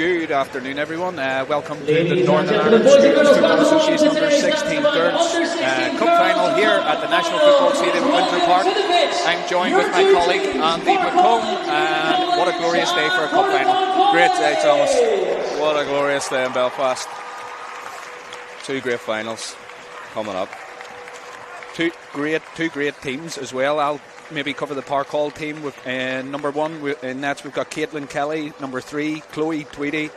Good afternoon, everyone. Welcome to the Northern Ireland Students Football Association Under 16 Girls Cup Final here at the National Football Stadium at Windsor Park. I'm joined with my colleague Andy McComb, and what a glorious day for a cup final. Great day, Thomas. What a glorious day in Belfast. Two great finals coming up. Two great teams as well. I'll maybe cover the Park Hall team. With number 1 in nets, we've got Caitlin Kelly. Number 3, Chloe Tweedy.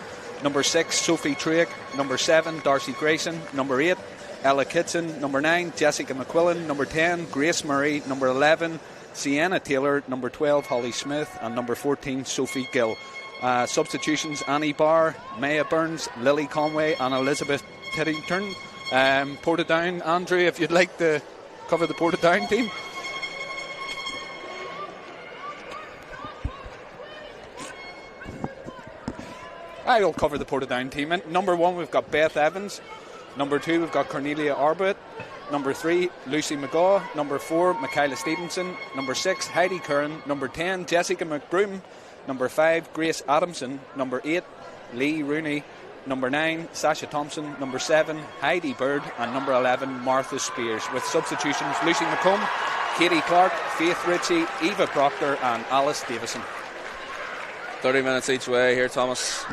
Number 6, Sophie Truick. Number 7, Darcy Grayson. Number 8, Ella Kitson. Number 9, Jessica McQuillan. Number 10, Grace Murray. Number 11, Sienna Taylor. Number 12, Holly Smith. And number 14, Sophie Gill. Substitutions: Annie Barr, Maya Burns, Lily Conway and Elizabeth Tiddington. Portadown, Andrew, if you'd like to cover the Portadown team. I'll cover the Portadown team. And number 1, we've got Beth Evans. Number 2, we've got Cornelia Arbut. Number 3, Lucy McGaw. Number 4, Michaela Stevenson. Number 6, Heidi Curran. Number 10, Jessica McBroom. Number 5, Grace Adamson. Number 8, Lee Rooney. Number 9, Sasha Thompson. Number 7, Heidi Bird. And number 11, Martha Spears. With substitutions: Lucy McComb, Katie Clark, Faith Ritchie, Eva Proctor and Alice Davison. 30 minutes each way here, Thomas.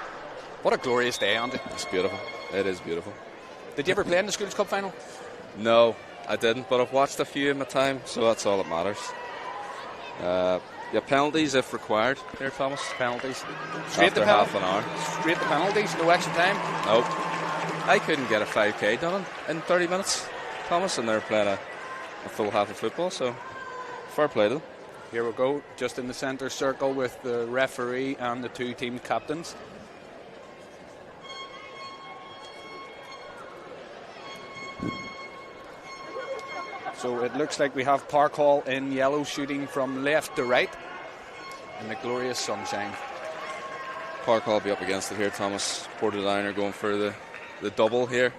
What a glorious day, Andy. It's beautiful. It is beautiful. Did you ever play in the Schools Cup final? No, I didn't, but I've watched a few in my time, so that's all that matters. Penalties if required here, Thomas. Penalties. After half an hour. Straight to penalties, no extra time? Nope. I couldn't get a 5k done in 30 minutes, Thomas, and they're playing a full half of football, so fair play to them. Here we go, just in the centre circle with the referee and the two team captains. So it looks like we have Park Hall in yellow, shooting from left to right in the glorious sunshine. Park Hall will be up against it here, Thomas. Portadown are going for the double here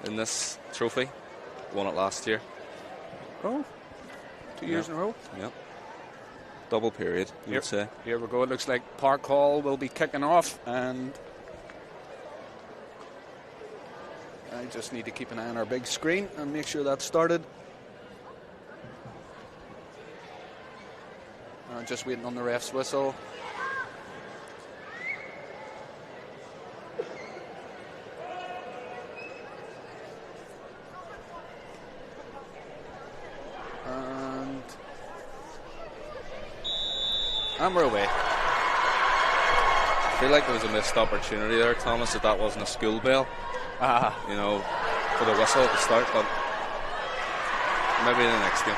in this trophy. Won it last year. Oh, 2 years in a row? Yep. Double period, you would say. Here we go. It looks like Park Hall will be kicking off, and I just need to keep an eye on our big screen and make sure that's started. Just waiting on the ref's whistle. And we're away. I feel like there was a missed opportunity there, Thomas, that wasn't a school bell. You know, for the whistle at the start, but maybe in the next game.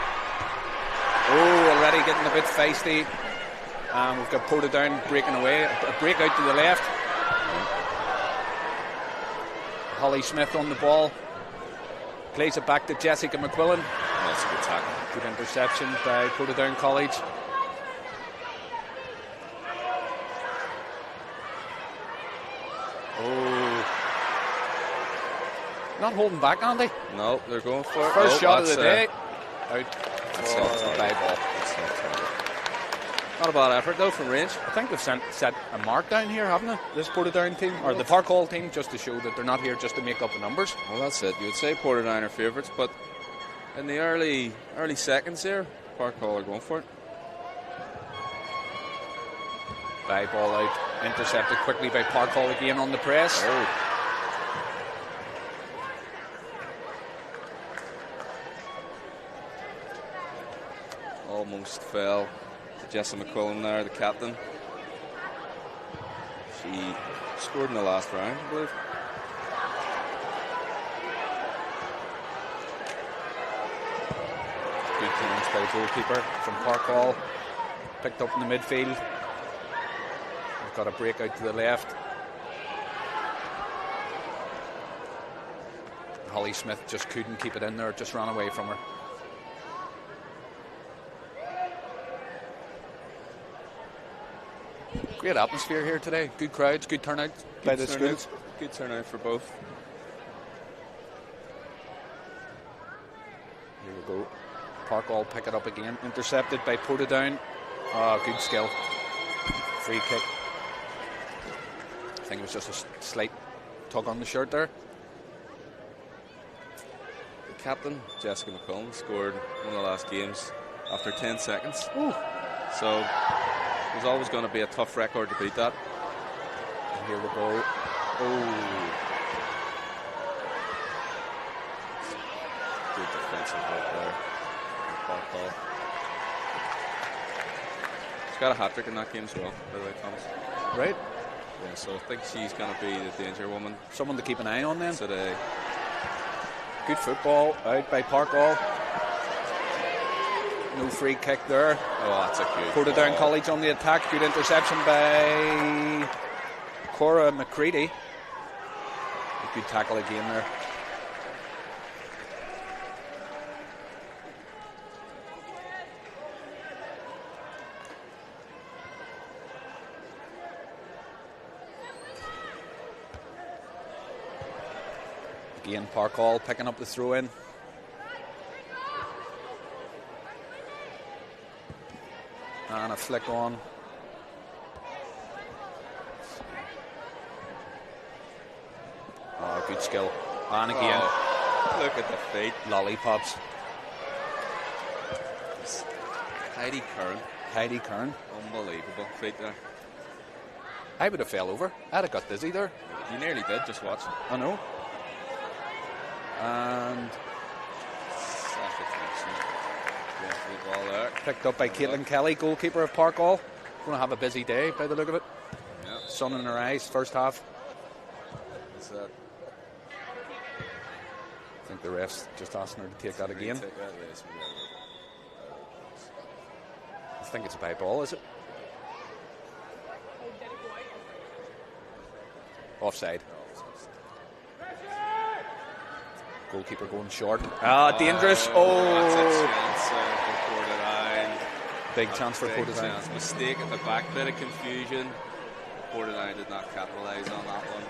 Oh, already getting a bit feisty. We've got Portadown breaking away. A break out to the left. Holly Smith on the ball. Plays it back to Jessica McQuillan. That's a good tackle. Good interception by Portadown College. Oh. Not holding back, Andy. No, they're going for it. First shot of the day. Out. That's not a ball. Not a bad effort though from range. I think they've set a mark down here, haven't they? This Portadown team, or the Park Hall team, just to show that they're not here just to make up the numbers. Well, that's it. You would say Portadown are favourites, but in the early seconds here, Park Hall are going for it. By ball out, intercepted quickly by Park Hall again on the press. Oh. Almost fell to Jessica McQuillan there, the captain. She scored in the last round, I believe. Good clearance by the goalkeeper from Park Hall. Picked up in the midfield. We've got a break out to the left. Holly Smith just couldn't keep it in there, just ran away from her. Great atmosphere here today. Good crowds, good turnout by the schools. Good turnout for both. Here we go. Park Hall pick it up again. Intercepted by Portadown. Good skill. Free kick. think it was just a slight tug on the shirt there. The captain, Jessica McCullum, scored one of the last games after 10 seconds. Ooh. So there's always going to be a tough record to beat that. And here we go. Oh. Good defensive work there. Park. She's got a hat-trick in that game as well, by the way, Thomas. Right. Yeah, so I think she's going to be the danger woman Someone to keep an eye on then. today. Good football out by Parkall. No free kick there. Oh, that's a good Portadown ball. College on the attack. Good interception by Cora McCready. Good tackle again there. Again, Parkall picking up the throw in. And a flick on. Oh, good skill. And again, Look at the feet. lollipops. Heidi Curran. Heidi Kern. Unbelievable feet there. I would have fell over. I'd have got dizzy there. You nearly did, just watch. I know. And Sasha Thompson. Yeah, good ball there. picked up by Caitlin Kelly, goalkeeper of Parkall. Going to have a busy day by the look of it. Yeah. Sun in her eyes, first half. Is that I think the ref's just asking her to take that again. Take that, yes, we got I think it's a by ball, is it? Offside. Goalkeeper going short. Dangerous. That's a Oh, chance for Portadown. big chance for Big Portadown. chance. Mistake at the back, bit of confusion. Portadown did not capitalise on that one.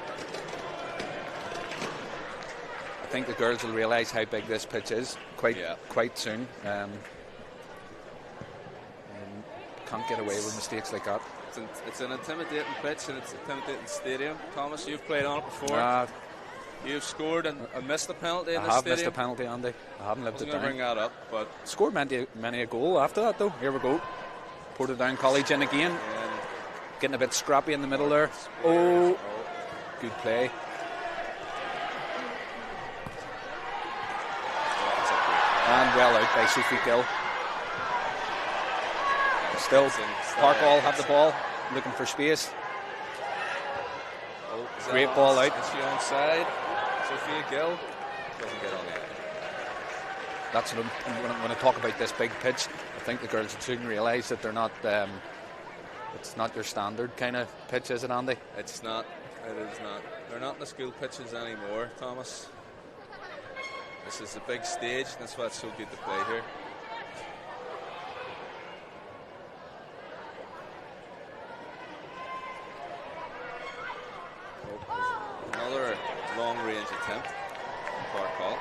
I think the girls will realise how big this pitch is quite soon. Can't get away with mistakes like that. It's an intimidating pitch and it's an intimidating stadium. Thomas, you've played on it before. You've scored and missed a penalty in I this have stadium. missed a penalty, Andy. I haven't lived I wasn't it going to down. bring that up, but Scored many a goal after that, though. Here we go. Portadown College in again. Getting a bit scrappy in the middle there. Oh, good play. And well out by Sophie Gill. Still, Parkall have the ball, looking for space. Great ball out. Is she onside? Sophia Gill doesn't get on it. That's when I talk about this big pitch. I think the girls would soon realise that they're not. It's not your standard kind of pitch, is it, Andy? It's not. It is not. They're not in the school pitches anymore, Thomas. This is a big stage. That's why it's so good to play here. Another long-range attempt from Parkall.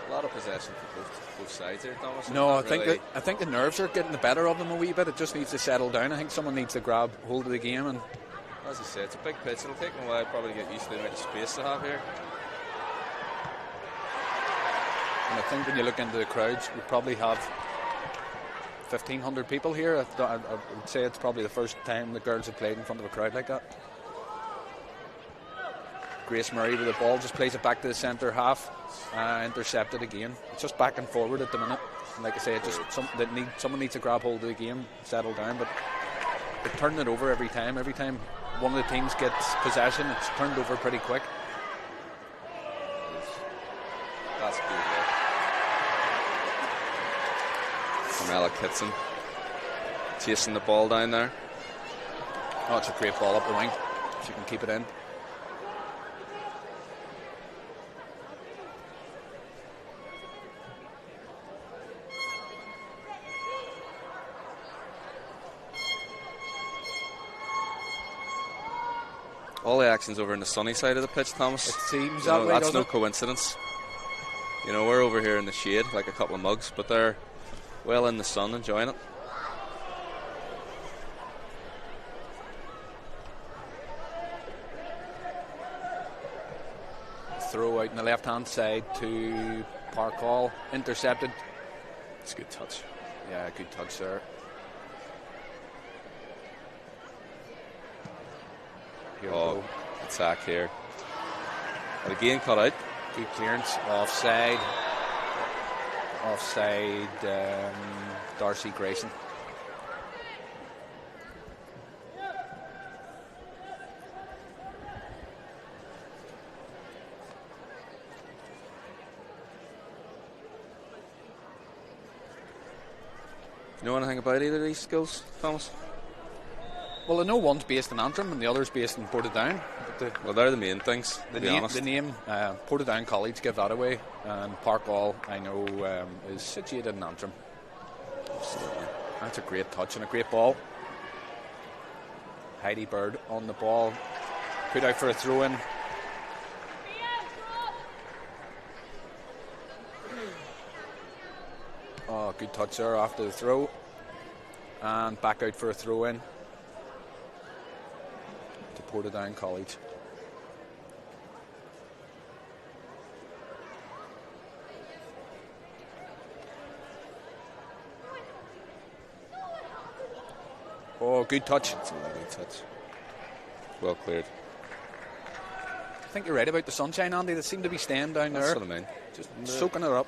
A lot of possession for both sides here, Thomas. No, Not really. I think the nerves are getting the better of them a wee bit. It just needs to settle down. I think someone needs to grab hold of the game. And As I said, it's a big pitch. It'll take them a while probably to get used to the amount of space they have here. I think when you look into the crowds, we probably have 1,500 people here. I would say it's probably the first time the girls have played in front of a crowd like that. Grace Murray with the ball just plays it back to the centre half, intercepted again. It's just back and forward at the minute. And like I say, someone needs to grab hold of the game, settle down. But they're turning it over every time. Every time one of the teams gets possession, it's turned over pretty quick. That's good work. Carmela Kitson chasing the ball down there. Oh, it's a great ball up the wing. She can keep it in. all the action's over in the sunny side of the pitch, Thomas. It seems You that know, way, that's doesn't no it? coincidence. You know, we're over here in the shade like a couple of mugs, but they're well in the sun enjoying it. Throw out on the left-hand side to Park Hall. Intercepted. It's a good touch. Yeah, good touch there. Here we go. Attack here. But again, cut out. Good clearance. Offside. Offside. Darcy Grayson. You know anything about either of these skills, Thomas? Well, I know one's based in Antrim and the other's based in Portadown. But Well, they're the main things, the to be honest. name, Portadown College give that away, and Park Hall, I know, is situated in Antrim. Absolutely. That's a great touch and a great ball. Heidi Bird on the ball, put out for a throw-in. Oh, good touch there after the throw, and back out for a throw-in to Portadown College. Oh, good touch. It's a lovely touch. Well cleared. I think you're right about the sunshine, Andy. They seem to be staying down That's there, what I mean. just soaking it up,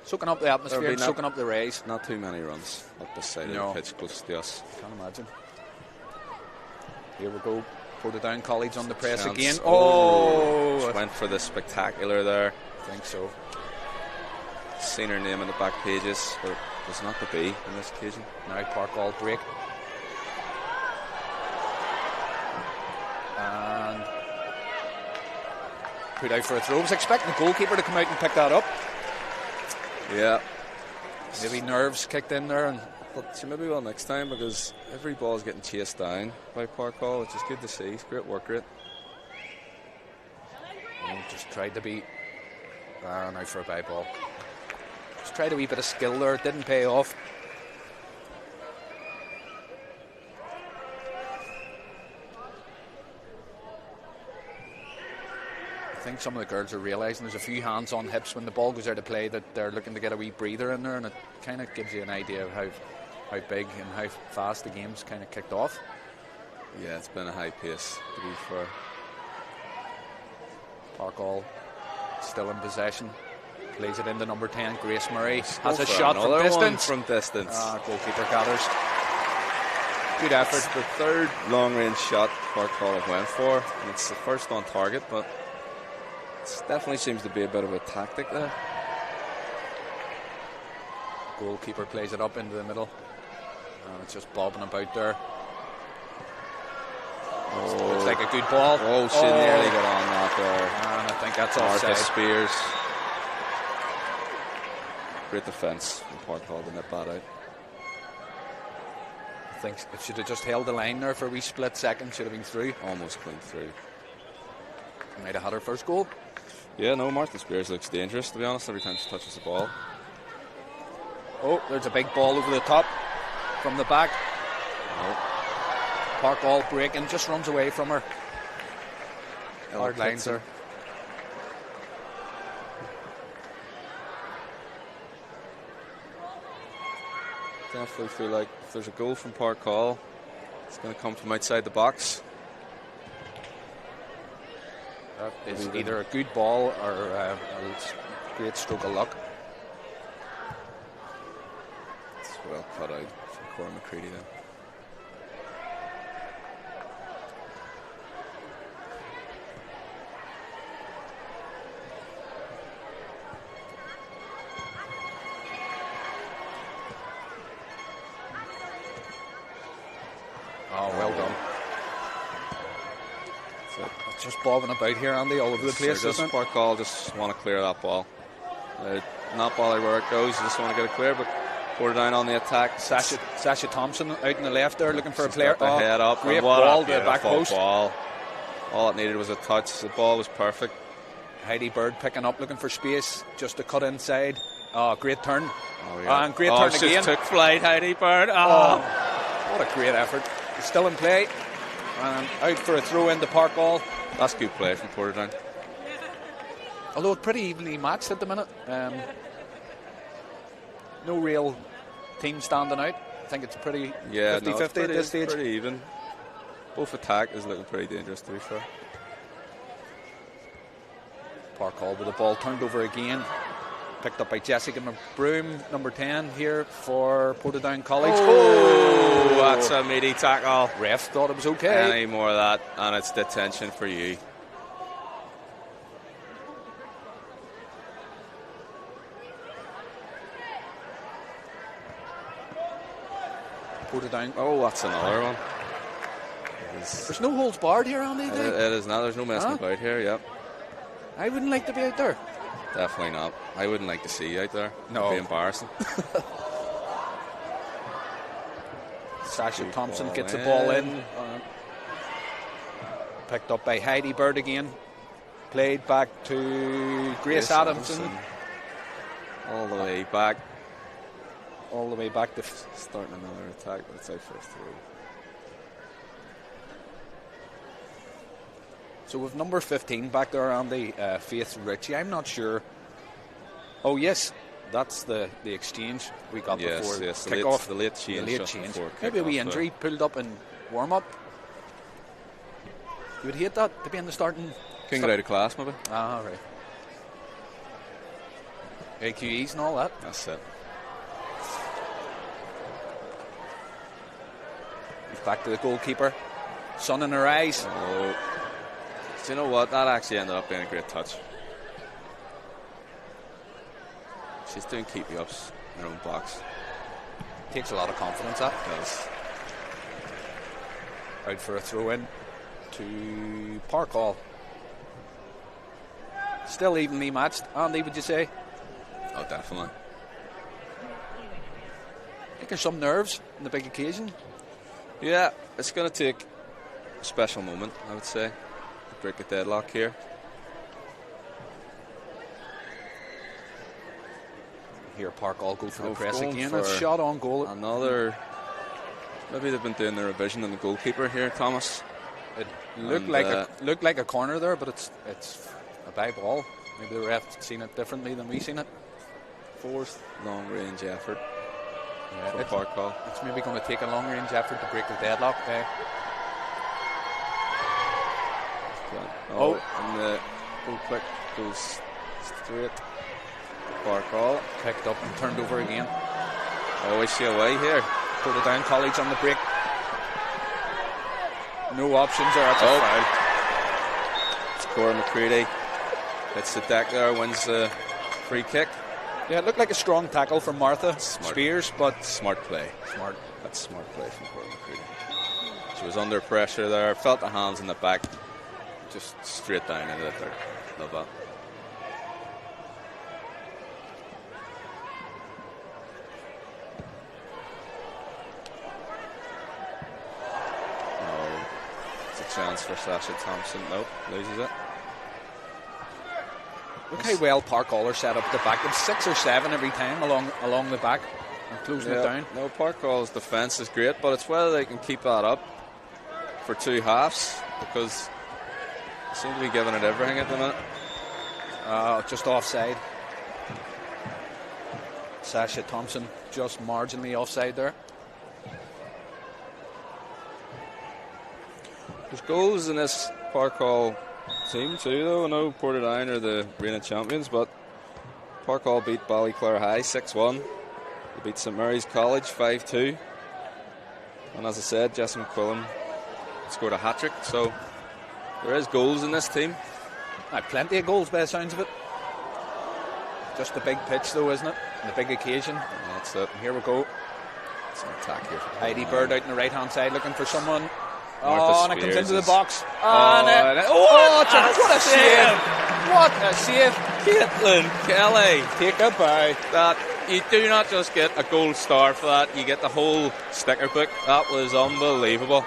soaking up the atmosphere, There'll and be soaking up the rays. Not too many runs up this side No. of the pitch close to us. Can't imagine. Here we go. Portadown College on the press Chance. again. Just Oh, went for the spectacular there. I think so. Seen her name in the back pages, but it was not to be on this occasion. Now Park Hall break. And put out for a throw. I was expecting the goalkeeper to come out and pick that up. Yeah. Maybe nerves kicked in there, and But she maybe will next time, because every ball is getting chased down by Park Hall, which is good to see. It's great work rate. just tried to be now for a by ball. Just tried a wee bit of skill there. It didn't pay off. I think some of the girls are realising there's a few hands on hips when the ball goes out of play, that they're looking to get a wee breather in there, and it kind of gives you an idea of how big and how fast the game's kind of kicked off. Yeah, it's been a high pace, to be fair. Park Hall still in possession. Plays it into number 10, Grace Murray. Go Has a for shot from another one distance. from distance. Goalkeeper gathers. Good effort. It's the third long-range shot Park Hall have went for, and it's the first on target, but it definitely seems to be a bit of a tactic there. Goalkeeper plays it up into the middle, and it's just bobbing about there. Looks like a good ball. Oh, she nearly got on that there. And I think that's offside. Marcus Spears. Great defence from Park Hall to nip that out. I think it should have just held the line there for a wee split second. Should have been through. Almost clean through. Might have had her first goal. Yeah, no, Martha Spears looks dangerous, to be honest, every time she touches the ball. Oh, there's a big ball over the top from the back. Oh. Park Hall breaking, just runs away from her. Ella Hard lines Kitson. there. Definitely feel like if there's a goal from Park Hall, it's going to come from outside the box. That is either a good ball or a great stroke of luck. It's well cut out from Cora McCready then. Oh, well done. It's just bobbing about here, Andy, all over the place, Sure, isn't it? Park Hall just want to clear that ball. Not bother where it goes, you just want to get it clear, but Portadown on the attack. Sasha Thompson out in the left there looking for a player. Got the head up. Great and what ball a to the back beautiful post. ball. All it needed was a touch. The ball was perfect. Heidi Bird picking up, looking for space, just to cut inside. Oh, great turn. Oh, yeah. And great turn she again. took flight, Heidi Bird. What a great effort. He's still in play. And out for a throw in the Park Hall. That's good play from Portadown. Although it's pretty evenly matched at the minute. No real team standing out. I think it's pretty 50-50 at this stage. Pretty even. Both attack is looking pretty dangerous, to be fair. Park Hall with the ball turned over again. Picked up by Jessica McBroom, number 10 here for Portadown College. Oh, that's a meaty tackle. Ref thought it was okay. Any more of that, and it's detention for you. Portadown. Oh, that's another one. There's no holds barred here, Andy. It is not. There's no messing about here. Yep. I wouldn't like to be out there. Definitely not. I wouldn't like to see you out there. No. It'd be embarrassing. Sasha Thompson gets the ball in. Picked up by Heidi Bird again. Played back to Grace Adamson. All the way back. All the way back to starting another attack, but it's out for a throw. So with number 15 back there, Andy, Faith Ritchie, I'm not sure. Oh yes, that's the exchange we got before kick-off. The late change. Maybe a wee injury pulled up in warm-up. You would hate that, to be in the starting. Can get out of class, maybe. Ah, right. AQEs and all that. That's it. He's back to the goalkeeper. Sun in her eyes. Oh. Do you know what? That actually ended up being a great touch. She's doing keepy-ups in her own box. Takes a lot of confidence, that. Does. Out for a throw-in to Park Hall. Still evenly matched, Andy, would you say? Oh, definitely. Taking some nerves in the big occasion. Yeah, it's going to take a special moment, I would say. Break a deadlock here. Here Park Hall go for the press again. A shot on goal. Another. Maybe they've been doing the revision on the goalkeeper here, Thomas. It looked like a corner there, but it's a by ball. Maybe the ref seen it differently than we seen it. Fourth long range effort for Park Hall. It's maybe going to take a long range effort to break the deadlock. And the goal kick goes straight. Park Hall picked up and turned over again. Oh, is she away here? Portadown College on the break. No options, or that's a foul. It's Cora McCready. Hits the deck there, wins the free kick. Yeah, it looked like a strong tackle from Martha Spears, but smart play. That's smart play from Cora McCready. She was under pressure there, felt the hands in the back, just straight down into it there. Love that. Chance for Sasha Thompson. Nope, loses it. Look how well Park Hall are set up at the back. It's 6 or 7 every time along the back and closing it down. No, Park Hall's defence is great, but it's whether they can keep that up for two halves, because they seem to be giving it everything at the minute. Just offside. Sasha Thompson just marginally offside there. There's goals in this Park Hall team too, though. I know Portadown are the reigning champions, but Park Hall beat Ballyclare High 6-1. They beat St Mary's College 5-2. And as I said, Jesse McQuillan scored a hat-trick, so there is goals in this team. Plenty of goals by the sounds of it. Just the big pitch, though, isn't it? And the big occasion. That's it. Here we go. It's an attack here. Heidi Bird out on the right-hand side looking for someone. Martha and it comes into the box. What a save! What a save! Caitlin Kelly. Take a bow. That, you do not just get a gold star for that, you get the whole sticker book. That was unbelievable.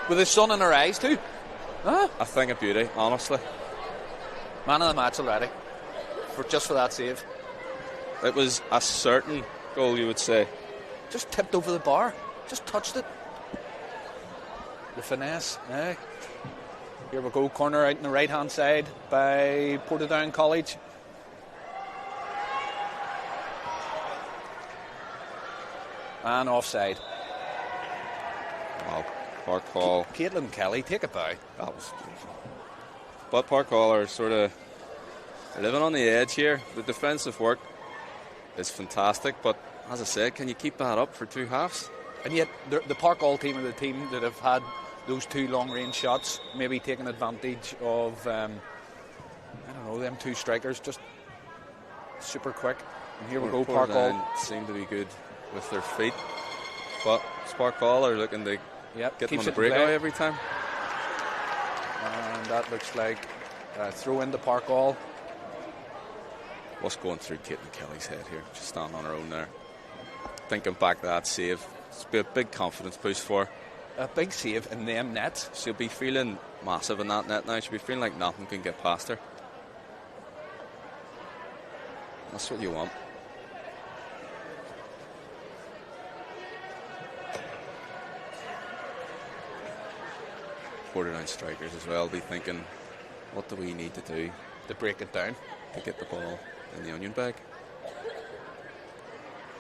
With the sun in her eyes too. A thing of beauty, honestly. Man of the match already. Just for that save. It was a certain goal, you would say. Just tipped over the bar. Just touched it. The finesse. Eh? Here we go. Corner out on the right hand side by Portadown College. And offside. Well, Park Hall. Caitlin Kelly, take it by. That was beautiful. But Park Hall are sort of living on the edge here. The defensive work is fantastic, but as I said, can you keep that up for two halves? And yet, the Park Hall team are the team that have had those two long-range shots, maybe taking advantage of, I don't know, them two strikers, just super quick. And here we go, Park Hall. Seem to be good with their feet, but Park Hall are looking to get them on the breakaway every time. And that looks like a throw into Park Hall. What's going through Caitlin Kelly's head here? Just standing on her own there. Thinking back to that save. It's been a big confidence boost for her. A big save in them nets. She'll be feeling massive in that net now. She'll be feeling like nothing can get past her. That's what you want. Portadown strikers as well be thinking, what do we need to do to break it down, to get the ball in the onion bag?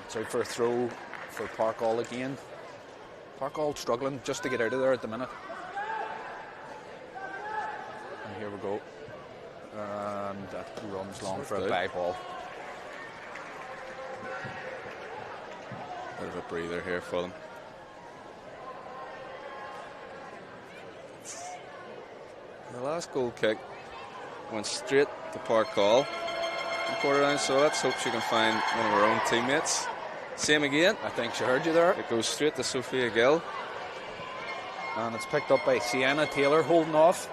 It's out for a throw for Park Hall again. Park Hall struggling just to get out of there at the minute. And here we go. And that runs long for a bye ball. Bit of a breather here for them. The last goal kick went straight to Park Hall. Portadown, so let's hope she can find one of her own teammates. Same again. I think she heard you there. It goes straight to Sophia Gill. And it's picked up by Sienna Taylor holding off.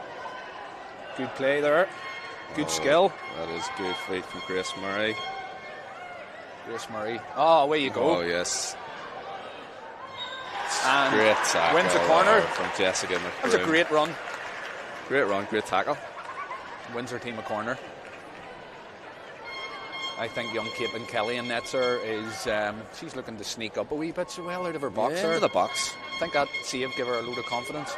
Good play there. Good skill. That is good feet from Grace Murray. Grace Murray. Oh, away you go. Oh, yes. And great tackle. Wins a corner. From Jessica McBroom. That was a great run. Great run, great tackle. Wins her team a corner. I think young Caitlin Kelly in Netzer is she's looking to sneak up a wee bit, so well out of her box. Into the box. I think that save gave her a load of confidence.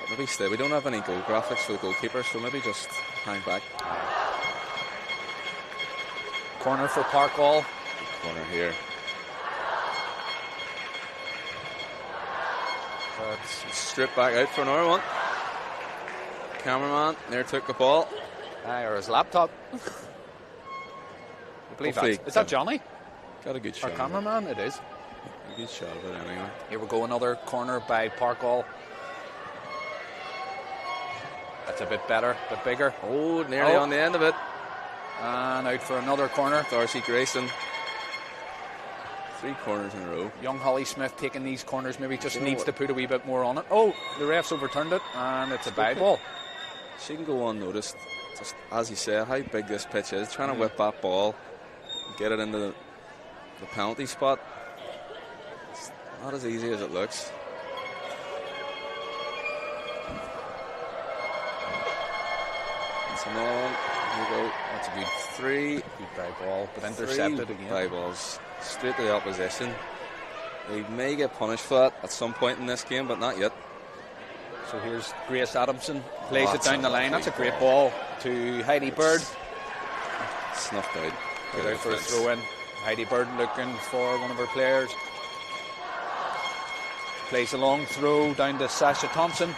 But maybe stay. We don't have any goal graphics for the goalkeeper, so maybe just hang back. Corner for Park Hall. Corner here. That's stripped back out for another one. Cameraman there took the ball. Or his laptop. I believe is that Johnny? Got a good shot. Our cameraman, it is. A good shot of it anyway. Here we go, another corner by Park Hall. That's a bit better, a bit bigger. Oh, nearly on the end of it. And out for another corner. Darcy Grayson. 3 corners in a row. Young Holly Smith taking these corners, maybe just needs to put a wee bit more on it. Oh, the ref's overturned it, and it's a bye ball. She can go unnoticed. Just as you said, how big this pitch is. Trying to whip that ball, get it into the penalty spot. It's not as easy as it looks. It's another one. Here we go. That's a good 3. Good bye ball, but intercepted again. Bye balls straight to the opposition. They may get punished for that at some point in this game, but not yet. So here's Grace Adamson, plays it down the line. That's a great ball to Heidi Bird. Snuffed out. Good out for a throw in. Heidi Bird looking for one of her players. Plays a long throw down to Sasha Thompson.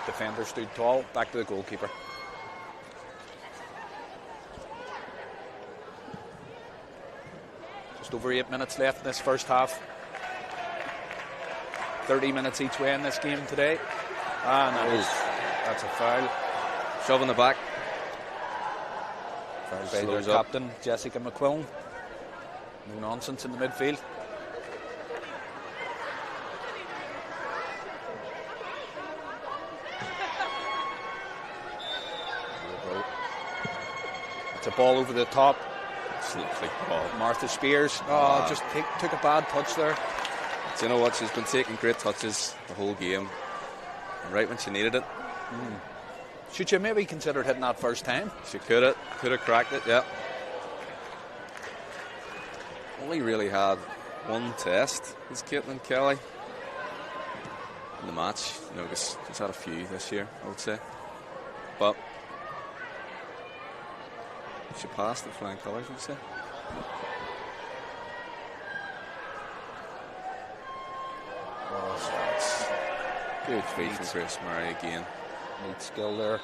Defender stood tall. Back to the goalkeeper. Just over 8 minutes left in this first half. 30 minutes each way in this game today. And that's a foul. Shove in the back. Foul by their captain, Jessica McQuillan. No nonsense in the midfield. It's a ball over the top. It's like ball. Martha Spears. Just took a bad touch there. Do you know what? She's been taking great touches the whole game. Right when she needed it. Should you maybe consider hitting that first time? She could have cracked it, yeah. Only really had one test, is Caitlin Kelly, in the match. You know, she's had a few this year, I would say. But she passed the flying colours, I would say. Good feed from Grace Murray again. Neat skill there.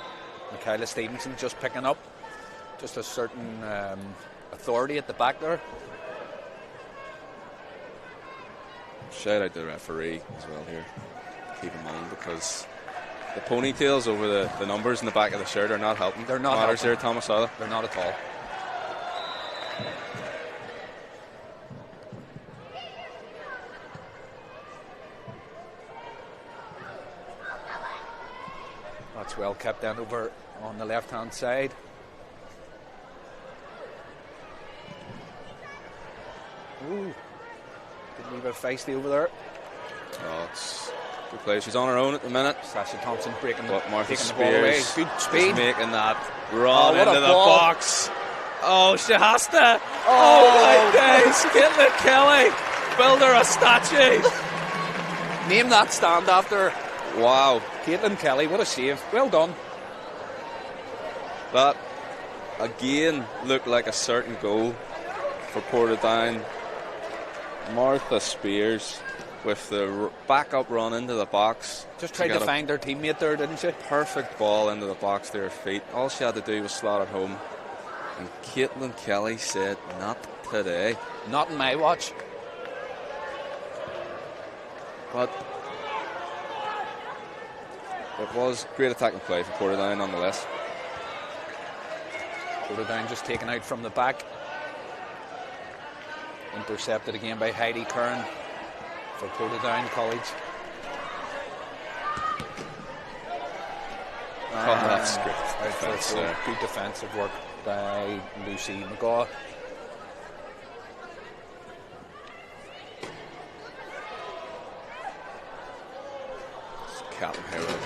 Michaela Stevenson just picking up. Just a certain authority at the back there. Shout out to the referee as well here. Keep him on, because the ponytails over the numbers in the back of the shirt are not helping. They're not matters helping. there, Thomas Sala. They're not at all. That's well kept down over on the left-hand side. Ooh, didn't leave a feisty over there. Oh, it's good play. She's on her own at the minute. Sasha Thompson breaking But Martha taking the ball away. Spears Good is speed. making that run what a into the ball. box. Oh, she has to. Oh my days. Caitlin Kelly. Build her a statue. Name that stand after Wow. Caitlin Kelly. What a save. Well done. That, again, looked like a certain goal for Portadown. Martha Spears with the backup run into the box. Just She tried to got a find her teammate there, didn't she? perfect ball into the box to her feet. All she had to do was slot it home. And Caitlin Kelly said, not today. Not in my watch. But it was great attacking play for Portadown nonetheless. Portadown just taken out from the back. Intercepted again by Heidi Kern for Portadown College. Oh, that's great Out for defence a goal. there. Good defensive work by Lucy McGaw. Captain Howard.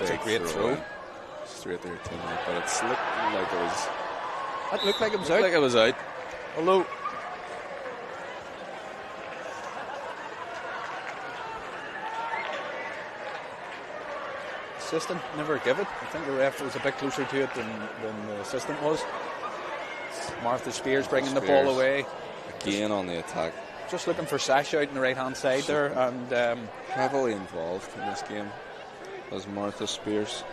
It's a great throw. Straight there, teammate, but it's looked like it was. That looked like it was Looked out. like it was out. Although Assistant never give it. I think the ref was a bit closer to it than the assistant was. Martha Spears bringing the ball Spears. away. again on the attack, Just looking for Sasha out on the right hand side there, and heavily involved in this game as Martha Spears.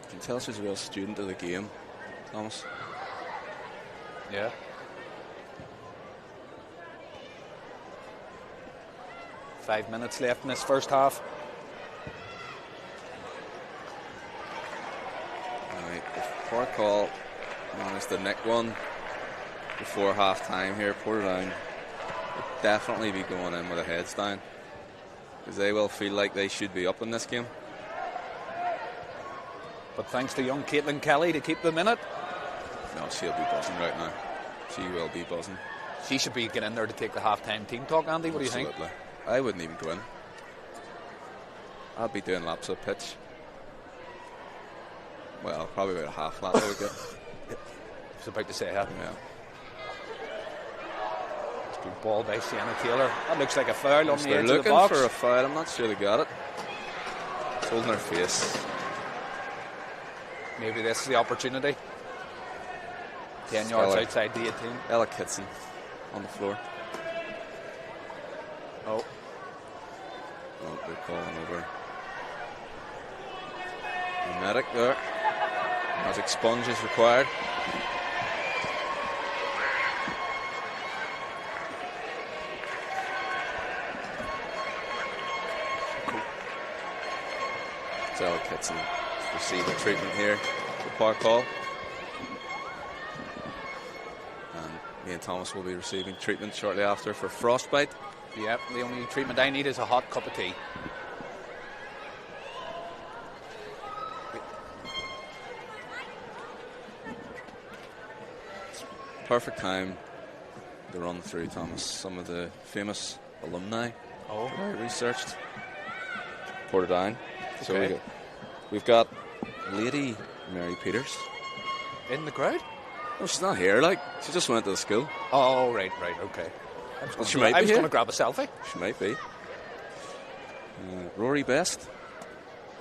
You can tell she's a real student of the game, Thomas. yeah. Five minutes left in this first half. Right, if Parkall managed to nick one before half time here, Portadown would definitely be going in with a heads down, because they will feel like they should be up in this game. But thanks to young Caitlin Kelly to keep them in it. No, she'll be buzzing right now. She will be buzzing. She should be getting in there to take the half-time team talk, Andy. What do you think? Absolutely. I wouldn't even go in. I'd be doing laps of pitch. Well, probably about a half lap I would get. I was about to say that. Yeah. It's a good ball by Sienna Taylor. That looks like a foul on the They're edge of the looking box. for a foul. I'm not sure they got it. It's holding her face. Maybe this is the opportunity. 10 yards Stellar. outside the 18. Ella Kitson on the floor. Oh, Oh, they're calling over. The medic there. Magic sponge is required. Ella Kitson receiving treatment here for Parkall. And me and Thomas will be receiving treatment shortly after for frostbite. yep. The only treatment I need is a hot cup of tea. Perfect time the run through, Thomas. Some of the famous alumni I researched. Portadown. Okay. So we've got Lady Mary Peters. In the crowd? No, she's not here. Like, she just went to the school. Oh, right, okay. She might be I was here. going to grab a selfie. She might be. Rory Best,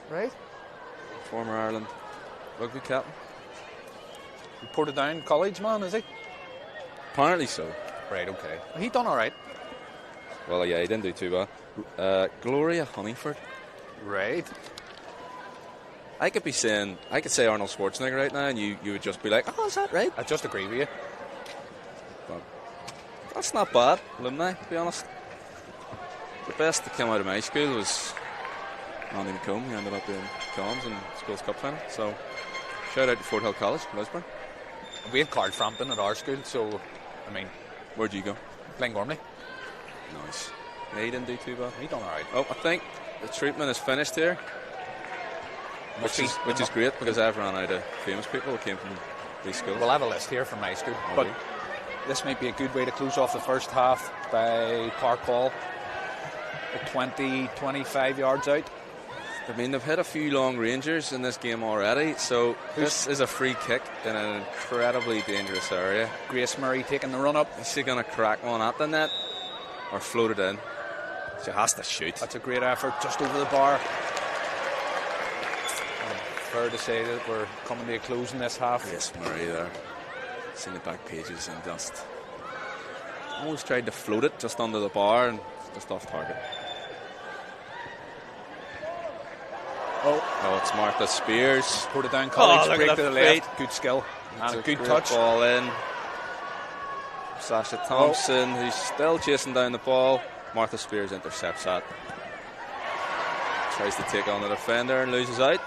Right. former Ireland rugby captain. Portadown College man, is he? Apparently so. Right, okay. He done all right. Well, yeah, he didn't do too bad. Gloria Honeyford. Right. I could say Arnold Schwarzenegger right now, and you would just be like, oh, is that right? I just agree with you. But that's not bad, alumni, to be honest. The best that came out of my school was Andy McComb. He ended up doing comms in Schools Cup final. So, shout out to Fort Hill College, Lisburn. We had card framping at our school, so, I mean, Where'd you go? Glengormley. Nice. Yeah, he didn't do too bad. He done all right. Oh, I think the treatment is finished here, which is great because I've run out of famous people who came from these schools. We'll have a list here from my school. Okay. But this might be a good way to close off the first half by Park Hall. 20-25 yards out. I mean, they've hit a few long rangers in this game already, so this is a free kick in an incredibly dangerous area. Grace Murray taking the run up. Is she going to crack one at the net or float it in? She has to shoot. That's a great effort, just over the bar. Fair to say that we're coming to a close in this half. Yes, Murray there. Seen the back pages and just almost tried to float it just under the bar and just off target. Oh, it's Martha Spears. Portadown College, look break at to the the feet. left. Good skill. It's And a good great touch. ball in. Sasha Thompson, who's still chasing down the ball. Martha Spears intercepts that. Tries to take on the defender and loses out.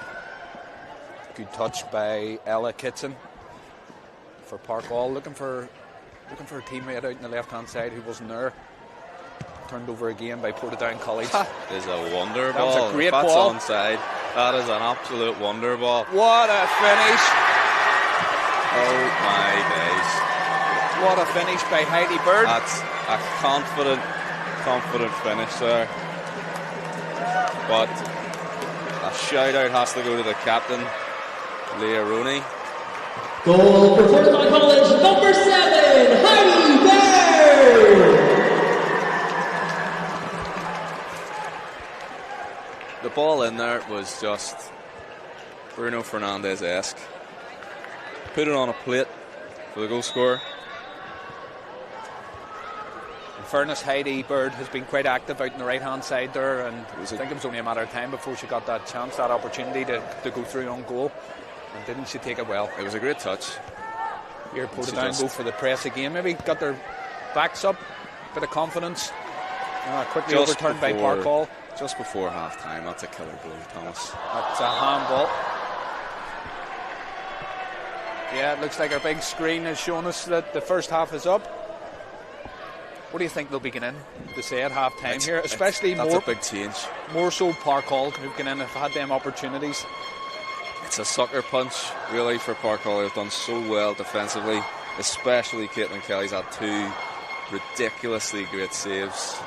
Good touch by Ella Kitson for Park Hall. Looking for a teammate out on the left-hand side who wasn't there. Turned over again by Portadown College. Is a wonder That ball. was a great If that's ball. onside. That is an absolute wonder ball. What a finish! Oh my days. What a finish by Heidi Bird. That's a confident finish there. But a shout out has to go to the captain, Leah Rooney. Goal for Portadown College, number 7, Heidi Bird! The ball in there was just Bruno Fernandes-esque. Put it on a plate for the goal scorer. In fairness, Heidi Bird has been quite active out on the right-hand side there, and I think it was only a matter of time before she got that chance, that opportunity to go through on goal. And didn't she take it well? It was a great touch. Here, Portadown go for the press again. Maybe got their backs up, bit of confidence. Quickly Just overturned by Park Hall. Just before half time, that's a killer blow, Thomas. That's a handball. Yeah, it looks like our big screen is showing us that the first half is up. What do you think they'll be getting in to say at half time here? Especially that's a big change. more so Park Hall who've gone in have had them opportunities. It's a sucker punch, really, for Park Hall. They've done so well defensively, especially Caitlin Kelly's had 2 ridiculously great saves.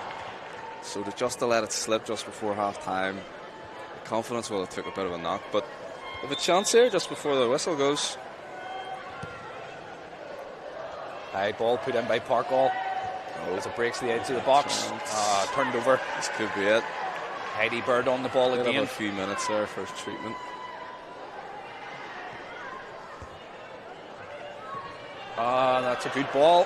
So to let it slip just before half time, the confidence will have took a bit of a knock, but with a chance here just before the whistle goes. High ball put in by Park Hall as it breaks the edge of the box. Turned over. This could be it. Heidi Bird on the ball Could have again. a few minutes there for his treatment. That's a good ball.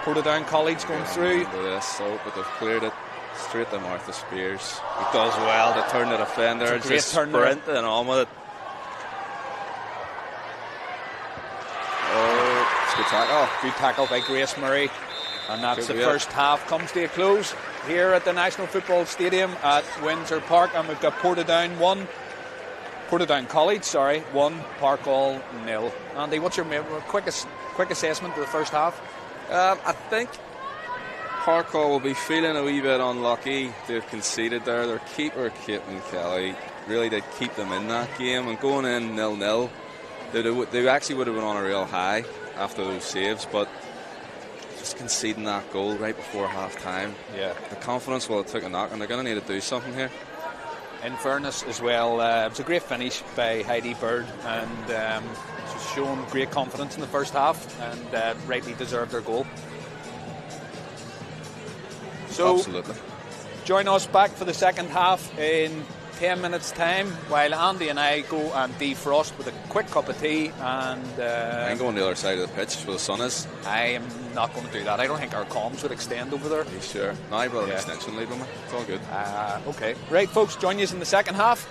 Portadown College going through. But they've cleared it straight to Martha Spears. He does well to turn the defender. It's a great just turn there. sprinting on with it. Oh, it's a good tackle. Good tackle by Grace Murray. And that's Good the wheel. first half comes to a close here at the National Football Stadium at Windsor Park. And we've got Portadown College 1, Park Hall 0. Andy, what's your quick assessment of the first half? I think Park Hall will be feeling a wee bit unlucky to have conceded there. Their keeper, Caitlin Kelly, really did keep them in that game. And going in 0-0, they actually would have been on a real high after those saves. But just conceding that goal right before half time. Yeah. The confidence will have took a knock, and they're going to need to do something here. In fairness as well, it was a great finish by Heidi Bird, and she's shown great confidence in the first half, and rightly deserved their goal. So, Absolutely. join us back for the second half in 10 minutes' time, while Andy and I go and defrost with a quick cup of tea. And I'm going the other side of the pitch where the sun is. I am not going to do that. I don't think our comms would extend over there. Are you sure? No, I brought an Yeah. extension lead with me. It's all good. Okay. Right, folks, join us in the second half.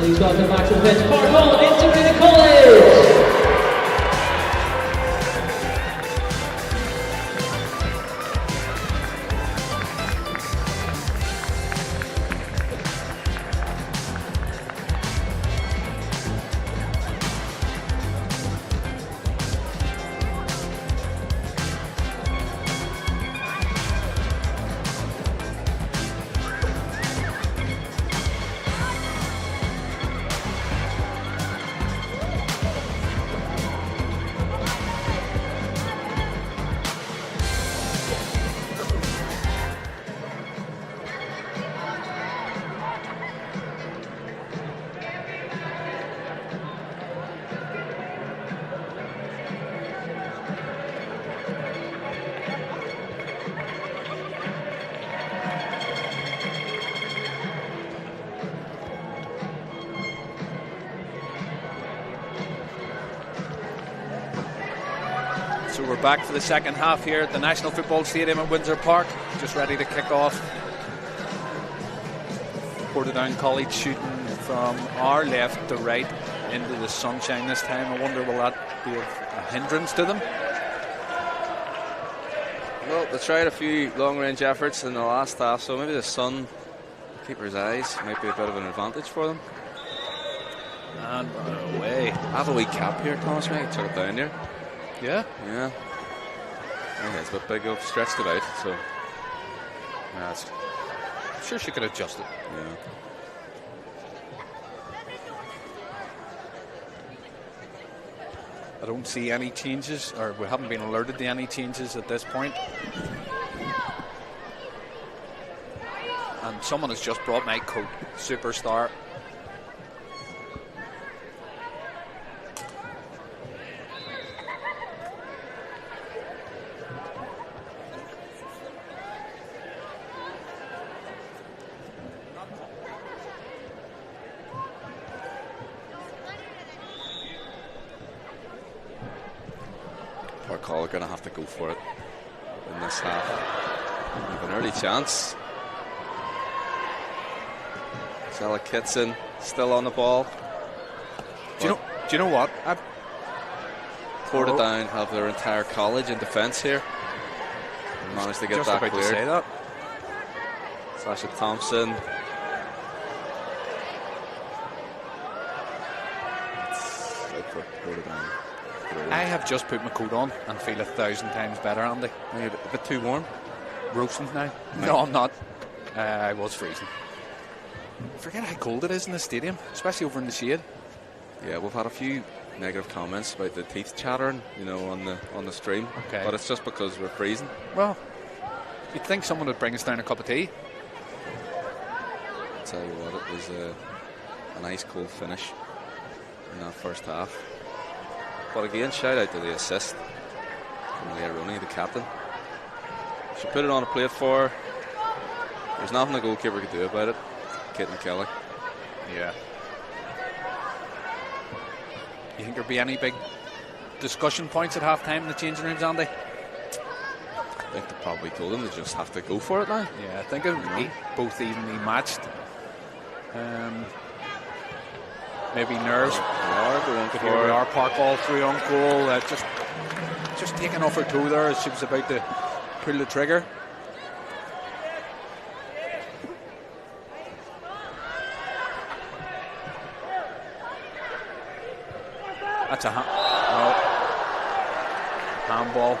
Please welcome back to the pitch, Park Hall Integrated College. So we're back for the second half here at the National Football Stadium at Windsor Park, just ready to kick off. Portadown College shooting from our left to right into the sunshine this time. I wonder, will that be a hindrance to them? Well, they tried a few long-range efforts in the last half, so maybe the sun, keeper's eyes, might be a bit of an advantage for them. And run away. I have a wee cap here, Thomas, mate. Took it down there. Yeah? Yeah. Okay, it's a bit big. I've stretched it out, so. Yeah, I'm sure she could adjust it. Yeah. I don't see any changes, or we haven't been alerted to any changes at this point. And someone has just brought my coat. Superstar. Park Hall are going to have to go for it in this half. Have an early chance. Zella Kitson still on the ball. Do you know what? Portadown have their entire college in defence here. Managed to get just that about cleared. to say that. Sasha Thompson. It's out for Portadown. I have just put my coat on and feel 1,000 times better, Andy. A bit too warm. Roasting now? No, I'm not. I was freezing. Forget how cold it is in the stadium, especially over in the shade. Yeah, we've had a few negative comments about the teeth chattering, on the stream. Okay. But it's just because we're freezing. Well, you'd think someone would bring us down a cup of tea. I'll tell you what, it was a nice cold finish in that first half. But again, shout out to the assist from Leah Rooney, the captain. She put it on a plate for her. There's nothing the goalkeeper could do about it. Caitlin Kelly. Yeah. You think there'll be any big discussion points at half-time in the changing rooms, Andy? I think they probably told them they just have to go for it now. Yeah, I think it'll be both evenly matched. Maybe nerves. But here we are, Park Hall through on goal. Just taking off her toe there as she was about to pull the trigger. That's a handball.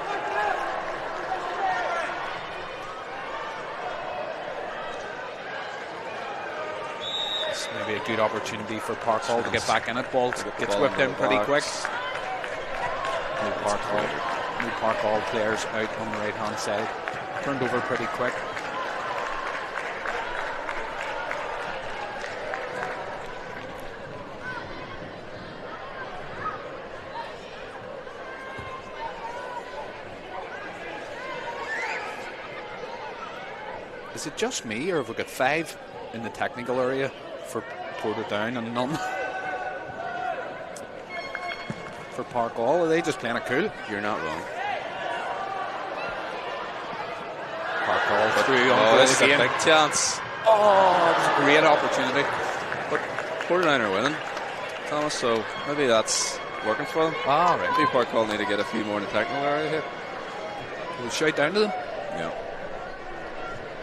It's maybe a good opportunity for Park Hall to get back in it. Ball gets whipped in pretty quick. New Park Hall players out on the right hand side. Turned over pretty quick. Is it just me, or have we got 5 in the technical area for Portadown and none for Park Hall? Are they just playing it cool? You're not wrong. Park Hall through on goal this is a again. big chance. Oh, it's a great opportunity. But Portadown are winning, Thomas, so maybe that's working for them. Ah, right. Maybe Park Hall need to get a few more in the technical area here. We'll shout down to them. Yeah.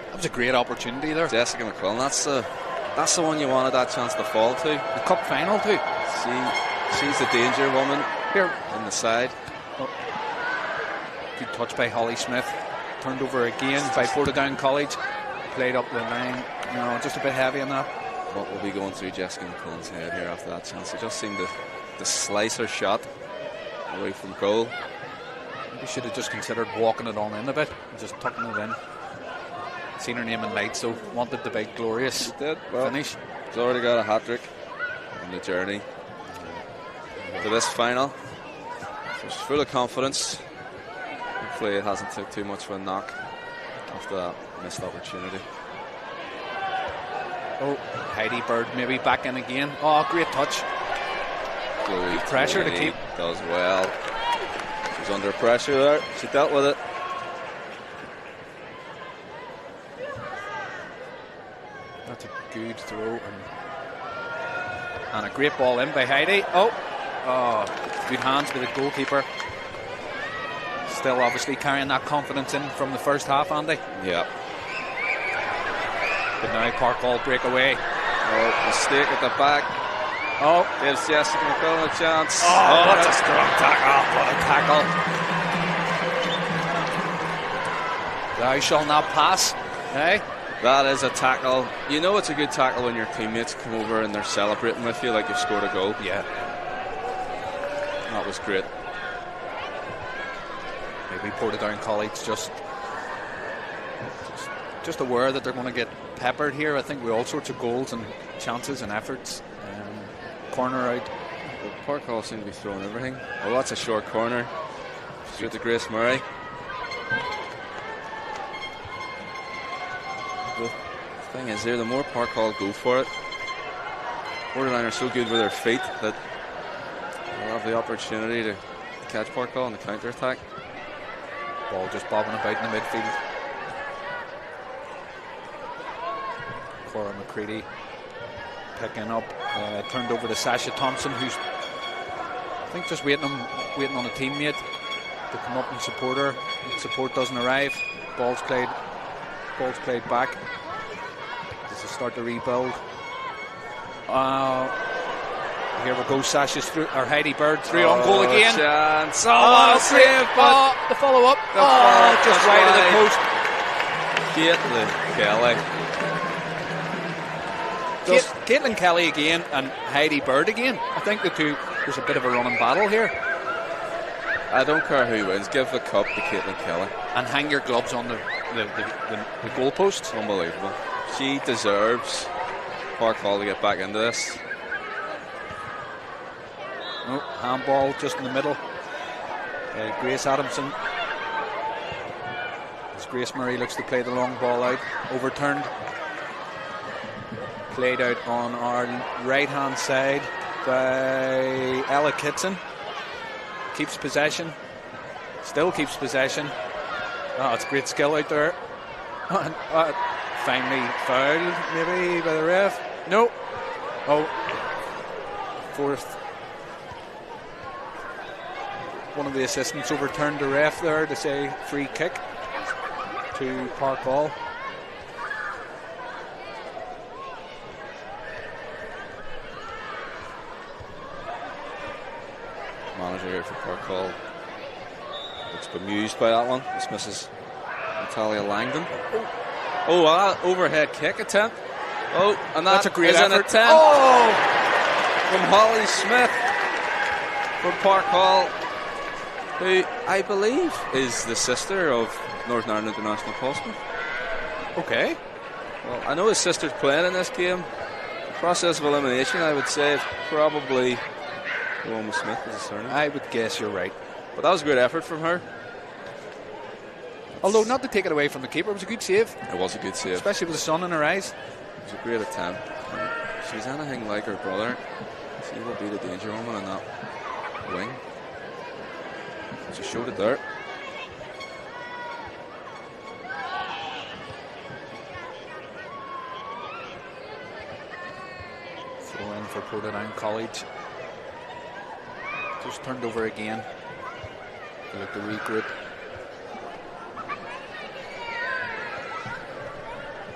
That was a great opportunity there. Jessica McQuillan, that's the one you wanted that chance to fall to. The cup final too. She's the danger woman Here. in the side. Good touch by Holly Smith. Turned over again by Portadown College. Played up the line. No, just a bit heavy on that. What will be going through Jessica McQuillan's head here after that chance? It just seemed to slice her shot away from goal. We should have just considered walking it on in a bit and just tucking it in. Seen her name in lights, so wanted the big glorious finish. She's already got a hat-trick on the journey to this final. So she's full of confidence. Hopefully it hasn't took too much of a knock after that missed opportunity. Oh, Heidi Bird maybe back in again. Oh, great touch. Chloe Pressure to Tweedy keep. does well. She's under pressure there. She dealt with it. That's a good throw and a great ball in by Heidi. Oh, good hands by the goalkeeper. Still obviously carrying that confidence in from the first half, Andy. Yeah. But now Park Hall break away. Oh, mistake at the back. Oh, Gives Jessica McQuillan a chance. oh, that's a strong tackle. What a tackle. Thou shall not pass. Hey? That is a tackle. You know it's a good tackle when your teammates come over and they're celebrating with you like you've scored a goal. Yeah. That was great. Maybe Portadown College just aware that they're going to get peppered here. I think with all sorts of goals and chances and efforts. Corner out. Park Hall seem to be throwing everything. Oh, that's a short corner. Straight to Grace Murray. The thing is here, the more Park Hall go for it, Portadown are so good with their feet that they'll have the opportunity to catch Park Hall in the counter-attack. Ball just bobbing about in the midfield. Cora McCready picking up, turned over to Sasha Thompson, who's I think just waiting on a teammate to come up and support her. Support doesn't arrive. Ball's played back. This is start to rebuild. Here we go. Sasha's through, or Heidi Bird through on goal again. Chance. Oh, save! But the follow up. Just wide of the post. Caitlin Kelly. Caitlin Kelly again and Heidi Bird again. I think the two, there's a bit of a running battle here. I don't care who wins. Give the cup to Caitlin Kelly. And hang your gloves on the goalposts. Unbelievable. She deserves Park Hall to get back into this. No, handball just in the middle. Grace Adamson. As Grace Murray looks to play the long ball out. Overturned. Played out on our right hand side by Ella Kitson. Keeps possession. Still keeps possession. Oh, it's great skill out there. Finally fouled maybe by the ref. No. Oh. Fourth. One of the assistants overturned the ref there to say free kick to Park Hall. Manager here for Park Hall looks bemused by that one. This misses Natalia Langdon. Oh, overhead kick attempt. Oh, and that's a great effort. An attempt from Holly Smith from Park Hall, who I believe is the sister of Northern Ireland International Paul Smith. Okay. Well, I know his sister's playing in this game. The process of elimination, I would say, it's probably the one with Smith as a surname. I would guess you're right. But that was a great effort from her. Although not to take it away from the keeper, it was a good save. It was a good save. Especially with the sun in her eyes. It was a great attempt. If she's anything like her brother, she will be the danger woman in that wing. She showed it there. Throw in for Portadown College. Just turned over again. They look to regroup.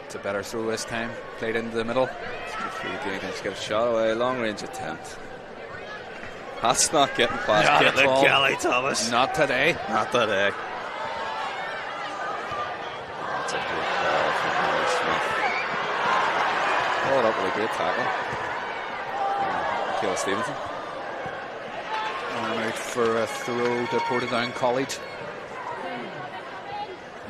It's a better throw this time. Played into the middle. Just get a shot away. Long range attempt. That's not getting past Not Caitlin at all. Kelly, Thomas. Not today. Not today. That's a good ball from Holly Smith. Followed up with a great tackle. Kayla Stevenson. And out for a throw to Portadown College.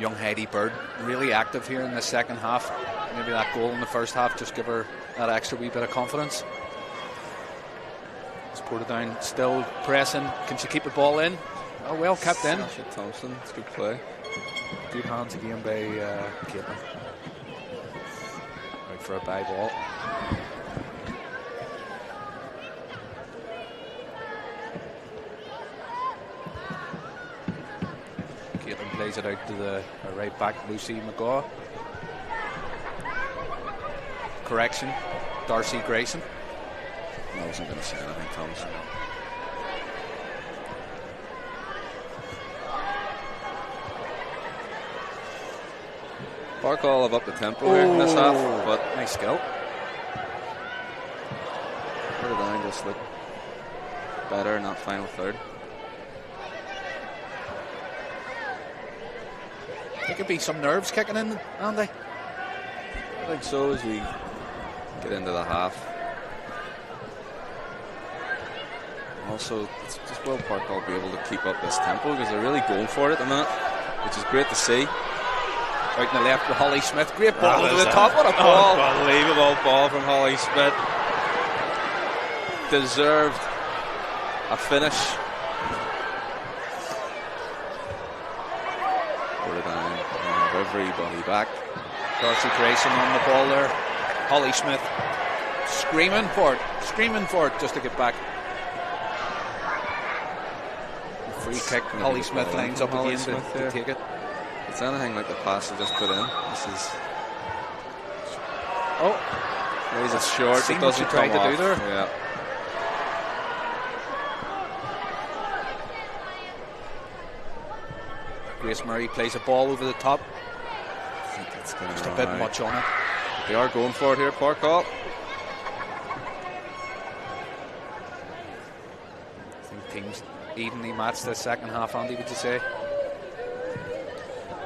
Young Heidi Bird, really active here in the second half. Maybe that goal in the first half just give her that extra wee bit of confidence. Is Portadown still pressing? Can she keep the ball in? Oh, well kept in. Sasha Thompson, it's a good play. Good hands again by Caitlin. Out for a bye ball. Caitlin plays it out to the right back, Lucy McGaw. Correction, Darcy Grayson. I wasn't going to say anything, Thomas. Parkall have up the tempo here in this half, but Nice skill. Portadown just looked better in that final third. There could be some nerves kicking in, Andy. I think so as we get into the half. Also, it's just will Parkall be able to keep up this tempo because they're really going for it at the minute, which is great to see. Out in the left with Holly Smith. Great ball over the top. What a ball. Unbelievable ball from Holly Smith. Deserved a finish. Portadown and everybody back. Darcy Grayson on the ball there. Holly Smith screaming for it just to get back. Free kick. Holly Smith lines up Holly again Smith to there. take it. It's anything like the pass they just put in. This is. Oh, Plays it short. Seen It what she doesn't tried come to do off. there. Yeah. Grace Murray plays a ball over the top. I think it's going Just a bit much on it. They are going for it here, Parkall. I think teams evenly matched the second half, Andy, would you say?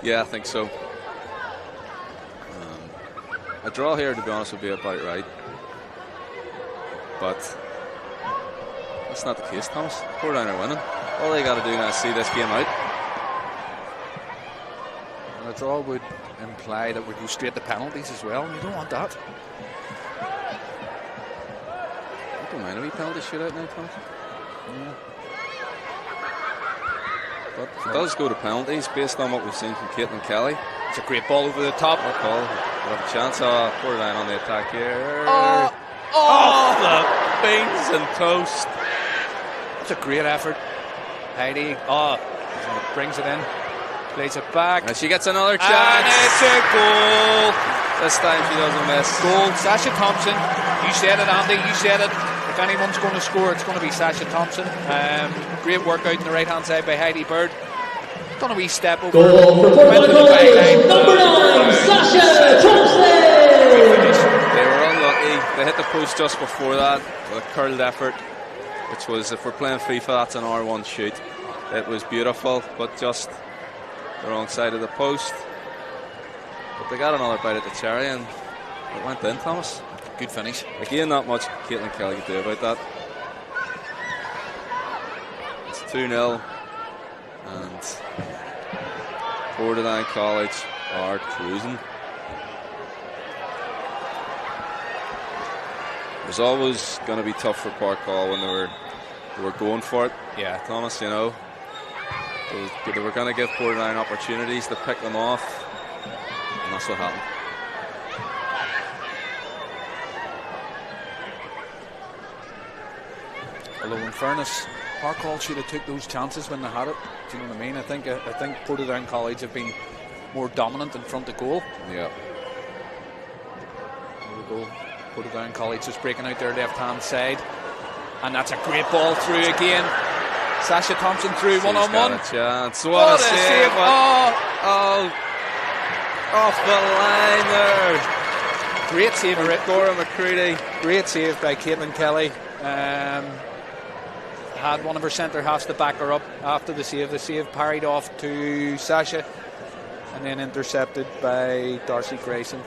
Yeah, I think so. A draw here, to be honest, would be about right. But that's not the case, Thomas. Portadown are winning. All they got to do now is see this game out. And a draw would imply that we go straight to penalties as well. You don't want that. I don't mind a wee penalty shootout now, Thomas. Yeah. But if it does go to penalties, based on what we've seen from Caitlin Kelly, It's a great ball over the top. Parkall will have a chance. Portadown on the attack here. Oh, The beans and toast. that's a great effort. Heidi, brings it in, plays it back. And she gets another And chance. it's a goal. This time she doesn't miss. Goal. Sasha Thompson. You said it, Andy. You said it. If anyone's going to score, it's going to be Sasha Thompson. Great work out on the right-hand side by Heidi Bird. Done a wee step over. Goal for Went to Portadown the College, byline. number 9, Sasha Thompson. They were unlucky. They hit the post just before that with a curled effort, which was, if we're playing FIFA, that's an R1 shoot. It was beautiful, but just the wrong side of the post. But they got another bite at the cherry and it went in, Thomas. Good finish. Again, not much Caitlin Kelly could do about that. It's 2-0 and Portadown College are cruising. It was always going to be tough for Parkall when they were going for it. Yeah. Thomas, you know, they were going to give Portadown opportunities to pick them off, and that's what happened. Although in fairness, Parkall should have took those chances when they had it. Do you know what I mean? I think Portadown College have been more dominant in front of goal. Yeah. There we go. Portadown College just breaking out their left-hand side. And that's a great ball through again. Sasha Thompson through one-on-one. Got a chance. What a save. Oh, off the line there. Great save, Cora McCready. Great save by Caitlin Kelly. Had one of her centre halves to back her up after the save. The save parried off to Sasha and then intercepted by Darcy Grayson.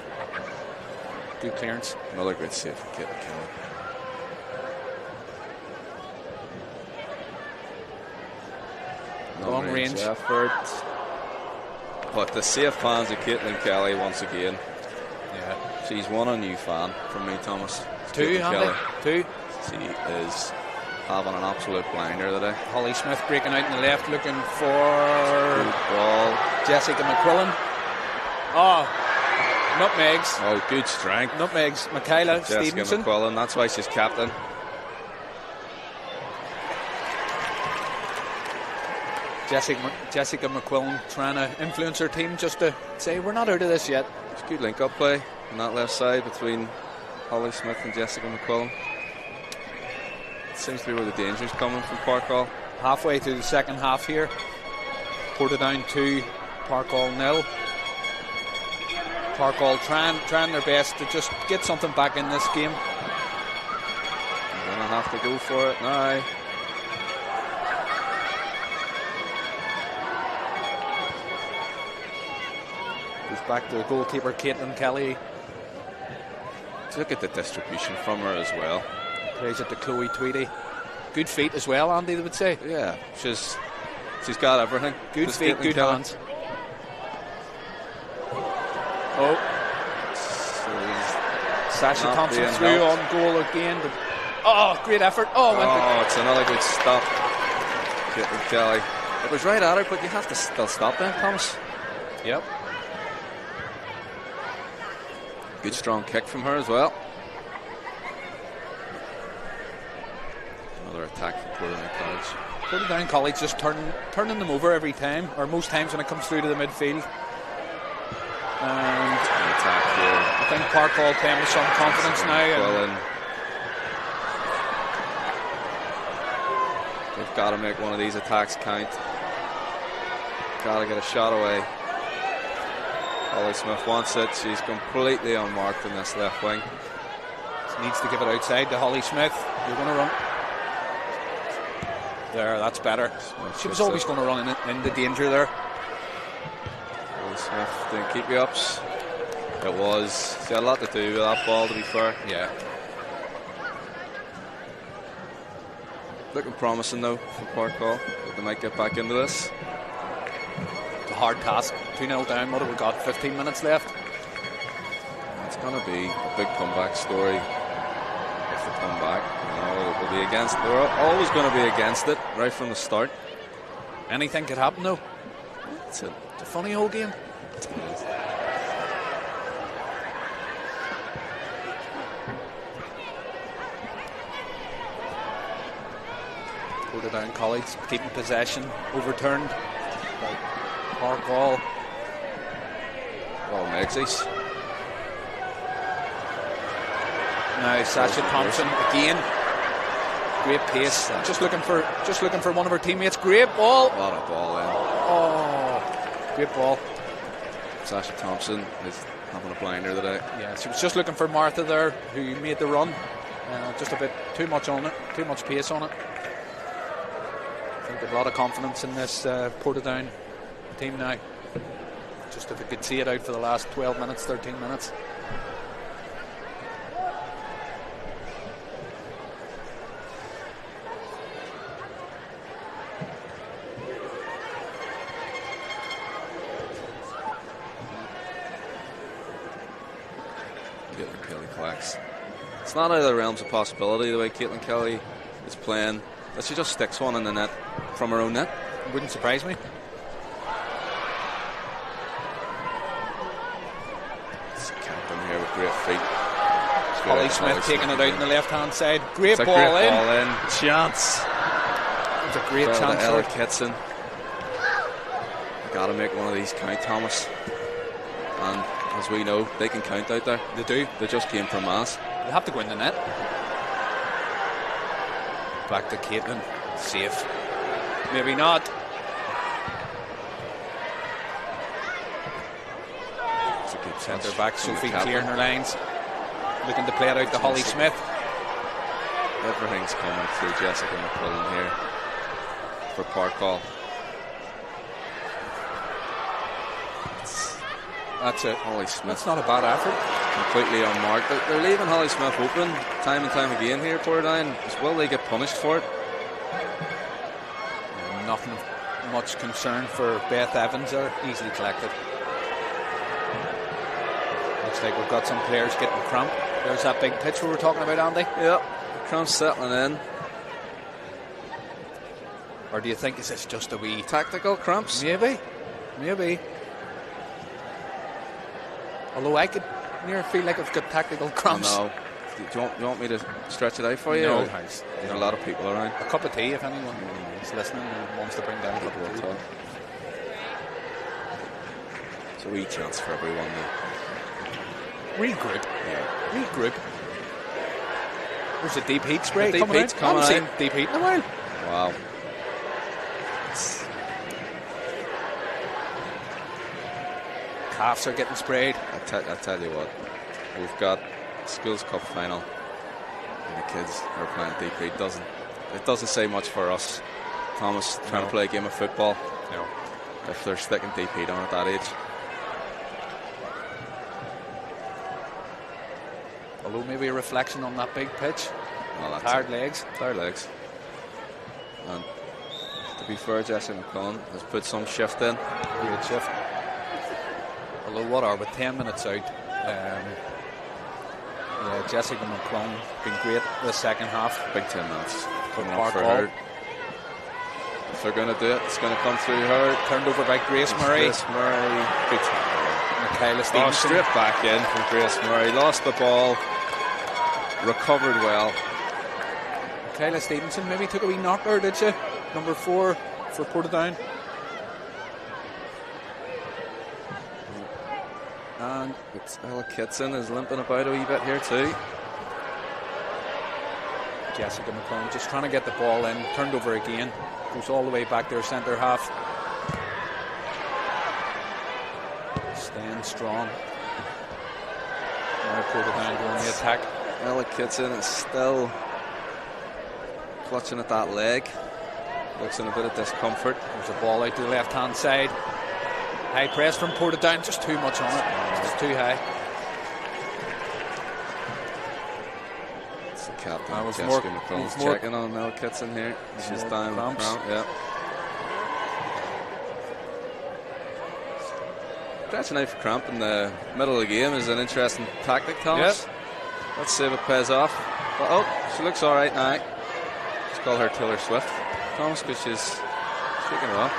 Good clearance. Another great save from Caitlin Kelly. Long range effort. But the safe hands of Caitlin Kelly once again. Yeah. She's won a new fan from me, Thomas. Two, Andy. Two. She is having an absolute blinder today. Holly Smith breaking out in the left, looking for Good ball. Jessica McQuillan. Oh, nutmegs. Oh, good strength. Nutmegs. Michaela Jessica Stevenson. McQuillan, that's why she's captain. Jessica McQuillan trying to influence her team just to say we're not out of this yet. It's a good link-up play on that left side between Holly Smith and Jessica McQuillan. It seems to be where the danger's coming from Park Hall. Halfway through the second half here. Portadown 2, Park Hall 0. Park Hall trying their best to just get something back in this game. They're going to have to go for it now. Back to the goalkeeper Caitlin Kelly. Look at the distribution from her as well. Plays it to Chloe Tweedy. Good feet as well, Andy, they would say. Yeah, she's got everything. Good This feet, Caitlin good Kelly. hands. Oh, Sasha Not Thompson being through helped. on goal again. But, oh, great effort. Oh, It's another good stop. Caitlin Kelly. It was right at her, but you have to still stop then, Thomas. Yep. Good strong kick from her as well. Another attack from Portadown College. Portadown College just turning them over every time, or most times when it comes through to the midfield. And An attack here. I think Park Hall playing with some confidence now. And They've got to make one of these attacks count. Got to get a shot away. Holly Smith wants it. She's completely unmarked in this left wing. needs to give it outside to Holly Smith. You're going to run. There, that's better. She was always going to run into danger there. Holly Smith doing keep you ups. It was. She had a lot to do with that ball, to be fair. Yeah. Looking promising though for Park Hall. They might get back into this. It's a hard task. 2-0 down. What have we got? 15 minutes left. It's going to be a big comeback story if they come back. You know, they'll be against. They're always going to be against it right from the start. Anything could happen though. That's it. It's a funny old game. Portadown College keeping possession, overturned by Park Hall. Oh, Megsies. Now Sasha Thompson again. Great pace. Just looking for one of her teammates. Great ball. A lot of ball in. Oh, great ball. Sasha Thompson is having a blinder today. Yeah, she was just looking for Martha there, who made the run. Just a bit too much on it, too much pace on it. I think a lot of confidence in this Portadown team now. Just if we could see it out for the last 12 minutes, 13 minutes. Caitlin Kelly collects. It's not out of the realms of possibility the way Caitlin Kelly is playing that she just sticks one in the net from her own net. Wouldn't surprise me. It's a captain here with great feet. Holly Smith taking it out in the left hand side. Great It's a ball great in. ball in. Chance. It's a great Well, chance Ella there. Kitson. Got to make one of these count, Thomas. And as we know, they can count out there. They do. They just came from mass. They'll have to go in the net. Back to Caitlin. Safe. Maybe not. It's a good Centre touch. back Sophie Kaplan. clearing her lines. Looking to play it out to Holly Smith. Everything's coming through Jessica McCullen here for Parkall. That's it. Holly Smith That's not a bad effort. completely unmarked. They're leaving Holly Smith open time and time again here, Portadown. Will they get punished for it? Nothing of much concern for Beth Evans there. Easily collected. Looks like we've got some players getting cramp. There's that big pitch we were talking about, Andy. Yep. Crumb's settling in. Or do you think is this just a wee... Tactical cramps? Maybe. Although I could near feel like I've got tactical cramps. No. Do you want me to stretch it out for you? No, Or- thanks. There are a lot of people around. A cup of tea if anyone is listening and wants to bring down a cup of tea. It's a wee chance for everyone now. Regroup. Yeah. Regroup. There's a deep heat spray Deep coming heat's out. coming I haven't out. seen deep heat in a while. Wow. Calves are getting sprayed. I tell you what, we've got Schools Cup final and the kids are playing deep heat. It doesn't say much for us. Thomas trying to play a game of football. No. If they're sticking deep heat on at that age. Although maybe a reflection on that big pitch. Well, that's Tired it. legs. Tired legs. And to be fair, Jesse McCullen has put some shift in. Great shift. Although what are we 10 minutes out? Yeah, Jessica McClung been great the second half. Big 10 minutes. Coming Park up for ball. her. If they're going to do it, it's going to come through her. Turned over by Grace Murray. Grace Murray. Good tackle. Michaela Oh, Stevenson. straight back in from Grace Murray. Lost the ball. Recovered well. Michaela Stevenson maybe took a wee knock there, did she? Number 4 for Portadown. And It's Ella Kitson is limping about a wee bit here too. Jessica McClung just trying to get the ball in. Turned over again. Goes all the way back there, centre half. Staying strong. Now Portadown going the attack. Ella Kitson is still clutching at that leg. Looks in a bit of discomfort. There's a ball out to the left hand side. High press from Portadown, just too much on it. Just too high. It's the captain, That was Jessica more- McCullen's was more- checking on Ella Kitson here. She's more down with cramps. cramp, yeah. Stretching out for cramp in the middle of the game is an interesting tactic, Thomas. Let's see if it pays off. But, oh, she looks all right now. Let's call her Taylor Swift, Thomas, because she's shaking her off.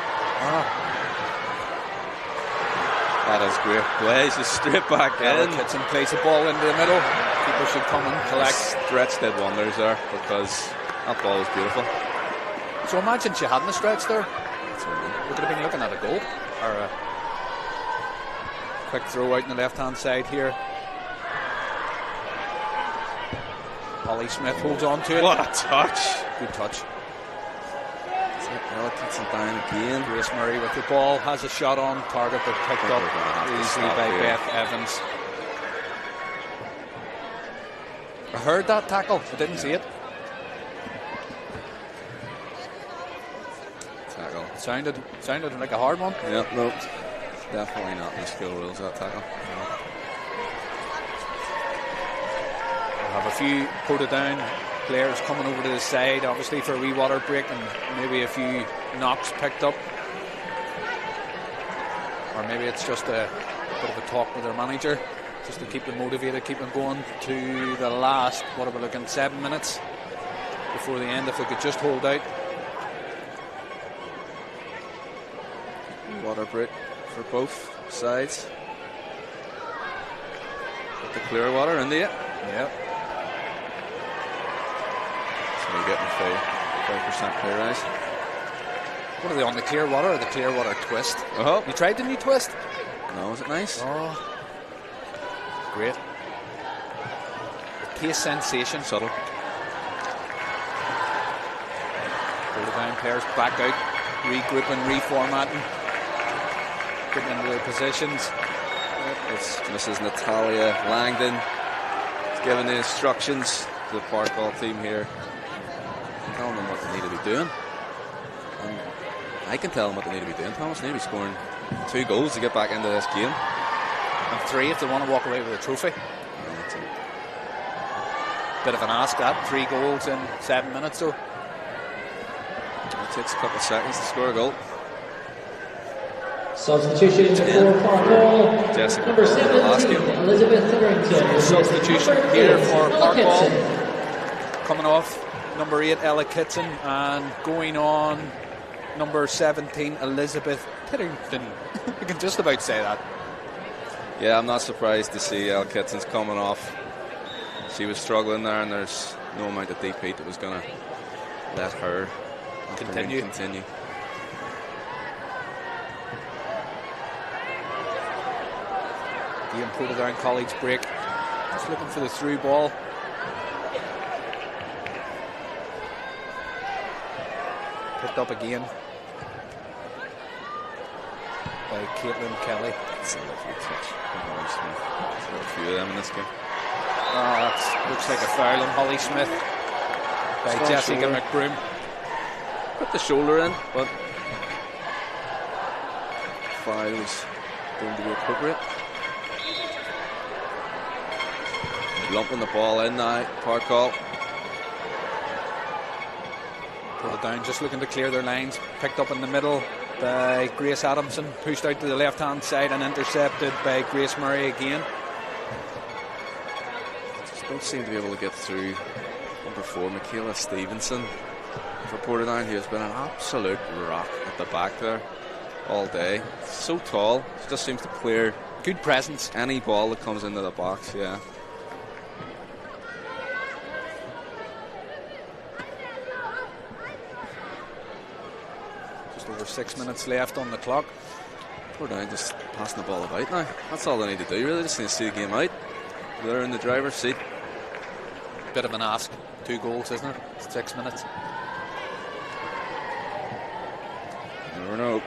That is great play. She's straight back in. Kitson plays the ball into the middle. Keeper should come and collect. Stretch did wonders there because that ball was beautiful. So imagine she hadn't stretched there. We could have been looking at a goal. Or a quick throw out on the left hand side here. Holly Smith holds on to it. What a touch. Good touch. Ella Kitson down again. Grace Murray with the ball has a shot on target but picked We're up gonna have to easily stop by here. Beth Evans. I heard that tackle, I didn't see it. Tackle. Sounded like a hard one. Yep, nope. Definitely not in the skill rules, that tackle. We'll have a few Portadown players coming over to the side, obviously for a wee water break, and maybe a few knocks picked up. Or maybe it's just a bit of a talk with their manager, just to keep them motivated, keep them going to the last, what are we looking, 7 minutes before the end, if we could just hold out. Water break for both sides. Put the clear water into it. Yep. So you're getting a 5% pay rise. What are they on, the clear water or the clear water twist? Oh, You tried the new twist? no, was it nice? Oh, great. The pace sensation. Subtle. Portadown players back out, regrouping, reformatting, getting into their positions. It's Mrs. Natalia Langdon. She's giving the instructions to the Park Hall team here, telling them what they need to be doing. And I can tell them what they need to be doing. Thomas, they need to be scoring 2 goals to get back into this game. And 3 if they want to walk away with a trophy. Bit of an ask, that 3 goals in 7 minutes though. It takes a couple of seconds to score a goal. Substitution for Park Hall. Jessica Number Ball, 17, Elizabeth Therington. Substitution Number here 8, for Ella Park Hall. Kitson. Coming off number 8 Ella Kitson and going on number 17 Elizabeth Pittington. I can just about say that. Yeah, I'm not surprised to see Ella Kitson's coming off. She was struggling there, and there's no amount of deep heat that was going to let her Continue. Again, Portadown College break. Just looking for the through ball. Picked up again by Caitlin Kelly. It's a lovely touch. There's a few of them in this game. That looks like a foul on Holly Smith by Strong Jessica shoulder. McBroom. Put the shoulder in, but foul was going to be appropriate. Lumping the ball in now, Park Hall. Portadown just looking to clear their lines. Picked up in the middle by Grace Adamson. Pushed out to the left hand side and intercepted by Grace Murray again. Just don't seem to be able to get through number 4, Michaela Stevenson, for Portadown, who has been an absolute rock at the back there all day. So tall, she just seems to clear Good presence. any ball that comes into the box. Yeah. Just over 6 minutes left on the clock. Portadown just passing the ball about now. That's all they need to do, really. Just need to see the game out. They're in the driver's seat. Bit of an ask. 2 goals, isn't it? 6 minutes. Never know.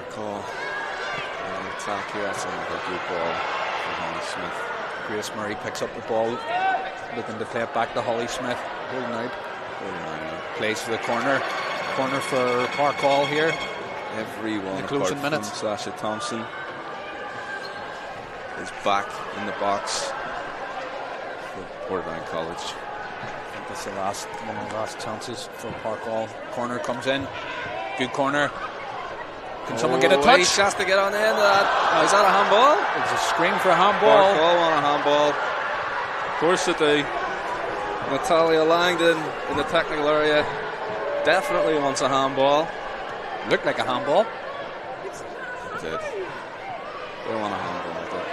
Call. Attack here. That's another good ball for Holly Smith. Grace Murray picks up the ball, looking to play it back to Holly Smith. Holding out. Plays for the corner. Corner for Park Hall here. Everyone In the closing apart minutes. from Sasha Thompson is back in the box for Portadown College. I think that's one of the last chances for Park Hall. Corner comes in. Good corner. Can someone get a touch? He has to get on the end of that. Is that a handball? It's a screen for a handball. Park Hall want a handball. Of course they do. Natalia Langdon in the technical area definitely wants a handball. Looked like a handball. It did. They don't want a handball.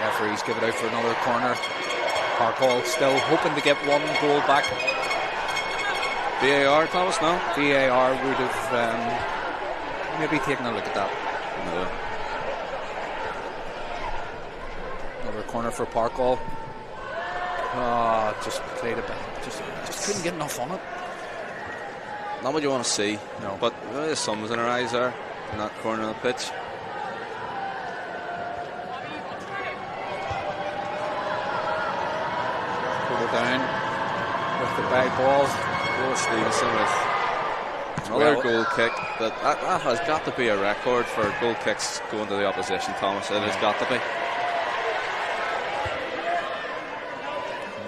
Referees give it out for another corner. Park Hall still hoping to get 1 goal back. VAR, Thomas, no? VAR would have maybe taken a look at that. No. Another corner for Park Hall. Just played it back. Just couldn't get enough on it. Not what you want to see. No. But the sun was in her eyes there in that corner of the pitch. Pull it down with the back ball. Will Stevenson with another goal kick. That has got to be a record for goal kicks going to the opposition, Thomas. It has got to be.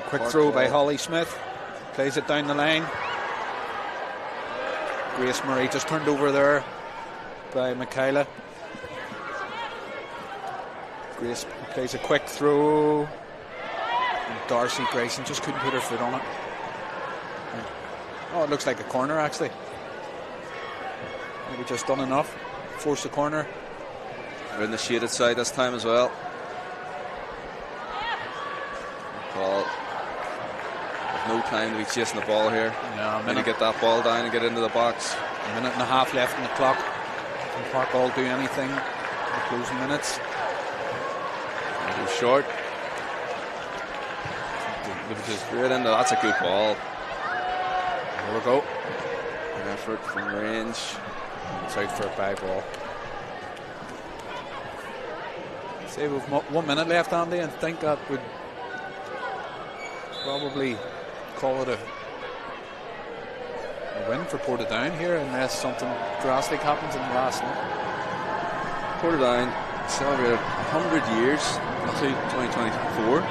Quick throw by Holly Smith. Plays it down the line. Grace Murray just turned over there by Michaela. Grace plays a quick throw. And Darcy Grayson just couldn't put her foot on it. Oh, it looks like a corner actually. Maybe just done enough. Force the corner. We're in the shaded side this time as well. Call. No time to be chasing the ball here. Yeah, Need to get that ball down and get into the box. A minute and a half left in the clock. Can Parkall do anything in the closing minutes? Too short. Straight into. That's a good ball. There we go. An effort from range. It's out for a bye ball. Say we've 1 minute left, Andy, and think that would probably call it a win for Portadown here, unless something drastic happens in the last minute. Portadown celebrated 100 years into 2024.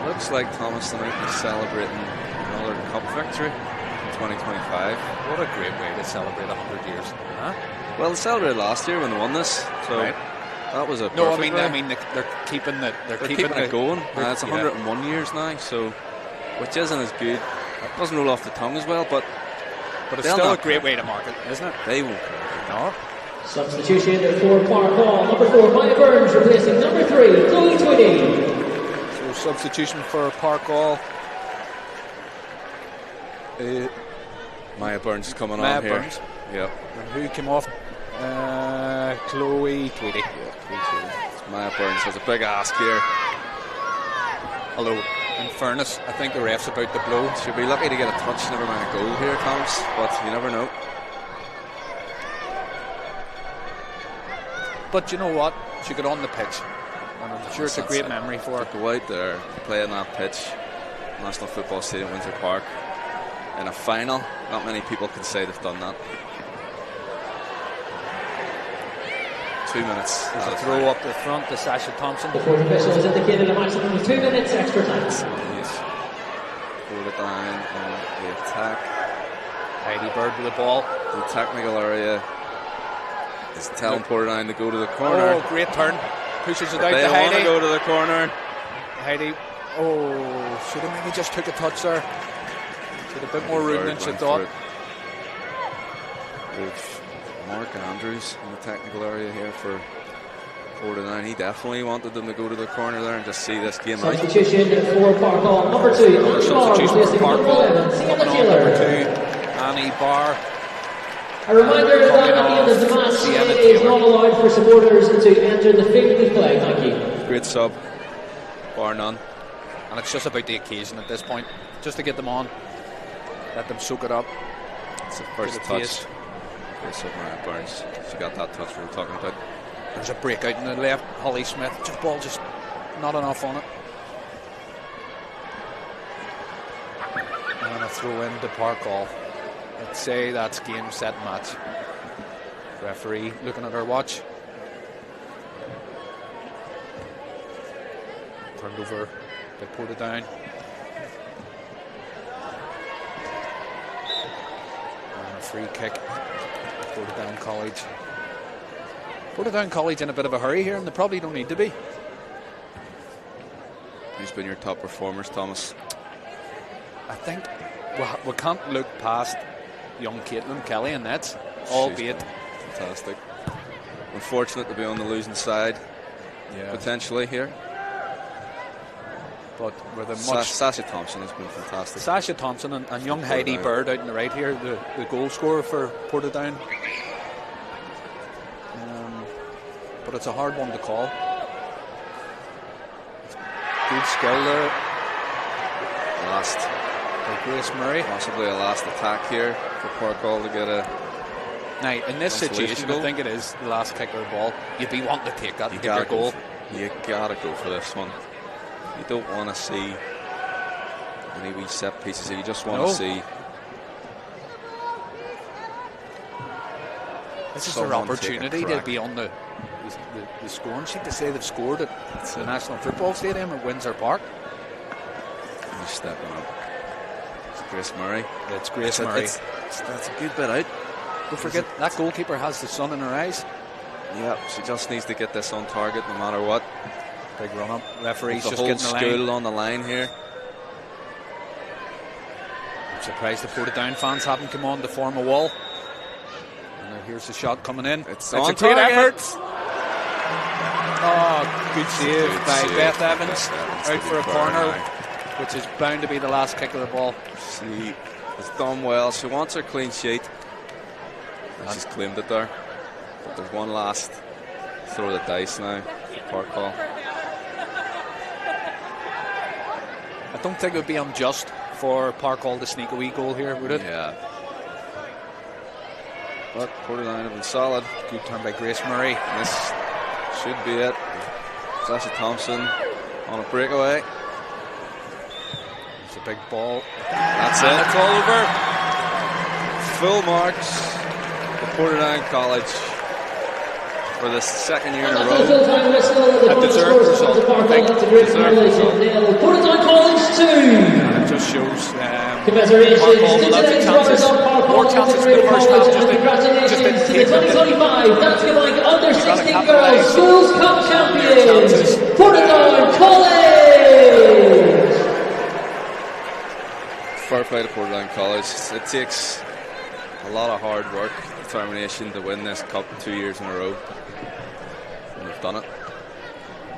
Looks like Thomas they might be celebrating another cup victory in 2025. What a great way to celebrate 100 years. Well, they celebrated last year when they won this, so Right. that was a No, I perfect mean way. they're keeping the They're keeping it going. It's yeah. 101 years now, so which isn't as good. It doesn't roll off the tongue as well, but But it's they'll still a not great care. way to mark it, isn't it? They won't care. No. Substitution for Parkall. Number 4, Maya Burns, replacing number 3, Chloe Twitty. So substitution for Parkall. Maya Burns is coming Maya on here. Burns. Yep. And who came off? Chloe Tweedy. Maya Burns has a big ask here. Although, in fairness, I think the ref's about to blow. She'll be lucky to get a touch, never mind a goal here, Thomas, but you never know. But you know what? She got on the pitch. And I'm sure it's a great memory for her. To go out there, play on that pitch, National Football Stadium, Windsor Park, in a final. Not many people can say they've done that. 2 minutes. There's a throw up the front to Sasha Thompson. The fourth official has indicated a maximum of 2 minutes extra time. Yes. Hold it down on the attack. Heidi Bird with the ball. The technical area is telling Portadown to go to the corner. Oh, great turn. Pushes it But out they to want to Heidi. go to the corner. Heidi. Oh, should have maybe just took a touch there. Did a bit more room than she Went thought. for it. With Mark Andrews in the technical area here for Portadown. He definitely wanted them to go to the corner there and just see this game out. Substitution for Parkall. Number 2, Another Annie Barr, substitution for replacing number Parkall. 11, Sienna Coming on, number Taylor. 2, Annie Barr. A reminder that at the end of the match, Sienna it is Taylor. not allowed for supporters to enter the field to play. Thank you. Great sub, bar none. And it's just about the occasion at this point. Just to get them on. Let them soak it up. It's the first Get a touch. taste. Great sub, Maya Burns. She got that touch we were talking about. There's a breakout in the left. Holly Smith. Just ball just not enough on it. And a throw in to Parkall. I'd say that's game, set, match. Referee looking at her watch. Turned over. They put it down. And a free kick. Portadown College. Portadown College in a bit of a hurry here, and they probably don't need to be. Who's been your top performers, Thomas? I think we can't look past young Caitlin Kelly in nets, albeit Fantastic. Unfortunate to be on the losing side, potentially here. but with a much Sasha Thompson has been fantastic. Sasha Thompson and young Heidi Bird out in the right here, the goal scorer for Portadown. But it's a hard one to call. Good skill there Last, by Grace Murray. possibly a last attack here for Parkall to get a. Now, in this Consolation situation, goal. I think it is the last kick of the ball. You'd be wanting to take that You and get your gotta goal. You gotta go for this one. You don't want to see any wee set pieces here. You just want No. to see. This is their someone take a opportunity to crack. be on the scoring sheet to say they've scored at the National Football Stadium at Windsor Park. He's stepping up. It's Grace Murray. It's Grace It's- Murray. That's a good bit out. Don't forget, that goalkeeper has the sun in her eyes. Yeah, she just needs to get this on target no matter what. Big run up. Referee's The just whole getting the line. school on the line here. I'm surprised the Portadown fans haven't come on to form a wall. And now here's the shot coming in. It's a on great target. effort. Oh, good save Good by save. Beth Evans. Beth Evans Out to for a be corner, fair which is bound to be the last kick of the ball. She has done well. She wants her clean sheet. And she's claimed it there. But there's one last throw of the dice now for Park Hall. I don't think it would be unjust for Park Hall to sneak a wee goal here, would it? Yeah. But Portadown have been solid. Good turn by Grace Murray. And this should be it. Sasha Thompson on a breakaway. It's a big ball. That's And it. it's all over. Full marks for Portadown College for the second year in a After the row. full-time whistle, the A final deserved scores result, of the Park I think. Hall to Great Deserved College result. nil. Portadown College 2. And it just shows Congratulations Park Hall to will have the today's chances, runners-up, Park more Hall chances in the Integrated first College, half. and congratulations to the 2025 Danske Bank Under 16 Girls capitalise Schools Cup their champions, chances. Portadown College. Fair play to Portadown College. It takes a lot of hard work, determination to win this cup 2 years in a row. And they've done it.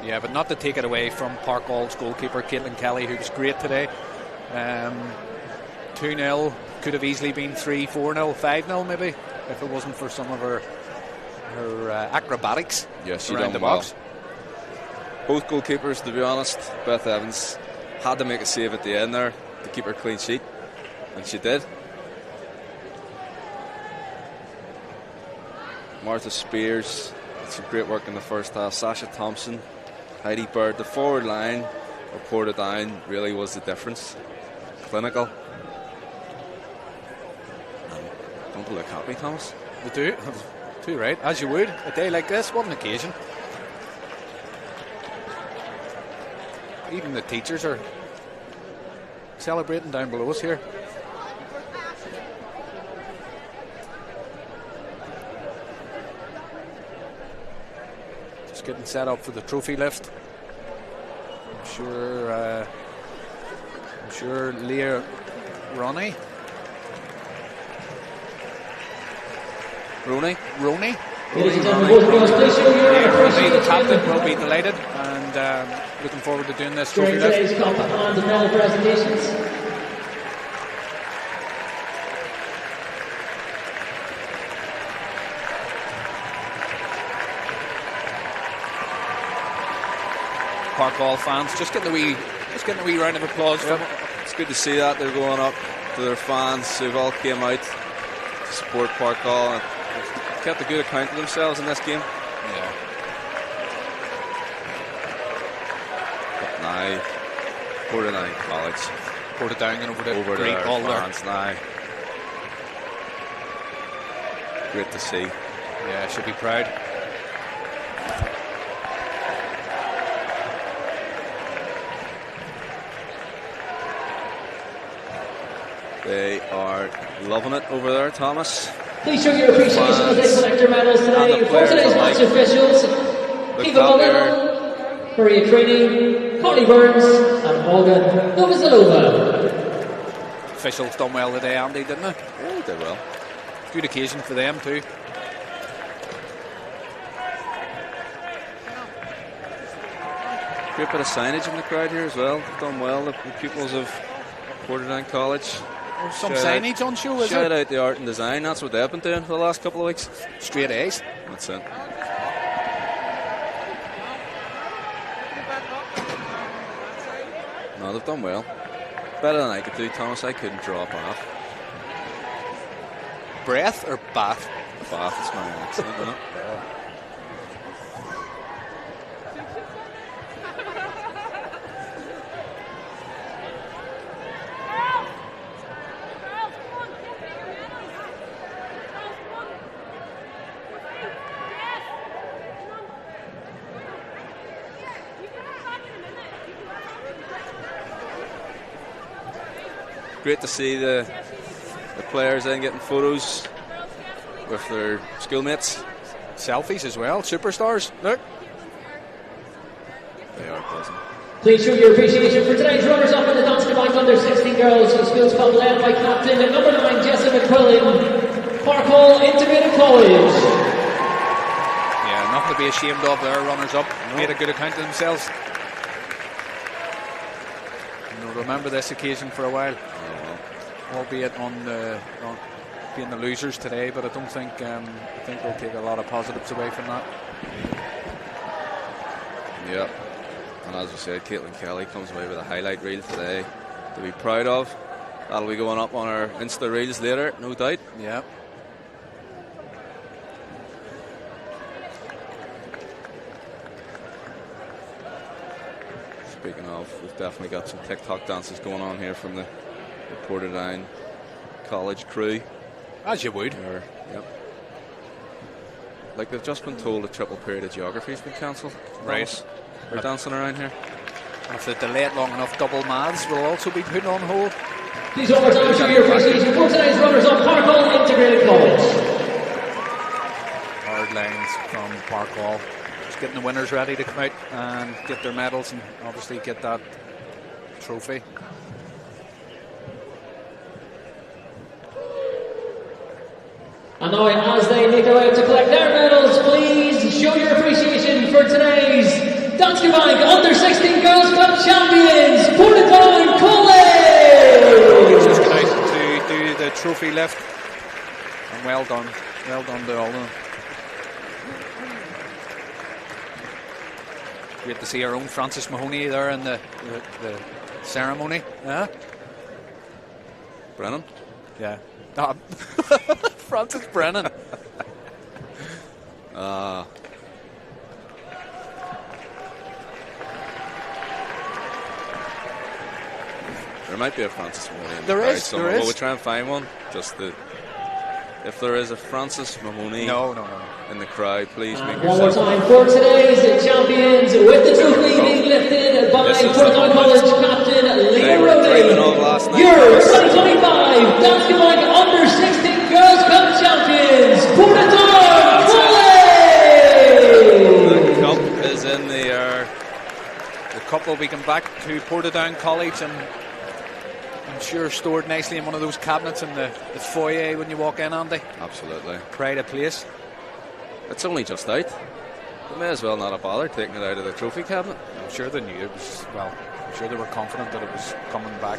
Yeah, but not to take it away from Park Hall's goalkeeper, Caitlin Kelly, who was great today. 2-0, could have easily been 3-4-0, 5-0 maybe, if it wasn't for some of her acrobatics Yeah, she around done the well. box. Both goalkeepers, to be honest, Beth Evans had to make a save at the end there to keep her clean sheet, and she did. Martha Spears did some great work in the first half. Sasha Thompson, Heidi Bird, the forward line of Portadown really was the difference. Clinical. And don't look happy, Thomas. They do. Too right, as you would. A day like this, what an occasion. Even the teachers are celebrating down below us here. Just getting set up for the trophy lift. I'm sure Leah Roney. Roney? Ladies and gentlemen, both girls, please show your Roney, the appreciation captain, will be delighted, and looking forward to doing this trophy during lift. today's cup and medal presentations. Park Hall fans just getting a wee round of applause from It's good to see that they're going up to their fans who've all came out to support Park Hall and kept a good account of themselves in this game. yeah. But now, Portadown College Portadown and over to over to great their ball there. fans now. Great to see. Yeah, should be proud. They are loving it over there, Thomas. Please show your appreciation as they collect their medals And today. the For players today's alike. match officials, Look Eva up there. Mullen, Maria Craney, Connie Burns, and Olga Novozilova. Officials done well today, Andy, didn't they? Oh, they will. Good occasion for them too. Great bit of signage in the crowd here as well. Done well, the pupils of Portadown College. Some Shout out- signage on show, is Shout there? out the art and design. That's what they've been doing for the last couple of weeks. Straight A's. That's it. No, they've done well. Better than I could do, Thomas. I couldn't draw a bath. Breath or bath? Bath is my accent, isn't it? Great to see the players then getting photos with their schoolmates. Selfies as well. Superstars. Look. They are buzzing. Please show your appreciation for today's runners-up in the Danske Bank Under 16 Girls Schools Cup, led by captain at number 9, Jessica McQuillan, Park Hall Integrated College. Yeah, Nothing to be ashamed of there. Runners up made a good account of themselves. And we'll remember this occasion for a while, albeit being the losers today. But I don't think I think we'll take a lot of positives away from that. Yeah, and as we said, Caitlin Kelly comes away with a highlight reel today to be proud of. That'll be going up on our Insta reels later, no doubt. Yeah. Speaking of, we've definitely got some TikTok dances going on here from the Portadown College crew. As you would. Yep. Like they've just been told a triple period of geography has been cancelled. Right. We're dancing around here. If they delay it long enough, double maths will also be put on hold. Please overtime show your appreciation for tonight's runners-up, Parkhall Integrated College. Hard lines from Parkhall. Just getting the winners ready to come out and get their medals and obviously get that trophy. And now, as they make their way up to collect their medals, please show your appreciation for today's Danske Bank Under-16 Girls Cup champions, Portadown College! Just got out to do the trophy lift, and well done to all of them. Great to see our own Frances Mahoney there in the ceremony. Yeah, Brennan? yeah. Frances Brennan. There might be a Frances Mahoney in There the crowd is, somewhere. there is. Will we try and find one? If there is a Frances Mahoney No. in the crowd, please make One more yourself. time for today's champions, with the trophy being lifted by This is the Portadown moment. College captain They Leo were dreaming of Rodney. last night. Your 2025 Danske Bank Under-16 Girls Cup champions, Portadown College! The cup is in the air. The cup will be come back to Portadown College, and I'm sure stored nicely in one of those cabinets in the foyer when you walk in, Andy. Absolutely. Pride of place. It's only just out. They may as well not have bothered taking it out of the trophy cabinet. I'm sure they knew it was, well, I'm sure they were confident that it was coming back.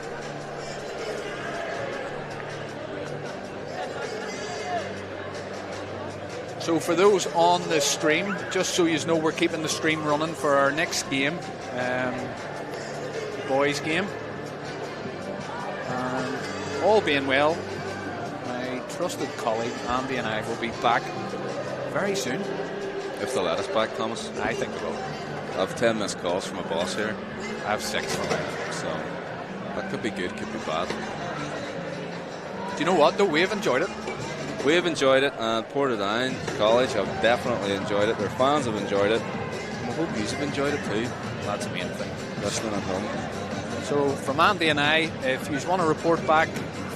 So for those on the stream, just so you know, we're keeping the stream running for our next game, the boys game. And all being well, my trusted colleague Andy and I will be back very soon. If they let us back, Thomas. I think they will. I have 10 missed calls from a boss here, I have 6 for life. so that could be good, could be bad. Do you know what, though? We've enjoyed it. We've enjoyed it, and Portadown College have definitely enjoyed it. Their fans have enjoyed it. And I hope you have enjoyed it too, That's the main thing. listening at home. So from Andy and I, if you want to report back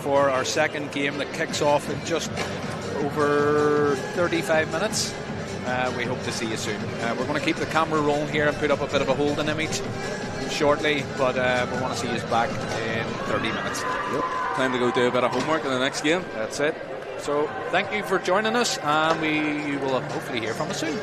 for our second game that kicks off in just over 35 minutes, we hope to see you soon. We're going to keep the camera rolling here and put up a bit of a holding image shortly, but we want to see you back in 30 minutes. Yep. Time to go do a bit of homework in the next game. That's it. So thank you for joining us, and we will hopefully hear from us soon.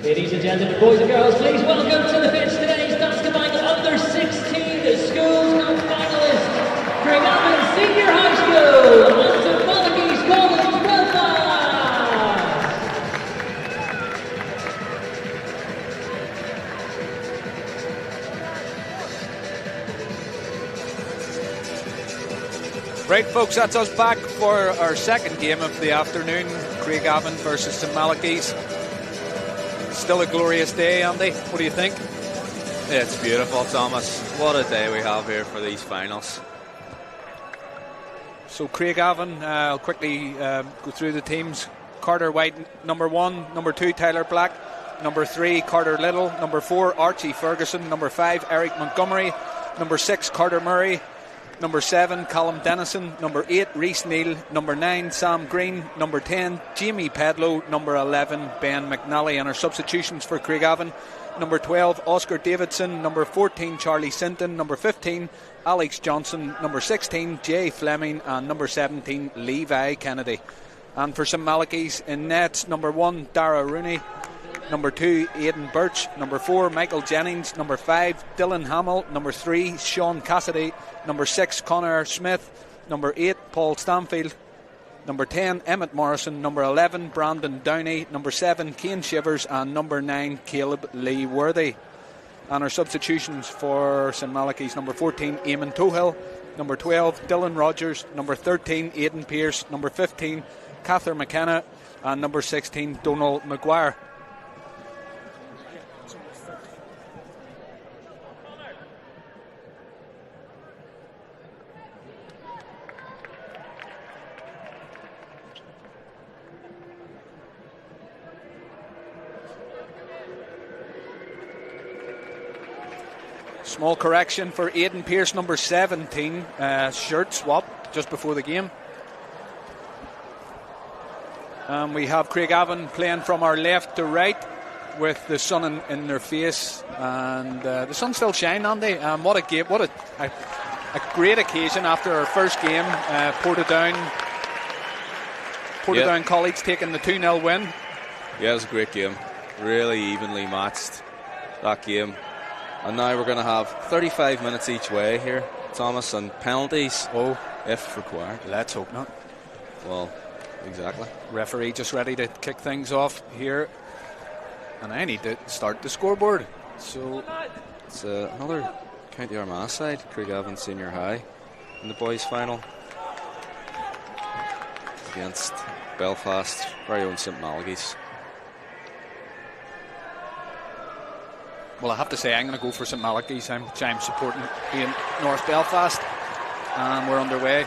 Ladies and gentlemen, boys and girls, please welcome to the pitch today's Danske Bank Under 16 Schools Cup finalist, Craigavon Senior High School and St. Malachy's College, Belfast. Right, folks, that's us back for our second game of the afternoon. Craigavon versus St. Malachy's. Still a glorious day, Andy. What do you think? It's beautiful, Thomas. What a day we have here for these finals. So Craigavon, I'll quickly go through the teams. Carter White, number 1. Number 2, Tyler Black. Number 3, Carter Little. Number 4, Archie Ferguson. Number 5, Eric Montgomery. Number 6, Carter Murray. Number 7, Callum Dennison. Number 8, Reese Neal. Number 9, Sam Green. Number 10, Jamie Pedlow. Number 11, Ben McNally. And our substitutions for Craigavon: number 12, Oscar Davidson. Number 14, Charlie Sinton. Number 15, Alex Johnson. Number 16, Jay Fleming. And number 17, Levi Kennedy. And for St. Malachy's in nets: number 1, Dara Rooney. Number 2, Aidan Birch. Number 4, Michael Jennings. Number 5, Dylan Hamill. Number 3, Sean Cassidy. Number 6, Connor Smith. Number 8, Paul Stanfield. Number 10, Emmett Morrison. Number 11, Brandon Downey. Number 7, Cian Shivers. And number 9, Caleb Lee Worthy. And our substitutions for St. Malachy's: number 14, Eamon Tohill. Number 12, Dylan Rogers. Number 13, Aidan Pearce. Number 15, Cather McKenna. And number 16, Donald Maguire. Small correction for Aidan Pearce, number 17, shirt swap just before the game. We have Craigavon playing from our left to right with the sun in their face, and the sun's still shining, Andy. What a game, what a great occasion after our first game. Portadown College taking the 2-0 win. Yeah, it was a great game. Really evenly matched, that game. And now we're going to have 35 minutes each way here, Thomas, and penalties, if required. Let's hope not. Well, exactly. Referee just ready to kick things off here, and I need to start the scoreboard. So it's another County Armagh side, Craigavon Senior High, in the boys' final against Belfast, very own St. Malachy's. Well, I have to say I'm going to go for St. Malachy's. I'm supporting being North Belfast, and we're underway.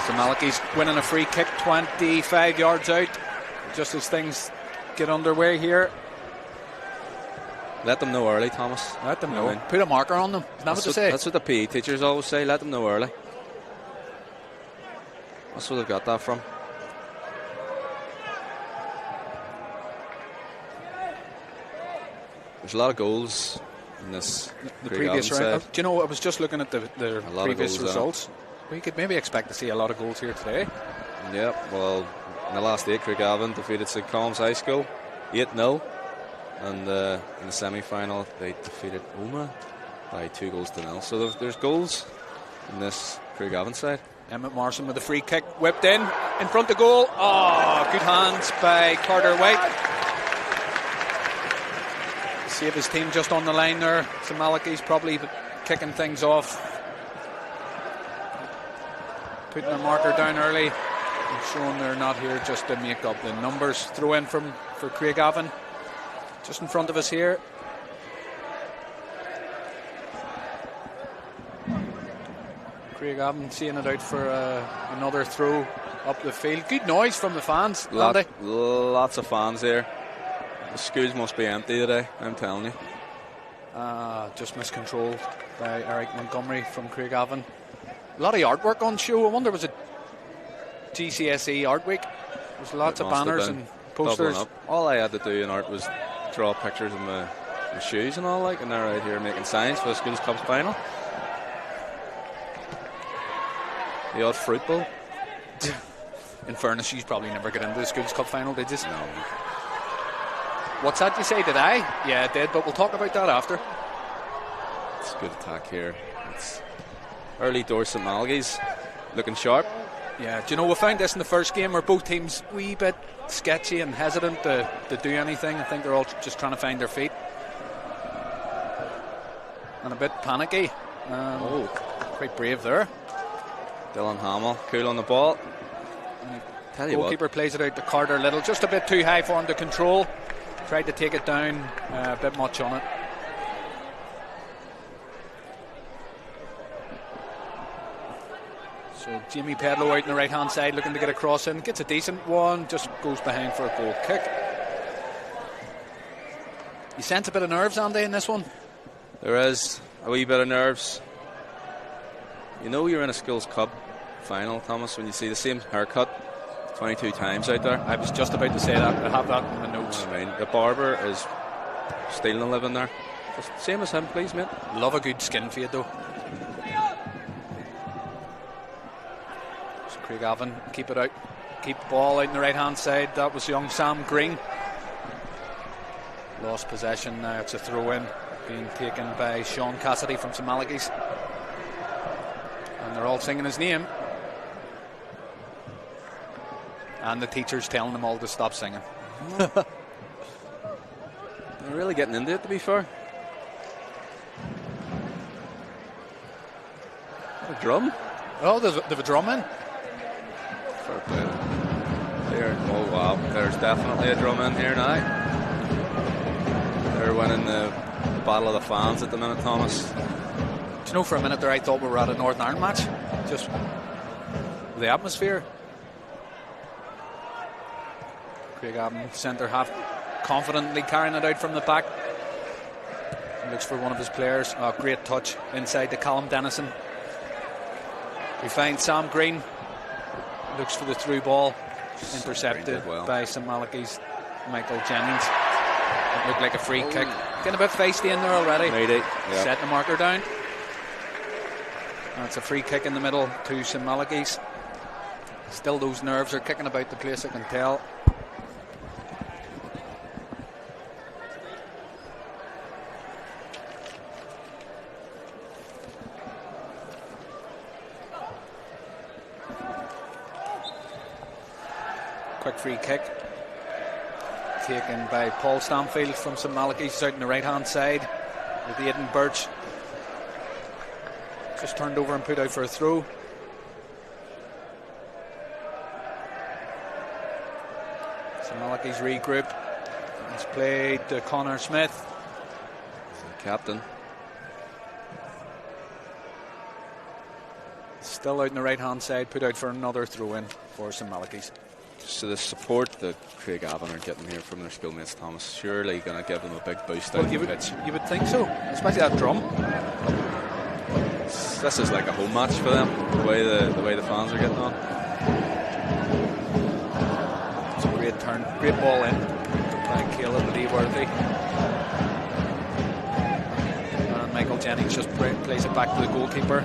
St. Malachy's winning a free kick 25 yards out, just as things get underway here. Let them know early, Thomas. Let them know. Put a marker on them. Isn't that what they say? That's what the PE teachers always say. Let them know early. That's where they've got that from. There's a lot of goals in this the previous round. Do you know, I was just looking at the previous results. We could maybe expect to see a lot of goals here today. Yeah, well, in the last 8, Craigavon defeated St. Colum's High School 8-0. And in the semi-final, they defeated Omagh by 2-0. So there's goals in this Craigavon side. Emmett Morrison with a free kick, whipped in front of goal. Oh, good hands by Carter White. Save his team just on the line there. St. Malachy's probably kicking things off. Putting a marker down early and showing they're not here just to make up the numbers. Throw in for Craigavon. Just in front of us here. Craigavon seeing it out for another throw. up the field. Good noise from the fans. Lots of fans here. The schools must be empty today, I'm telling you. Just miscontrolled by Eric Montgomery from Craigavon. A lot of artwork on show. I wonder, was it GCSE Art Week? There's lots of banners and posters. All I had to do in art was draw pictures of my shoes and all, and they're out here making signs for the Schools Cup final. The odd fruit bowl. In fairness, you probably never get into the Schools Cup final, did you? No. What's that you say? Did I? Yeah, I did, but we'll talk about that after. It's a good attack here. It's early doors St Malachy's looking sharp. Yeah, do you know, we found this in the first game where both teams a wee bit sketchy and hesitant to do anything. I think they're all just trying to find their feet. And a bit panicky. Quite brave there. Dylan Hamill, cool on the ball. Tell you goalkeeper plays it out to Carter Little, just a bit too high for him to control. Tried to take it down, a bit much on it. So Jamie Pedlow out on the right hand side looking to get a cross in, gets a decent one, just goes behind for a goal kick. You sense a bit of nerves, Andy, in this one? There is a wee bit of nerves. You know you're in a Schools Cup final, Thomas, when you see the same haircut 22 times out there. I was just about to say that. I have that in my notes. I mean, the barber is stealing a living there. Just same as him, please, mate. Love a good skin fade, though. So Craigavon keep it out, keep the ball out on the right hand side. That was young Sam Green. Lost possession. Now it's a throw in, being taken by Sean Cassidy from St Malachy's. And they're all singing his name. And the teacher's telling them all to stop singing. They're really getting into it, to be fair. A drum? Oh, they've a drum in. Fair play. There. Oh, wow. There's definitely a drum in here now. They're winning the battle of the fans at the minute, Thomas. Do you know, for a minute there I thought we were at a Northern Ireland match. Just the atmosphere. Craigavon centre half confidently carrying it out from the back. Looks for one of his players. Great touch inside to Callum Dennison. We find Sam Green. Looks for the through ball. Intercepted by St Malachy's Michael Jennings. It looked like a free kick. Getting a bit feisty in there already. Yeah. Setting the marker down. And it's a free kick in the middle to St Malachy's. Still those nerves are kicking about the place, I can tell. Quick free kick taken by Paul Stamfield from St Malachy's out on the right hand side with Aidan Birch. Just turned over and put out for a throw. St Malachy's regroup. It's played to Connor Smith, the captain. Still out on the right hand side, put out for another throw in for St Malachy's. So the support that Craigavon are getting here from their schoolmates, Thomas, surely going to give them a big boost Well, out you the would, pitch. you would think so, especially that drum. This is like a home match for them, the way the fans are getting on. It's a great turn, great ball in by Caleb Leeworthy. And Michael Jennings just plays it back to the goalkeeper.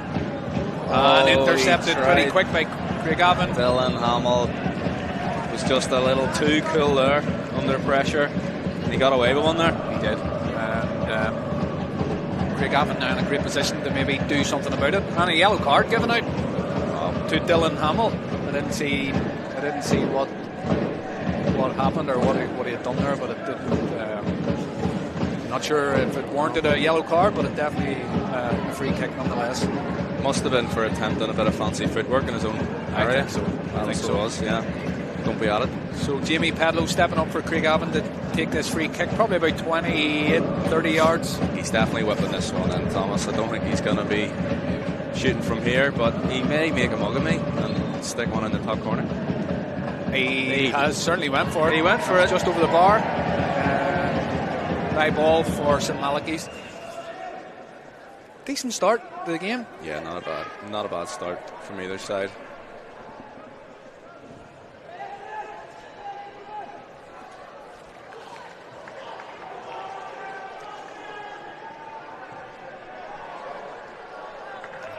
And intercepted pretty quick by Craigavon. Dylan Hamill was just a little too cool there under pressure. And he got away with one there. He did. Craigavon now in a great position to maybe do something about it. And a yellow card given out to Dylan Hamill. I didn't see what happened or what he had done there, but it didn't. Not sure if it warranted a yellow card, but it definitely a free kick nonetheless. Must have been for attempting a bit of fancy footwork in his own area. I think so. It was, yeah. Don't be at it. So Jamie Pedlow stepping up for Craigavon to take this free kick, probably about 28-30 yards. He's definitely whipping this one in, Thomas. I don't think he's going to be shooting from here, but he may make a mug of me, and stick one in the top corner. He has certainly went for it. He went for it. Just over the bar. High ball for St Malachy's. Decent start to the game. Yeah, not a bad start from either side.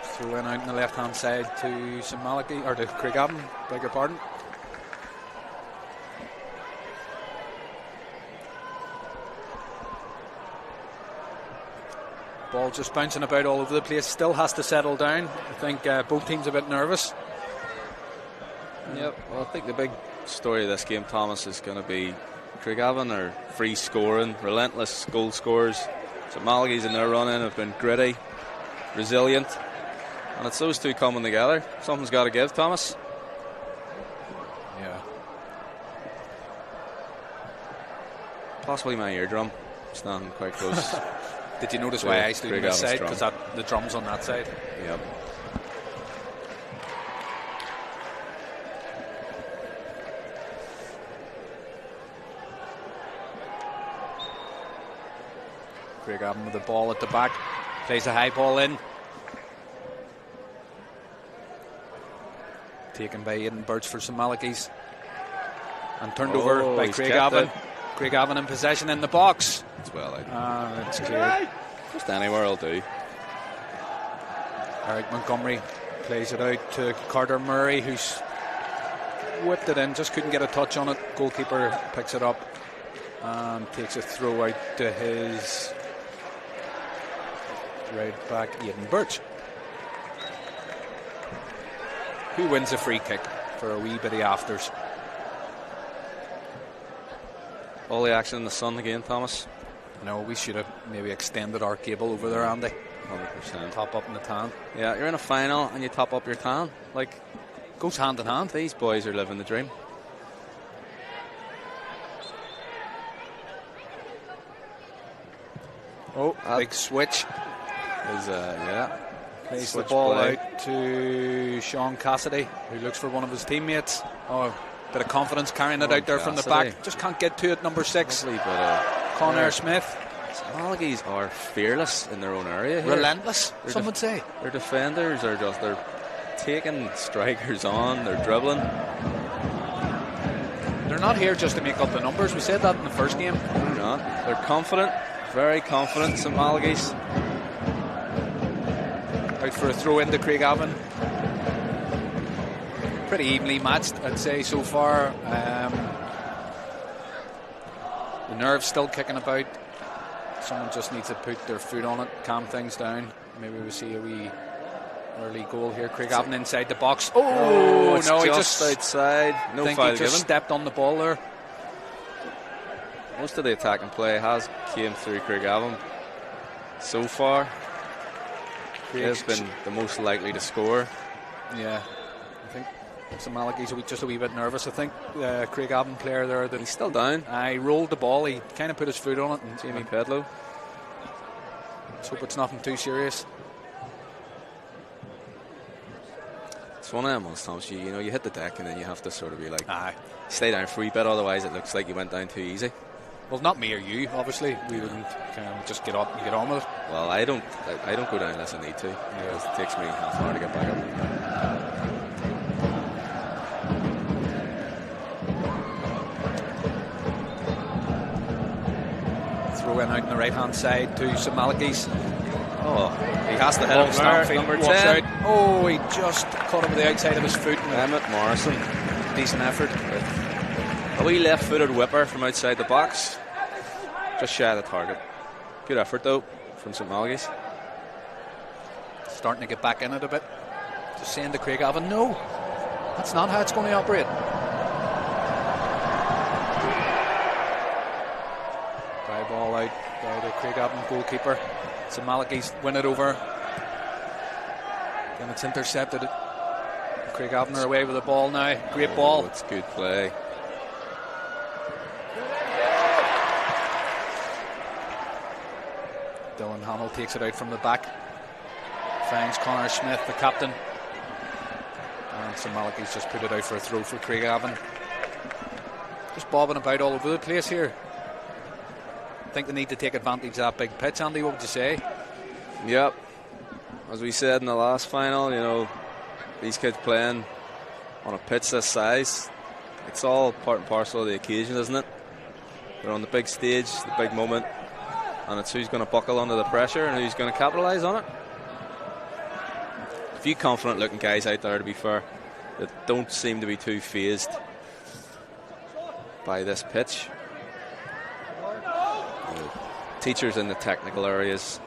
Throw in out on the left hand side to St Malachy, or to Craigavon, beg your pardon. Ball just bouncing about all over the place. Still has to settle down. I think both teams a bit nervous. Yep. Well, I think the big story of this game, Thomas, is going to be Craigavon are free scoring, relentless goal scorers. St Malachy's in their run in have been gritty, resilient, and it's those two coming together. Something's got to give, Thomas. Yeah. Possibly my eardrum, standing quite close. Did you notice why I stood on this side? drum. Because the drum's on that side. Yep. Craigavon with the ball at the back. Plays a high ball in. Taken by Aidan Birch for St Malachy's. And turned over by Craigavon. Craigavon in possession in the box. It's well out. It's clear. Just anywhere will do. Eric Montgomery plays it out to Carter Murray, who's whipped it in, just couldn't get a touch on it. Goalkeeper picks it up and takes a throw out to his right back, Aidan Birch, who wins a free kick for a wee bit of afters. All the action in the sun again, Thomas. No, we should have maybe extended our cable over there, Andy. 100%. Top up in the tan. Yeah, you're in a final and you top up your tan. Like, Goes hand in hand. these boys are living the dream. Oh, big switch. Plays the Switch ball play. out to Sean Cassidy, who looks for one of his teammates. Oh, bit of confidence carrying it Sean out there from the Cassidy. back. Just can't get to it, number 6. Lovely bit of Connor Smith. Malachy's are fearless in their own area here. Relentless, They're some would say. Their defenders are just, they're taking strikers on, they're dribbling. They're not here just to make up the numbers. We said that in the first game. They're not. They're confident, very confident, St Malachy's. Out for a throw into Craigavon. Pretty evenly matched, I'd say, so far. The nerves still kicking about. Someone just needs to put their foot on it, calm things down. Maybe we see a wee early goal here. Craigavon inside the box. Oh, it's no, he just just outside. No think foul he just given. stepped on the ball there. Most of the attacking play has came through Craigavon so far. He has been the most likely to score. Yeah, I think St Malachy's just a wee bit nervous. I think Craigavon player there that He's still down. I rolled the ball. He kind of put his foot on it, and Jamie Pedlow. let's hope it's nothing too serious. It's one of them ones, Thomas. You know, you hit the deck and then you have to sort of be like, Aye. stay down for a wee bit, otherwise it looks like you went down too easy. Well, not me or you, obviously. We wouldn't just get up and get on with it. Well, I don't go down unless I need to. Because it takes me half an hour to get back up. Throw in out on the right hand side to St Malachy's. Oh, he has to hit him there. Number 10. Out. Oh, he just caught him with the outside of his foot. Emmett Morrison. Decent effort. A wee left-footed whipper from outside the box. Just shy of the target. Good effort, though, from St Malachy's. Starting to get back in it a bit. Just saying to Craigavon, no, that's not how it's going to operate. Dry ball out by the Craigavon goalkeeper. St Malachy's win it over. Then it's intercepted. Craigavon are away with the ball now. Great ball. It's good play. Dylan Hamill takes it out from the back. Finds Connor Smith, the captain. And St Malachy's just put it out for a throw for Craigavon. Just bobbing about all over the place here. I think they need to take advantage of that big pitch. Andy, what would you say? Yep. As we said in the last final, you know, these kids playing on a pitch this size, it's all part and parcel of the occasion, isn't it? They're on the big stage, the big moment, and it's who's going to buckle under the pressure and who's going to capitalise on it. A few confident looking guys out there, to be fair, that don't seem to be too phased by this pitch. Teachers in the technical areas.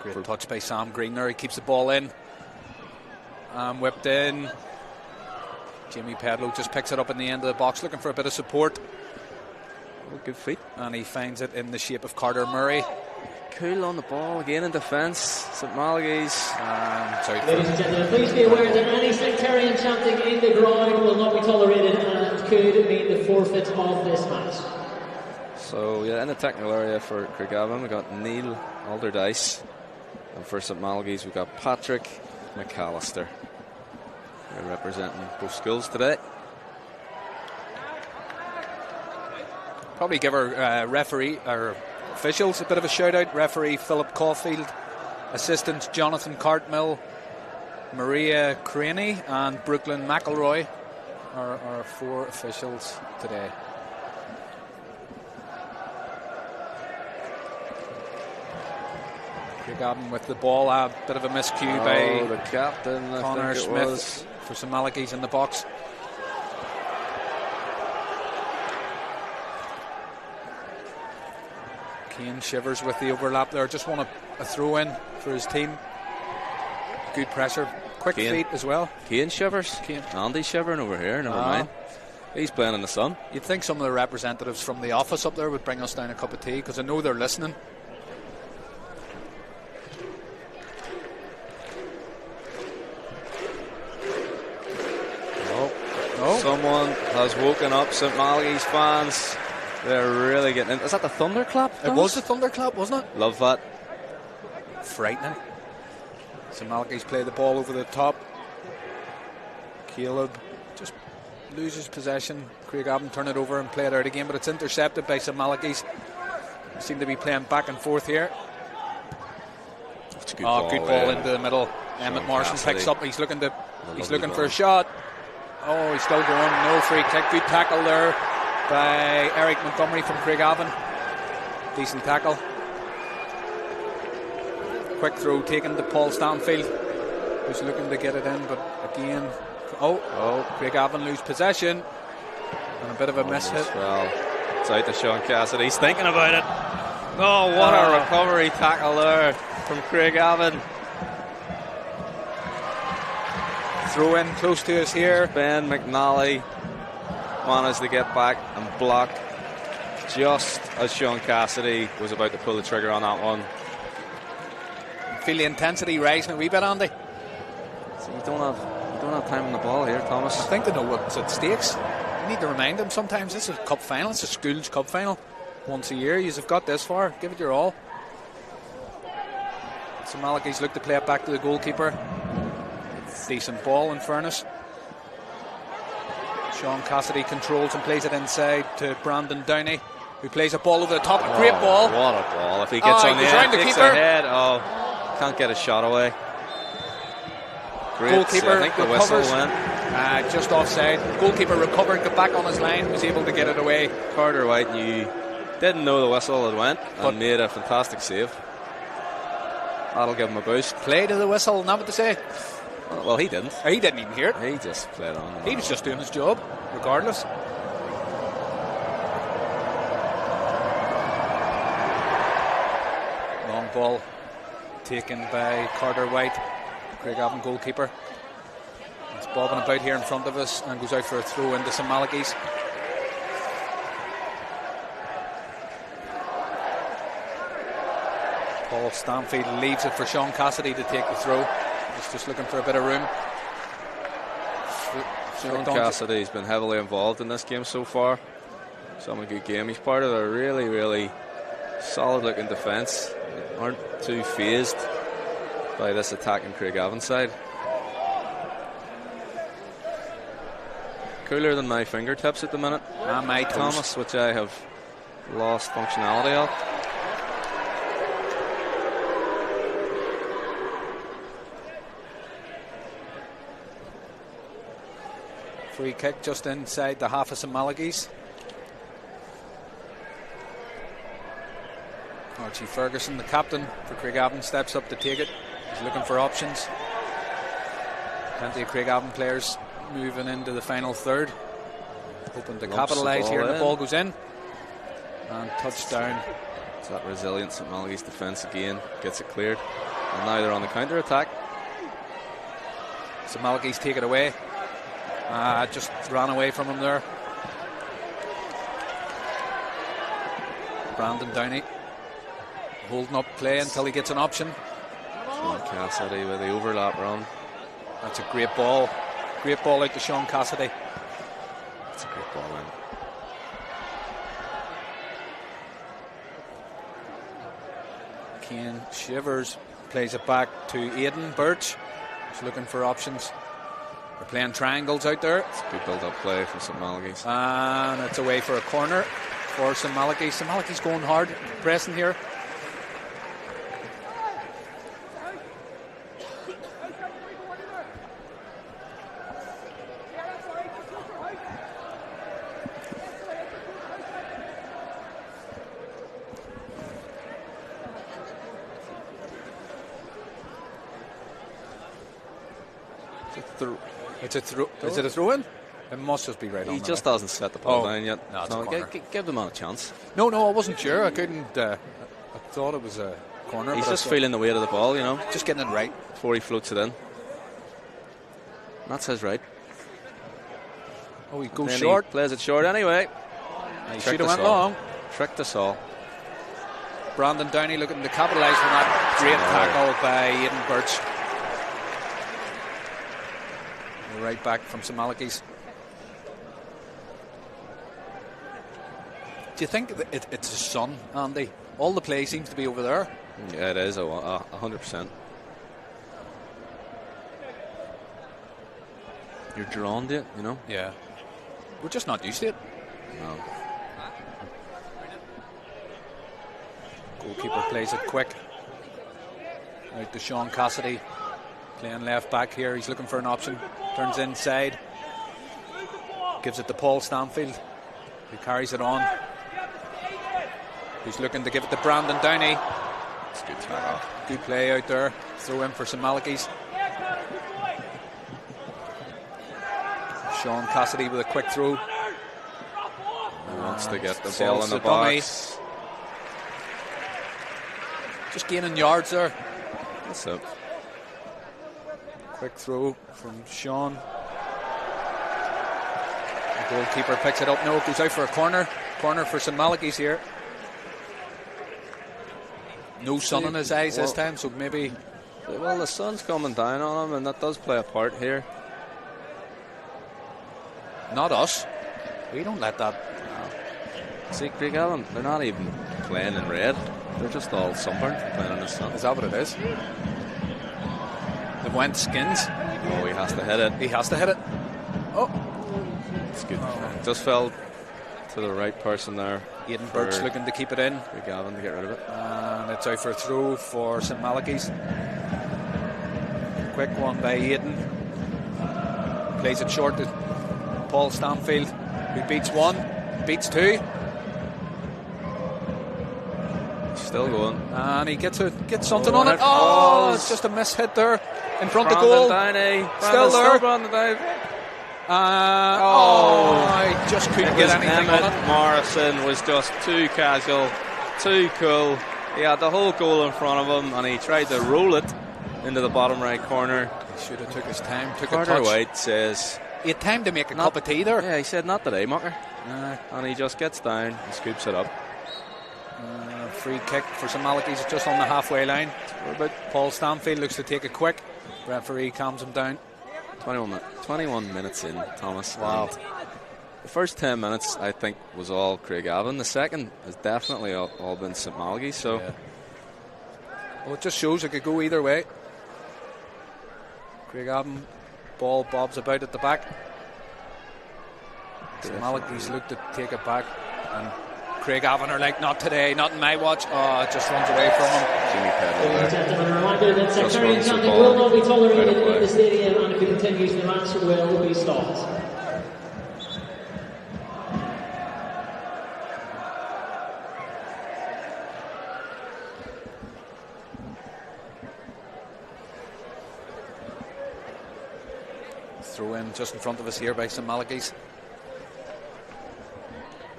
Great touch by Sam Green there. He keeps the ball in. Whipped in. Jamie Pedlow just picks it up in the end of the box, looking for a bit of support. Oh, good feet. And he finds it in the shape of Carter Murray. Cool on the ball again in defence. St Malachy's. Ladies and gentlemen, please be aware that any sectarian chanting in the ground will not be tolerated and could mean the forfeit of this match. So, yeah, in the technical area for Craigavon, we've got Neil Alderdice. And for St Malachy's, we've got Patrick McAllister. They're representing both schools today. Probably give our referee, our officials, a bit of a shout out. Referee Philip Caulfield, assistants Jonathan Cartmill, Maria Craney, and Brooklyn McElroy are our 4 officials today. Craigavon with the ball, a bit of a miscue by the captain, Connor Smith for St Malachy's in the box. Kane Shivers with the overlap there. Just want a throw in for his team. Good pressure. Quick feet as well. Kane Shivers. Andy shivering over here, never mind. He's playing in the sun. You'd think some of the representatives from the office up there would bring us down a cup of tea, because I know they're listening. Someone has woken up St Malachy's fans. They're really getting in. Is that the thunderclap? It was the thunderclap, wasn't it? Love that. Frightening. St Malachy's play the ball over the top. Caleb just loses possession. Craigavon turn it over and play it out again, but it's intercepted by St Malachy's. Seem to be playing back and forth here. That's a good ball. Good ball into the middle. Emmett Morrison picks up. He's looking for a shot. Oh, he's still going. No free kick. Good tackle there by Eric Montgomery from Craigavon. Decent tackle. Quick throw taken to Paul Stanfield, who's looking to get it in, but again, Craigavon lose possession. And a bit of a miss hit. Well, it's out to Sean Cassidy. He's thinking about it. Oh, what a recovery tackle there from Craigavon. Throw in close to us here. Ben McNally managed to get back and block just as Sean Cassidy was about to pull the trigger on that one. Feel the intensity rising a wee bit, Andy. So you don't have time on the ball here, Thomas. I think they know what's at stakes. You need to remind them sometimes. This is a cup final. It's a school's cup final. Once a year. You've got this far. Give it your all. So Malachy's look to play it back to the goalkeeper. Decent ball, in fairness. Sean Cassidy controls and plays it inside to Brandon Downey, who plays a ball over the top. A great ball. What a ball. If he gets on the end, takes a head. Can't get a shot away. Great. Goalkeeper I think the whistle went. Just offside. Goalkeeper recovered, got back on his line, was able to get it away. Carter White didn't know the whistle had went, but made a fantastic save. That'll give him a boost. Play to the whistle, not what to say. Well, he didn't. He didn't even hear it. He just played on. He was just doing his job, regardless. Long ball taken by Carter White, Craigavon goalkeeper. It's bobbing about here in front of us and goes out for a throw into St Malachy's. Paul Stanfield leaves it for Sean Cassidy to take the throw. He's just looking for a bit of room. Sean Cassidy's been heavily involved in this game so far. Some a good game. He's part of a really, really solid looking defence. Aren't too phased by this attacking Craigavon side. Cooler than my fingertips at the minute. And my toes. Thomas, which I have lost functionality of. Free kick just inside the half of St Malachy's. Archie Ferguson, the captain for Craigavon, steps up to take it. He's looking for options. Plenty of Craigavon players moving into the final third, hoping to capitalise here. The ball goes in and touchdown. It's that resilient St Malachy's defence again, gets it cleared, and now they're on the counter attack. St Malachy's take it away. Just ran away from him there. Brandon Downey holding up play until he gets an option. Sean Cassidy with the overlap run. That's a great ball. Great ball out to Sean Cassidy. That's a great ball in. Cian Shivers plays it back to Aidan Birch. He's looking for options. They're playing triangles out there. It's a good build-up play from St Malachy's. And it's away for a corner for St Malachy's. St Malachy's going hard, pressing here. It's a throw. Is it a throw-in? It must just be right on. He just hasn't set the ball down yet. No, it's so a corner. Give the man a chance. No, I wasn't sure. I couldn't. I thought it was a corner. He's just feeling the weight of the ball, you know. Just getting it right before he floats it in. That's his right. Oh, he goes then short. He plays it short anyway. He should have went long. Tricked us all. Brandon Downey looking to capitalise on that great tackle by Aidan Birch. Right back from St Malachy's. Do you think it's his son, Andy? All the play seems to be over there. Yeah, it is 100%. You're drawn to it, you know? Yeah. We're just not used to it. No. Goalkeeper plays it quick. Out to Sean Cassidy. Playing left back here. He's looking for an option. Turns inside. Gives it to Paul Stanfield, who carries it on. Who's looking to give it to Brandon Downey. It's a good tackle. Good play out there. Throw in for St Malachy's. Sean Cassidy with a quick throw. He wants to get the ball in the box. Just gaining yards there. That's it. Quick throw from Sean. The goalkeeper picks it up. No, it goes out for a corner. Corner for St Malachy's here. No sun in his eyes this time, so maybe. Well, the sun's coming down on him, and that does play a part here. Not us. We don't let that. See, Craigavon, they're not even playing in red. They're just all sunburned from playing in the sun. Is that what it is? They went skins. Oh, he has to hit it. He has to hit it. Oh. It's good. Just fell to the right person there. Aidan Birch looking to keep it in. Craigavon to get rid of it. And it's out for a throw for St Malachy's. Quick one by Aidan. Plays it short to Paul Stanfield, who beats one, beats two. Still going. And he gets something on it. Oh, it's just a miss hit there in front of goal. Downey. Still there. Brandon Downey. I just couldn't get anything on it. Morrison was just too casual, too cool. He had the whole goal in front of him, and he tried to roll it into the bottom right corner. He should have took his time. Took Carter a touch. White says he had time to make a cup of tea there. Yeah, he said not today, mucker. And he just gets down and scoops it up. Free kick for St Malachy's just on the halfway line. Paul Stanfield looks to take it quick. Referee calms him down. 21 minutes in, Thomas. Wow. And the first 10 minutes, I think, was all Craigavon. The second has definitely all been St Malachy. So, Well, it just shows it could go either way. Craigavon, ball bobs about at the back. So Malachy's looked to take it back, and Craigavon are like, not today, not in my watch. Oh, it just runs away from him. Jimmy Ladies and Pedlow. gentlemen, a reminder that Just sectarian runs the chanting ball will not be tolerated right away. in the stadium, and if it continues, the match will be stopped. Throw in just in front of us here by St Malachy's.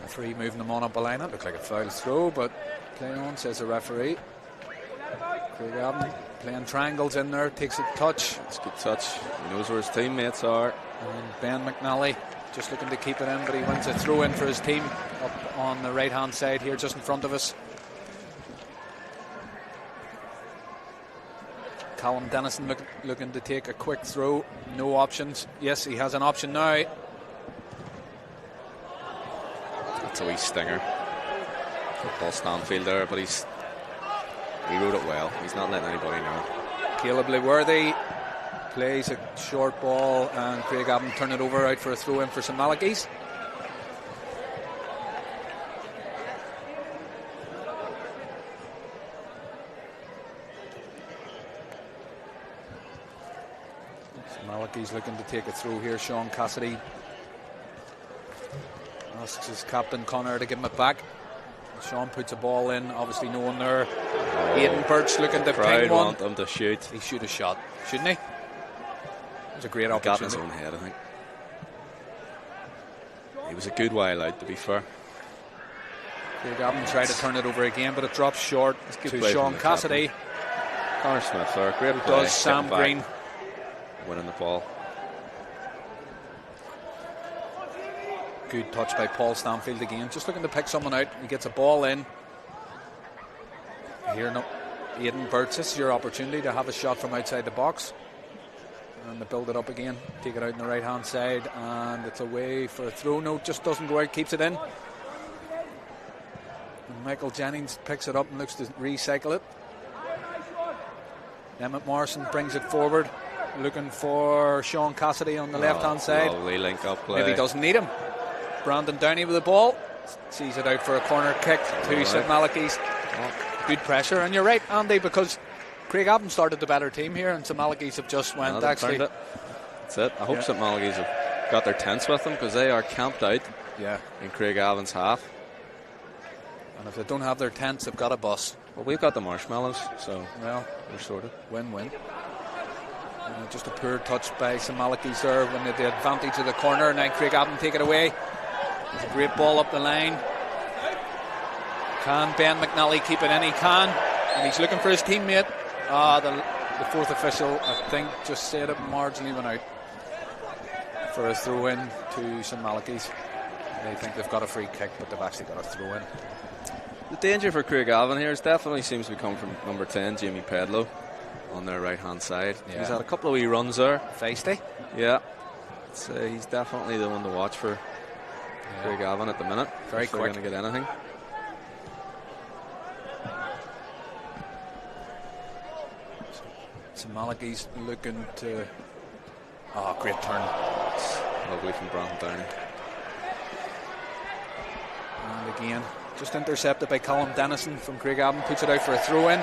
The three moving them on up the line. It looked like a foul throw, but play on, says the referee. Craigavon playing triangles in there, takes a touch. It's a good touch. He knows where his teammates are. And Ben McNally just looking to keep it in, but he wins a throw in for his team up on the right hand side here, just in front of us. Callum Dennison looking to take a quick throw. No options. Yes, he has an option now. That's a wee stinger for Paul Stanfield there, but he wrote it well. He's not letting anybody know. Caleb Leworthy plays a short ball, and Craigavon turn it over out for a throw in for St Malachy's. St Malachy's looking to take a throw here. Sean Cassidy asks his captain Connor to give him it back. Sean puts a ball in, obviously no one there. Aidan Birch looking to Crowd ping one. want him to shoot. He should have shot, shouldn't he? It was a great He got in opportunity. his own head, I think. He was a good while out, to be fair. Craigavon tried to turn it over again, but it drops short good to play Sean from the Cassidy. Connor Smith there, great play. Does Sam Getting back, Green. winning the ball. Good touch by Paul Stanfield again. Just looking to pick someone out. He gets a ball in. Here, no. Aidan Birch, this is your opportunity to have a shot from outside the box. And to build it up again. Take it out on the right hand side. And it's away for a throw. No, just doesn't go out, keeps it in. And Michael Jennings picks it up and looks to recycle it. Emmett Morrison brings it forward. Looking for Sean Cassidy on the left hand side. Lovely link up play. Maybe he doesn't need him. Brandon Downey with the ball. Sees it out for a corner kick to St Malachy's. Good pressure. And you're right, Andy, because Craigavon started the better team here, and St Malachy's have just went They've actually. turned it. That's it. I hope St Malachy's have got their tents with them, because they are camped out Yeah. in Craigavon's half. And if they don't have their tents, they've got a bus. Well, we've got the marshmallows, so Well, we're sorted. win-win. Just a poor touch by St Malachy's there when they had the advantage of the corner. Now Craigavon take it away. It's a great ball up the line. Can Ben McNally keep it in? He can. And he's looking for his teammate. The fourth official, I think, just said it marginally went out for a throw in to St Malachy's. They think they've got a free kick, but they've actually got a throw in. The danger for Craigavon here definitely seems to be coming from number 10, Jamie Pedlow, on their right hand side. Yeah. He's had a couple of wee runs there. Feisty. Yeah. So he's definitely the one to watch for Craigavon at the minute. Very if they're quick. going to get anything. St Malachy's looking to. Oh, great turn. Lovely from Brandon Downey. And again, just intercepted by Callum Dennison from Craigavon. Puts it out for a throw in.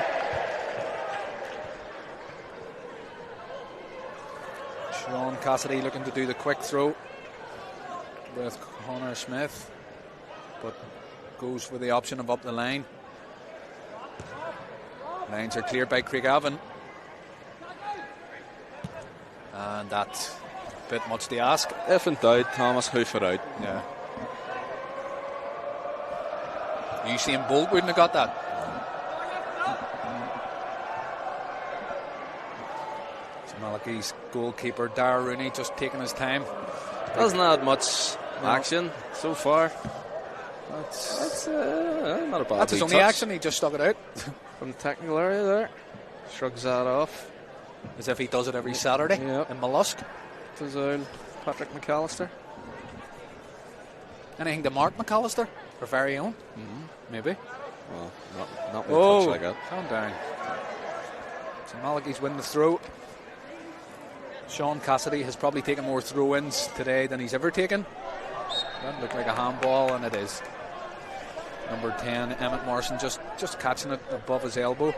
Sean Cassidy looking to do the quick throw with Connor Smith, but goes for the option of up the line. Lines are cleared by Craigavon. And that's a bit much to ask. If in doubt, Thomas, hoof it out. Yeah. Usain Bolt wouldn't have got that. St Malachy's goalkeeper Dara Rooney just taking his time. Hasn't had much action so far. That's Not a bad his wee only touch action. He just stuck it out from the technical area there. Shrugs that off. as if he does it every Saturday Yep. in Mollusk. Does Patrick McAllister. Anything to Mark McAllister, our very own? Maybe. Well, not with a touch like that. calm down. St Malachy's win the throw. Sean Cassidy has probably taken more throw-ins today than he's ever taken. That looked like a handball, and it is. Number 10, Emmett Morrison, just catching it above his elbow.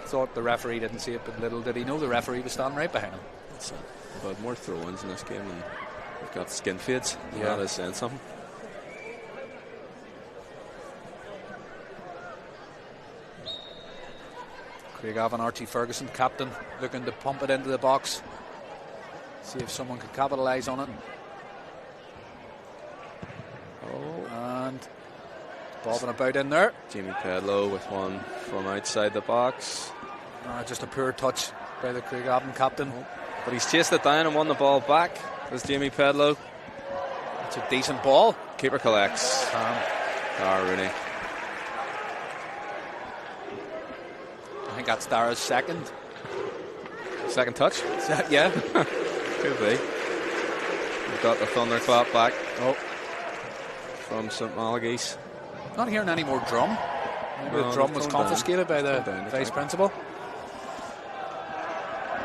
Thought the referee didn't see it, but little did he know the referee was standing right behind him. We've had more throw-ins in this game than we've got skin fades. Yeah. That is saying something. Craigavon, Archie Ferguson, captain, looking to pump it into the box. See if someone could capitalise on it. And bobbing about in there. Jamie Pedlow with one from outside the box. Just a poor touch by the Craigavon captain. But he's chased it down and won the ball back. There's Jamie Pedlow. It's a decent ball. Keeper collects. Dara Rooney. I think that's Dara's second. Second touch? Yeah. Could be. We've got the thunderclap back. From St Malachy's. Not hearing any more drum. Maybe the drum was confiscated by the vice principal.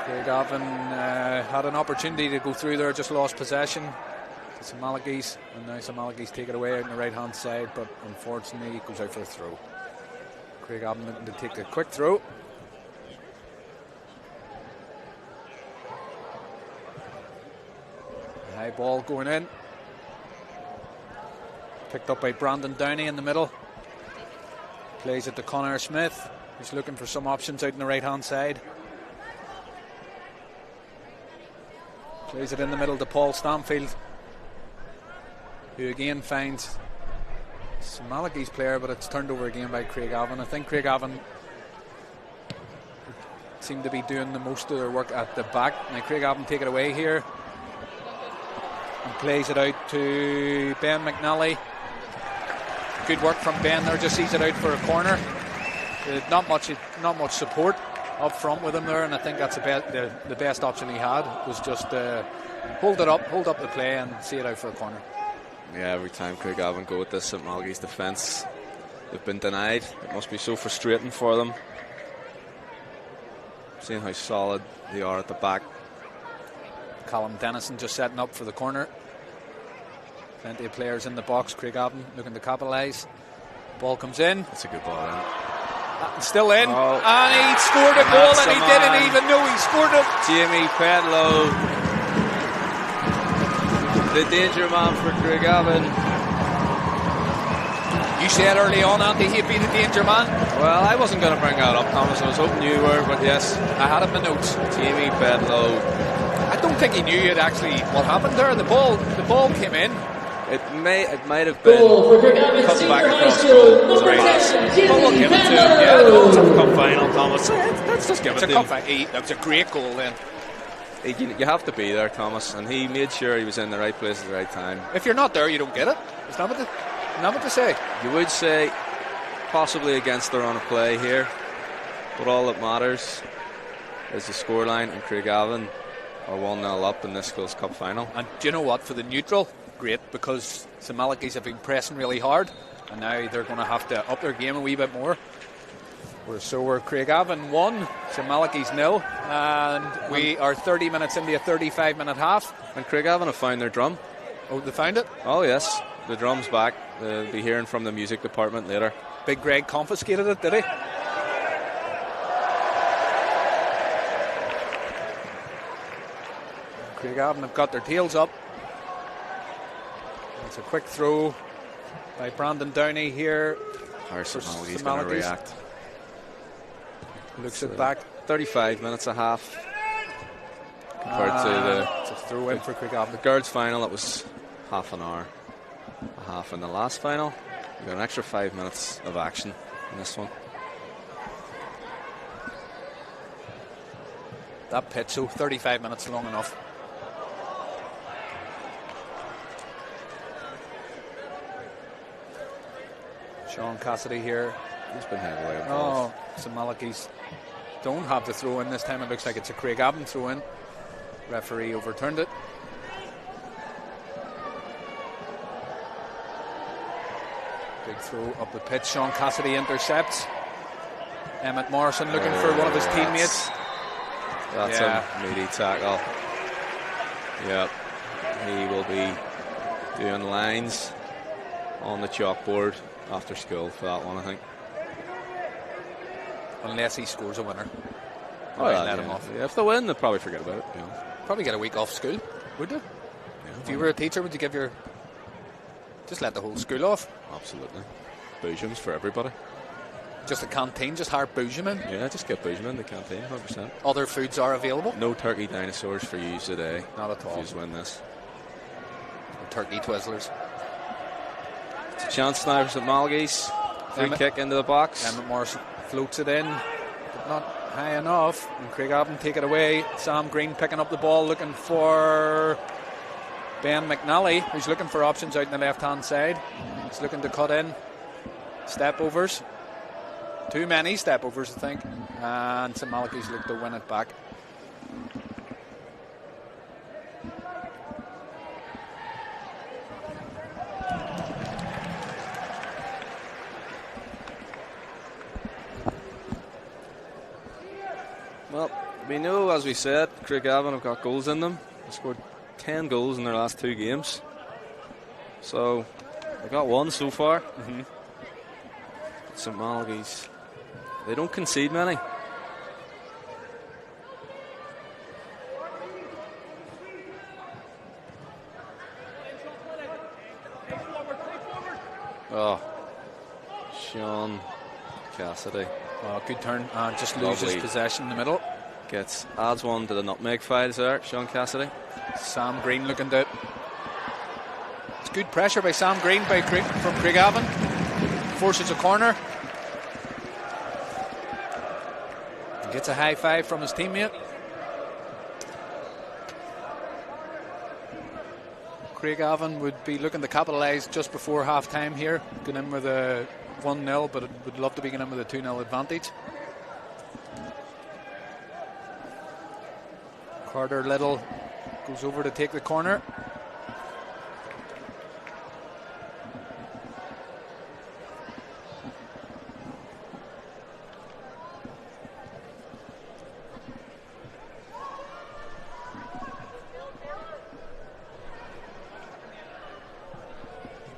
Craigavon had an opportunity to go through there, just lost possession. St Malachy's, and now St Malachy's take it away out on the right hand side, but unfortunately it goes out for a throw. Craigavon looking to take a quick throw. High ball going in. Picked up by Brandon Downey in the middle. Plays it to Connor Smith, who's looking for some options out on the right hand side. Plays it in the middle to Paul Stamfield, who again finds St Malachy's player, but it's turned over again by Craigavon. I think Craigavon seem to be doing the most of their work at the back. Now Craigavon take it away here and plays it out to Ben McNally. Good work from Ben there, just sees it out for a corner. Not much support up front with him there, and I think that's the best option he had was just hold up the play and see it out for a corner. Yeah, every time Craigavon go with this St Malachy's defence, they've been denied. It must be so frustrating for them, seeing how solid they are at the back. Callum Dennison just setting up for the corner. Plenty of players in the box. Craigavon looking to capitalise. Ball comes in. That's a good ball in. Still in. And he scored a goal, and he didn't even know he scored it. Jamie Pedlow, the danger man for Craigavon. You said early on, Andy, he'd be the danger man. Well, I wasn't going to bring that up, Thomas. I was hoping you were, but yes, I had it in my notes. Jamie Pedlow. I don't think he knew it actually what happened there. The ball came in. It might have been goal for Craigavon Senior High School, number 10, Jamie We'll give it to him. Pedlow. Yeah, no, It's a cup final, Thomas. Let's just give it's it a to cup. him. That was a great goal then. You have to be there, Thomas, and he made sure he was in the right place at the right time. If you're not there, you don't get it. It's not what to say. You would say possibly against the run of play here, but all that matters is the scoreline, and Craigavon are 1-0 up in this Schools Cup final. And do you know what? For the neutral, great, because St Malachy's have been pressing really hard, and now they're going to have to up their game a wee bit more. We're Craigavon 1, St Malachy's 0, and we are 30 minutes into a 35-minute half. And Craigavon have found their drum. Oh, they found it? Oh yes, the drum's back. They'll be hearing from the music department later. Big Greg confiscated it, did he? Craigavon have got their tails up. It's a quick throw by Brandon Downey here. How St For Malachy's St going to Malachy's. react. Looks it back. 35 minutes a half compared to It's a throw in for Craigavon. the girls' final. It was half an hour, a half in the last final. We got an extra 5 minutes of action in this one. That pitch, so 35 minutes long enough. Sean Cassidy here. He's been heavily involved. St Malachy's don't have the throw in this time. It looks like it's a Craigavon throw in. Referee overturned it. Big throw up the pitch. Sean Cassidy intercepts. Emmett Morrison looking for one of his teammates. That's a meaty tackle. Yep. He will be doing lines on the chalkboard after school for that one, I think. Unless he scores a winner. Oh, Let him off. Yeah, if they win, they'll probably forget about it. You know. Probably get a week off school, would you? Yeah, If you were a teacher, would you give your... Just let the whole school off? absolutely. Boojums for everybody. Just a canteen, just hire boojum in? Yeah, just get boojum in the canteen, 100%. Other foods are available? No turkey dinosaurs for you today. Not at all. If you win this. Turkey Twizzlers. It's a chance now for St. Malachy's. Free kick into the box. Emmett Morrison floats it in, but not high enough. And Craigavon take it away. Sam Green picking up the ball, looking for Ben McNally, who's looking for options out in the left-hand side. He's looking to cut in. Step overs. Too many step overs, I think. And St. Malachy's look to win it back. Well, we know, as we said, Craigavon have got goals in them. They scored 10 goals in their last 2 games. So, they got 1 so far. St. Malachy's, they don't concede many. Oh, Sean Cassidy. Oh, good turn. Just loses Lovely. possession in the middle. Adds 1 to the nutmeg files there, Sean Cassidy. Sam Green looking to... It's good pressure by Sam Green from Craigavon. Forces a corner. Gets a high five from his teammate. Craigavon would be looking to capitalise just before half time here. Going in with a 1-0, but it would love to be going in with a 2-0 advantage. Carter Little goes over to take the corner.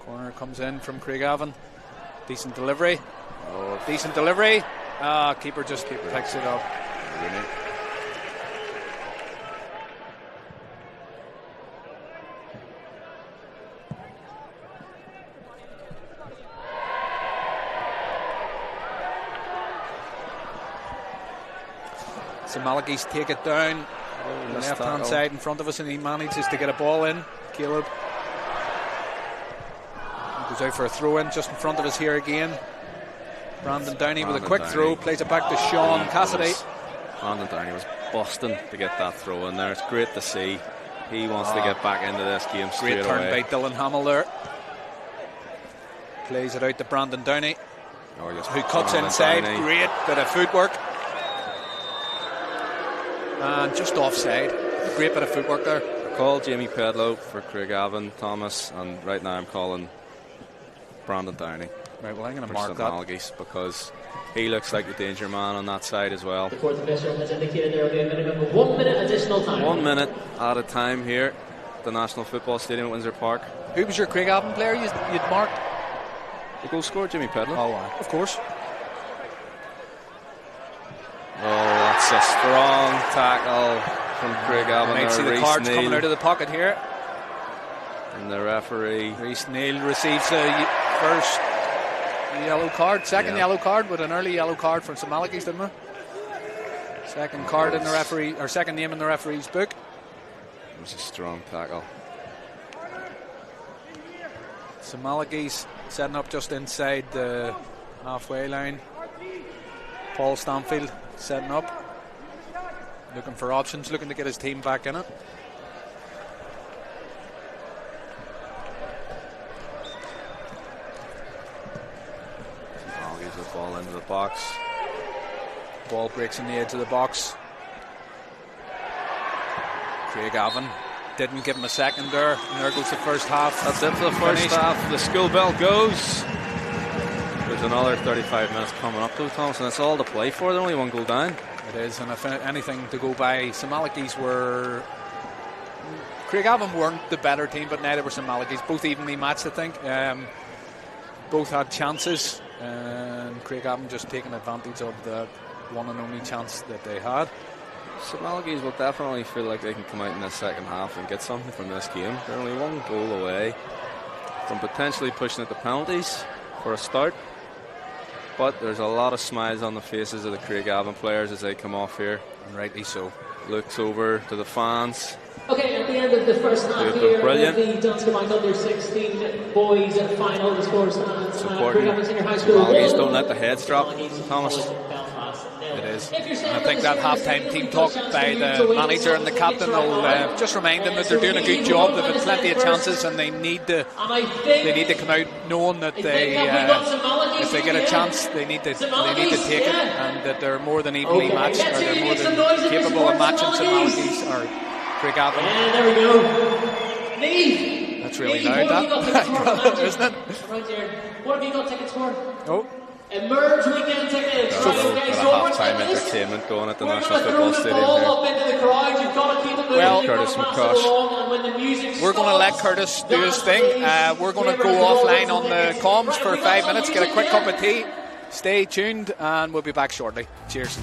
Corner comes in from Craigavon. Decent delivery. Decent delivery. Keeper just picks it up. Really? St. Malachy's take it down. Left hand side in front of us, and he manages to get a ball in. Caleb goes out for a throw in just in front of us here again. Brandon Downey with a quick throw, plays it back to Sean Cassidy. Brandon Downey was busting to get that throw in there. It's great to see. He wants to get back into this game straight Great turn away. by Dylan Hamill there. Plays it out to Brandon Downey, who cuts inside. Downey. Great bit of footwork. And just offside. Great bit of footwork there. I called Jamie Pedlow for Craigavon, Thomas, and right now I'm calling Brandon Downey. Right, well, I'm going to for mark St. that. Malachy's, because he looks like the danger man on that side as well. The fourth official has indicated there will be a minimum of 1 minute additional time. 1 minute at a time here at the National Football Stadium at Windsor Park. Who was your Craigavon player you'd marked? The goal scorer, Jimmy Pedlow. Oh, of course. Oh, that's a strong tackle from Craigavon. Might see the Reece cards Neal. coming out of the pocket here. And the referee. Reece Neal receives a first yellow card, second yellow card, with an early yellow card from St. Malachy's, didn't we? Second card in the referee, or second name in the referee's book. It was a strong tackle. St. Malachy's setting up just inside the halfway line. Paul Stanfield setting up, looking for options, looking to get his team back in it. Malachy's the ball into the box. Ball breaks in the edge of the box. Craigavon didn't give him a second there, and there goes the first half. That's it for the first half. The school bell goes. There's another 35 minutes coming up though, Thomas, and that's all to play for. They're only 1 goal down. It is, and if anything to go by, St. Malachy's were Craigavon weren't the better team, but neither were St Malachy's. Both evenly matched, I think. Both had chances, and Craigavon just taking advantage of the one and only chance that they had. St Malachy's will definitely feel like they can come out in the second half and get something from this game. They're only one goal away from potentially pushing it to penalties for a start. But there's a lot of smiles on the faces of the Craigavon players as they come off here. And rightly so. Looks over to the fans. Okay, at the end of the first half They're here, brilliant. the Danske Bank Under 16 boys final, the scores at Supporting Craigavon Senior High School. Malachy's, don't let the heads drop, Thomas. It is. And I think that half-time team talk by the manager and the captain will just remind them that they're doing a good job. They've had plenty of chances, and they need to come out knowing that they, if they get a chance, they need to take it, and that they're more than evenly matched, or they're more than capable of matching St Malachy's or Craigavon. And there we go. Neve! That's really loud, that, isn't it? Right here. What have you got tickets for? Oh. Emerge weekend tickets. There's a half-time entertainment going at the National Football Stadium here. Up into the crowd. You've got to keep it moving. Well, Curtis McCosh. We're going to let Curtis do his thing. We're going to go offline on the comms for 5 minutes, get a quick cup of tea. Stay tuned, and we'll be back shortly. Cheers.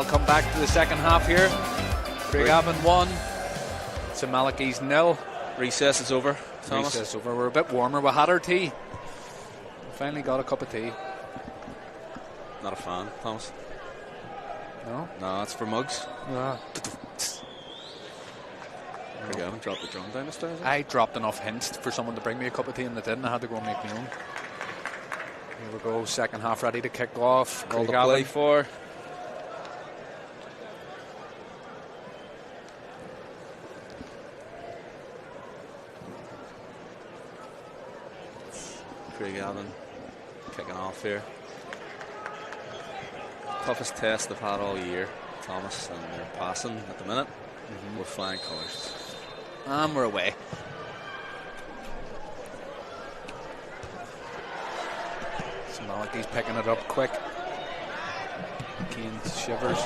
I'll come back to the second half here. Craigavon 1, St Malachy's 0. Recess is over, Thomas. Recess over. We're a bit warmer. We had our tea. We finally got a cup of tea. Not a fan, Thomas. No? No, it's for mugs. Yeah. Craigavon dropped the drum down the stairs. I dropped enough hints for someone to bring me a cup of tea and they didn't. I had to go and make my own. Here we go, second half ready to kick off. All to play for. Craigavon kicking off here. Toughest test they've had all year, Thomas, and they're passing at the minute with flying colours. And we're away. St Malachy's picking it up quick. Keane shivers.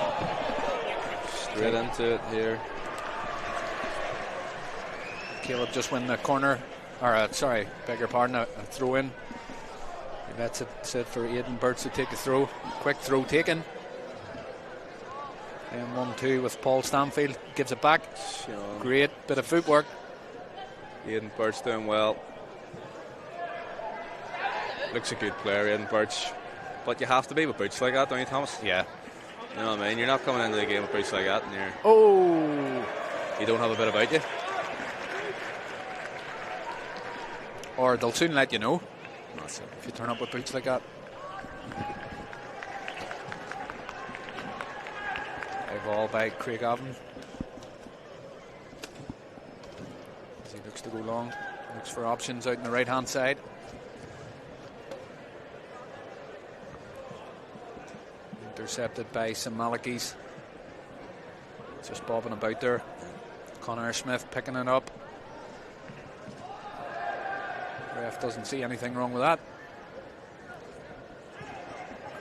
Straight into it here. Caleb just win the corner. Or, sorry, beg your pardon, a throw in. That's it set for Aidan Burts to take the throw. Quick throw taken. And 1-2 with Paul Stanfield. Gives it back. Great bit of footwork. Aidan Birch doing well. Looks a good player, Aidan Birch. But you have to be with boots like that, don't you, Thomas? Yeah. You know what I mean? You're not coming into the game with boots like that and you don't have a bit about you. Or they'll soon let you know That's it. if you turn up with boots like that. A ball by Craigavon. As he looks to go long. Looks for options out on the right hand side. Intercepted by St Malachy's. Just bobbing about there. Connor Smith picking it up. Ref doesn't see anything wrong with that.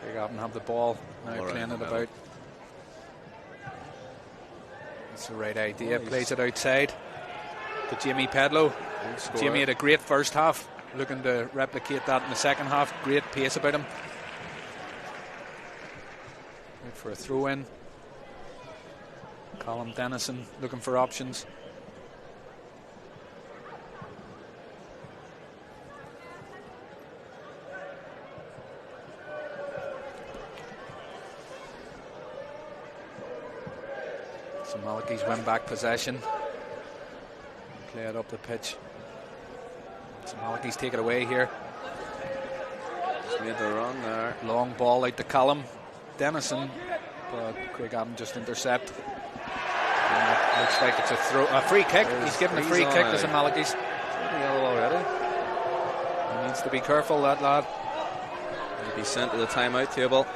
Craigavon have the ball now, playing it about. That's the right idea. Plays it outside to Jamie Pedlow. Jamie had a great first half, looking to replicate that in the second half. Great pace about him. Wait for a throw in. Colin Dennison looking for options. St Malachy's win back possession. Play it up the pitch. St Malachy's take it away here. Just made the run there. Long ball out to Callum Dennison, but Craigavon just intercept. Looks like it's a free kick. He's given a free kick to St Malachy's. Yellow already. He needs to be careful, that lad. He'll be sent to the timeout table.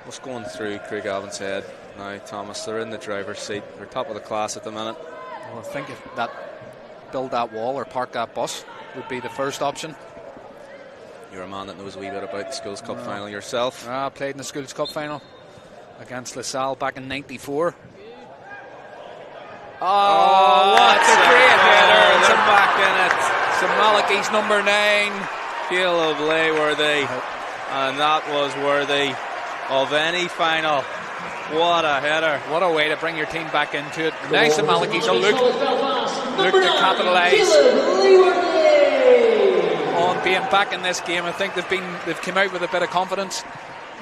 What's going through Craigavon's head now, Thomas? They're in the driver's seat. They're top of the class at the minute. Well, I think if that build that wall or park that bus would be the first option. You're a man that knows a wee bit about the Schools Cup final yourself. Played in the Schools Cup final against LaSalle back in '94. Oh, that's a great header. They're back in it. St Malachy's number 9. Caleb Layworthy. And that was worthy of any final. What a header. What a way to bring your team back into it. Nice St Malachy's look to capitalise on being back in this game. I think they've come out with a bit of confidence.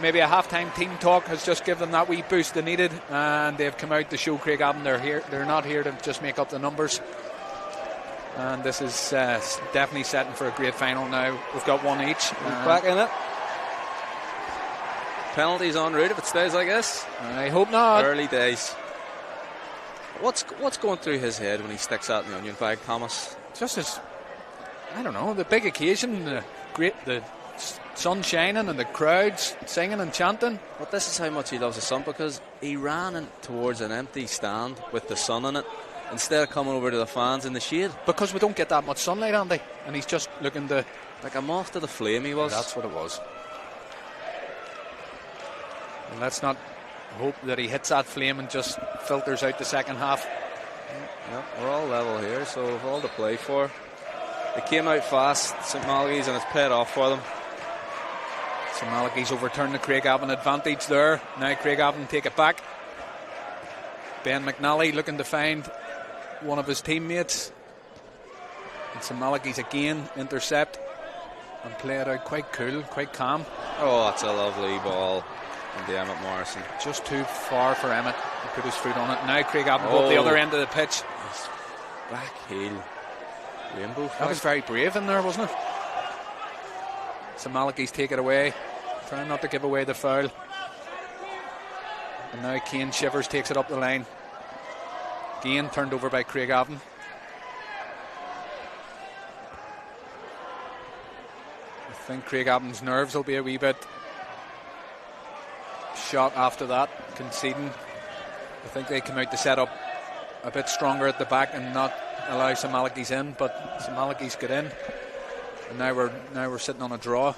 Maybe a half-time team talk has just given them that wee boost they needed, and they've come out to show Craigavon they're not here to just make up the numbers. And this is definitely setting for a great final now. We've got one each. Back in it. Penalties en route if it stays like this. I hope not. Early days. What's going through his head when he sticks out in the onion bag, Thomas? Just as, I don't know, the big occasion, the sun shining and the crowds singing and chanting. But this is how much he loves the sun, because he ran towards an empty stand with the sun in it instead of coming over to the fans in the shade. Because we don't get that much sunlight, Andy, and he's just looking to... Like a moth to the flame he was. That's what it was. And let's not hope that he hits that flame and just filters out the second half. Yeah, we're all level here, so we've all to play for. They came out fast, St Malachy's, and it's paid off for them. St Malachy's overturned the Craigavon advantage there. Now Craigavon take it back. Ben McNally looking to find one of his teammates. And St Malachy's again intercept and play it out quite cool, quite calm. Oh, that's a lovely ball into Emmett Morrison. Just too far for Emmett to put his foot on it. Now Craigavon go up the other end of the pitch. Back heel. Rainbow flag. That was very brave in there, wasn't it? St Malachy's take it away, trying not to give away the foul. And now Cian Shivers takes it up the line. Again turned over by Craigavon. I think Craigavon's nerves will be a wee bit shot after that, conceding. I think they come out to set up a bit stronger at the back and not allow St Malachy's in, but St Malachy's get in. And now we're sitting on a draw.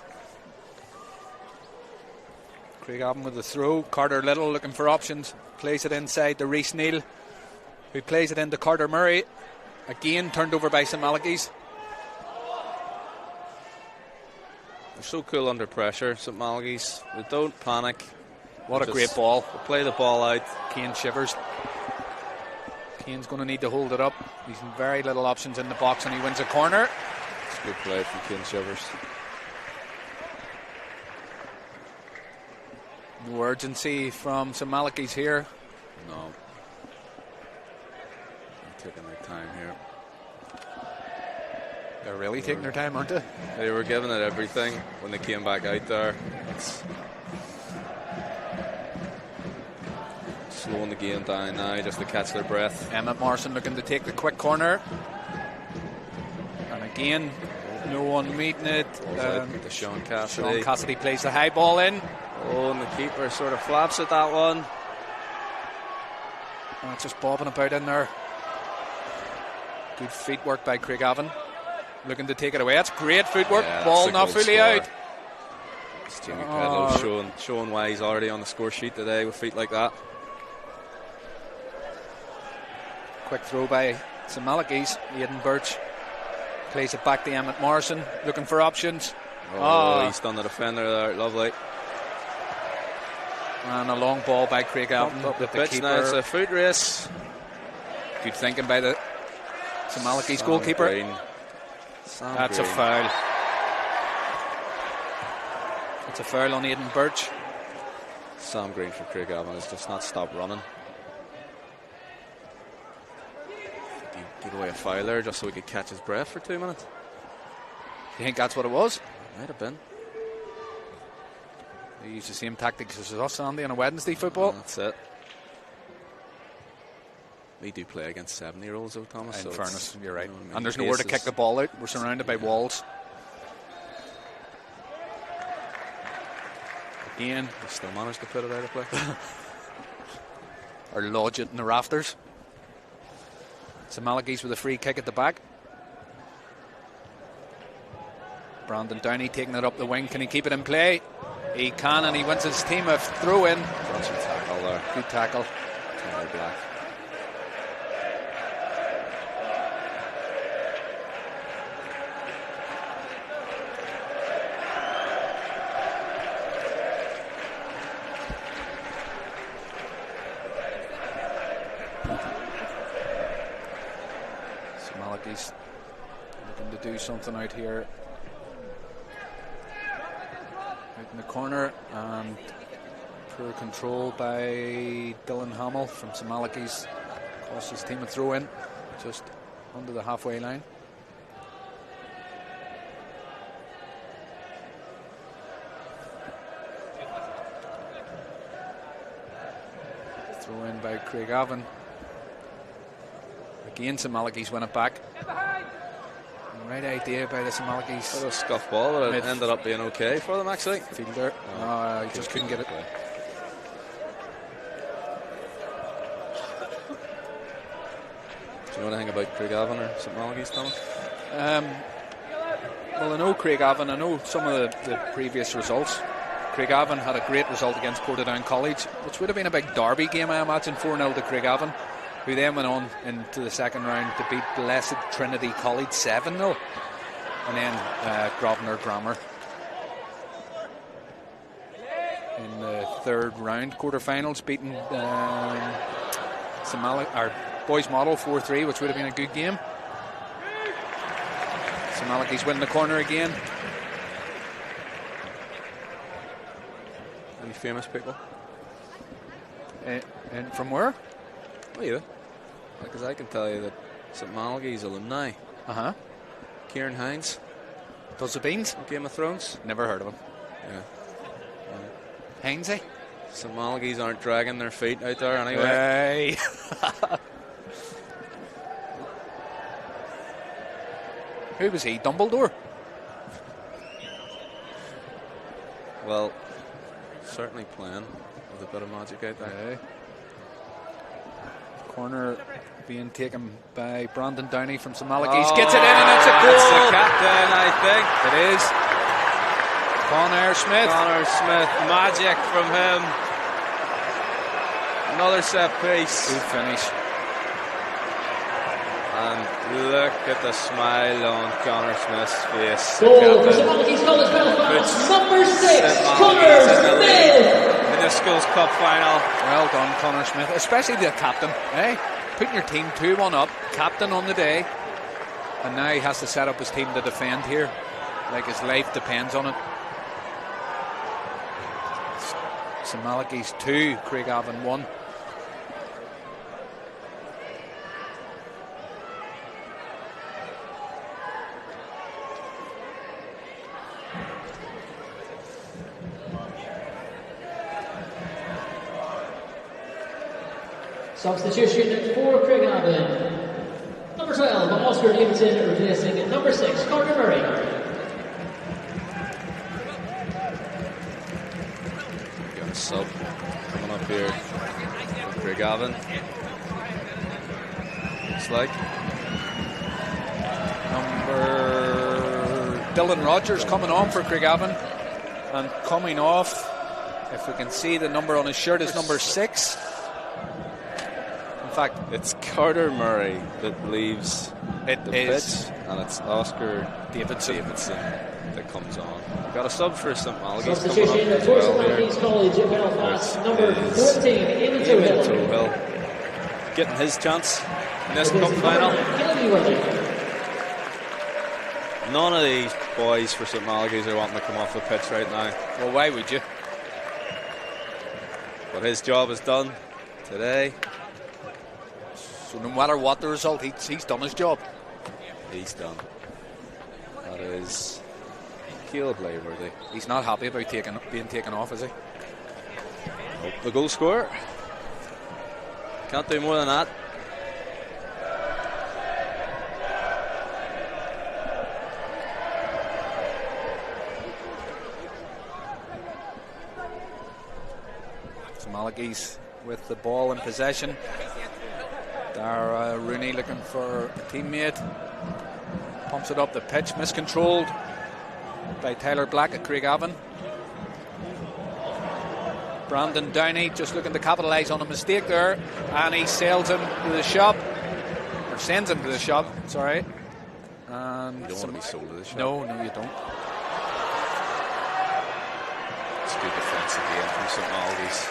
Craigavon with the throw. Carter Little looking for options. Plays it inside to Reece Neal, who plays it into Carter Murray. Again turned over by St Malachy's. They're so cool under pressure, St Malachy's. They don't panic. What a great ball. They play the ball out. Cian Shivers. Cian's going to need to hold it up. He's very little options in the box and he wins a corner. It's a good play from Cian Shivers. No urgency from St Malachy's here. No. They're taking their time here. They're really taking their time, aren't they? They were giving it everything when they came back out there. It's slowing the game down now just to catch their breath. Emmett Morrison looking to take the quick corner. And again, no one meeting it. To Sean Cassidy. Sean Cassidy plays the high ball in. Oh, and the keeper sort of flaps at that one. And it's just bobbing about in there. Good feet work by Craigavon. Looking to take it away. That's great footwork. Yeah, ball not fully out. It's Jamie Pedlow showing why he's already on the score sheet today with feet like that. Quick throw by St Malachy's. Aidan Birch plays it back to Emmett Morrison, looking for options. He's done the defender there. Lovely. And a long ball by Craigavon. Up the pitch now. It's a foot race. Good thinking by the St Malachy's goalkeeper. That's a foul. It's a foul on Aidan Birch. Sam Green for Craigavon has just not stopped running. He gave away a foul there just so he could catch his breath for 2 minutes. You think that's what it was? Might have been. They use the same tactics as us, Andy, on a Wednesday football. That's it. We do play against 7-year-olds though, Thomas. In fairness, you're right. You know what I mean? And there's nowhere to kick the ball out. We're surrounded by walls. Again, they still managed to put it out of play. Or lodge it in the rafters. St Malachy's with a free kick at the back. Brandon Downey taking it up the wing. Can he keep it in play? He can, and he wins his team a throw in. Crunching tackle there. Good tackle. Tyler Black. St Malachy's looking to do something out here. Out in the corner, and poor control by Dylan Hamill from St Malachy's. Cost his team a throw in just under the halfway line. Throw in by Craigavon. Again, St Malachy's win it back. Right idea by the St Malachy's. A scuff ball, but it ended up being okay for them actually. Fielder. He just couldn't get it. Do you know anything about Craigavon or St Malachy's, Thomas? Well, I know Craigavon. I know some of the previous results. Craigavon had a great result against Portadown College, which would have been a big derby game, I imagine, 4-0 to Craigavon, who then went on into the second round to beat Blessed Trinity College 7-0. and then Grosvenor Grammar in the third round quarterfinals, beating Boys Model 4-3, which would have been a good game. St Malachy's winning the corner again. Any famous people? And from where? Oh, yeah. Because I can tell you that St Malachy's alumni. Kieran Hines. Does the beans? Game of Thrones. Never heard of him. Yeah. Hainsey? St Malachy's aren't dragging their feet out there anyway. Hey. Who was he? Dumbledore? Well, certainly playing with a bit of magic out there. Corner being taken by Brandon Downey from St Malachy's. Gets it in and it's a goal. It's the captain, I think. It is. Connor Smith. Connor Smith, magic from him. Another set piece. Good finish. And look at the smile on Connor Smith's face. Goal for St Malachy's College Belfast, number 6, Connor Smith. In the Schools Cup final. Well done, Connor Smith, especially the captain. Putting your team 2-1 up, captain on the day, and now he has to set up his team to defend here, like his life depends on it. St Malachy's 2, Craigavon 1. Substitution for Craigavon. Number 12, Oscar Davidson, replacing number 6, Carter Murray. Got a sub coming up here. Craigavon. Looks like. Number Dylan Rogers coming on for Craigavon, and coming off, if we can see the number on his shirt, is number 6. In fact, it's Carter Murray that leaves the is. pitch, and it's Oscar Davidson that comes on. We've got a sub for St Malachy's. Substitution for St Malachy's College at Belfast, number 14, Eamon Tohill. Getting his chance in this cup final. None of these boys for St Malachy's are wanting to come off the pitch right now. Well, why would you? But his job is done today. So no matter what the result, he's done his job. He's done. That is Caleb Layworthy. He's not happy about being taken off, is he? Nope. The goal scorer. Can't do more than that. So Malachy's with the ball in possession. Dara Rooney looking for a teammate. Pumps it up the pitch, miscontrolled by Tyler Black at Craigavon. Brandon Downey just looking to capitalise on a mistake there, and he sails him to the shop, or sends him to the shop, sorry. And you don't want to be sold to the shop. No, you don't. It's good defence again from St Malachy's.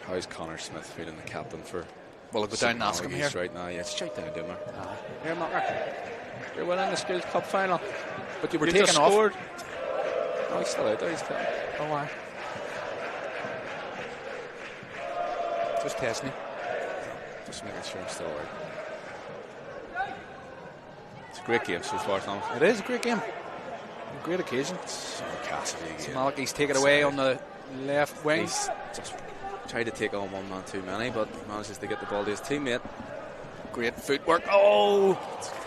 How's Connor Smith feeling, the captain for? Well, I'll go down and ask him here right now. Yeah, straight down, Dimmer. Here, Mark. You're winning the Schools Cup final. But you were taken off. Scored. Oh, he's still out there. He's playing. Oh, why? Just testing me. Just making sure I'm still out. It's a great game so far, Thomas. It is a great game. A great occasion. So Cassidy again. So Malachy's taken away on the left wing. He's just tried to take on one man too many, but manages to get the ball to his teammate. Great footwork. Oh!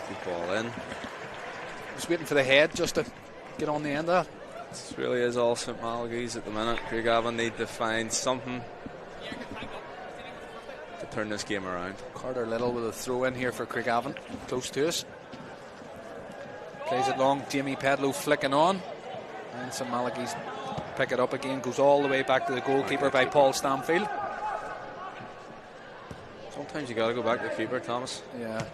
Good ball in. Just waiting for the head just to get on the end of that. This really is all St Malachy's at the minute. Craigavon need to find something to turn this game around. Carter Little with a throw in here for Craigavon, close to us. Plays it long, Jamie Pedlow flicking on, and St Malachy's pick it up again, goes all the way back to the goalkeeper by Paul Stamfield. Sometimes you got to go back to the keeper, Thomas. Yeah.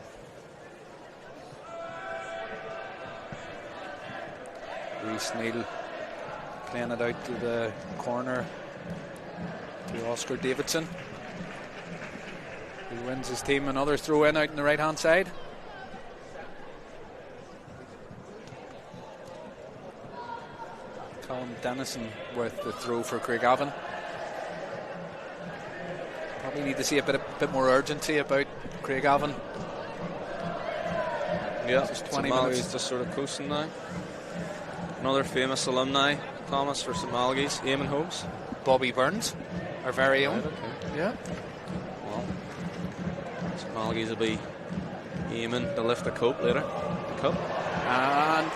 Reece Neal playing it out to the corner to Oscar Davidson, who wins his team another throw in out on the right hand side. Colin Dennison with the throw for Craigavon. Probably need to see a bit more urgency about Craigavon. Yeah, just 20 St. Malachy's minutes. just sort of coasting now. Another famous alumni, Thomas, for St. Malachy's, Eamon Holmes. Bobby Burns, our very own. Right, okay. Yeah. Well, St. Malachy's will be Eamon to lift the cup later. The cup. And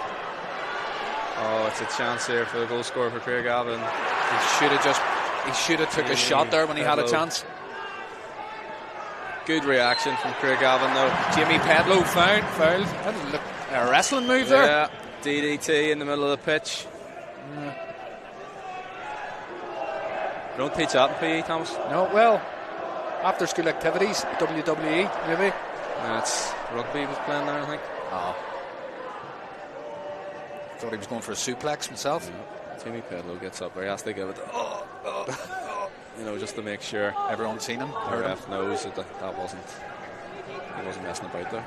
Oh, it's a chance here for the goal scorer for Craigavon. he should have took a shot there when he had a chance. Good reaction from Craigavon though. Jamie Pedlow fouled. That doesn't look a wrestling move there. Yeah, DDT in the middle of the pitch. Don't teach that in PE, Thomas. No, well, after school activities, WWE maybe. That's rugby was playing there, I think. Oh. Thought he was going for a suplex himself. Yeah. Jamie Pedlow gets up there, he has to give it, you know, just to make sure Everyone's seen him, the heard him. ref knows that he wasn't messing about there.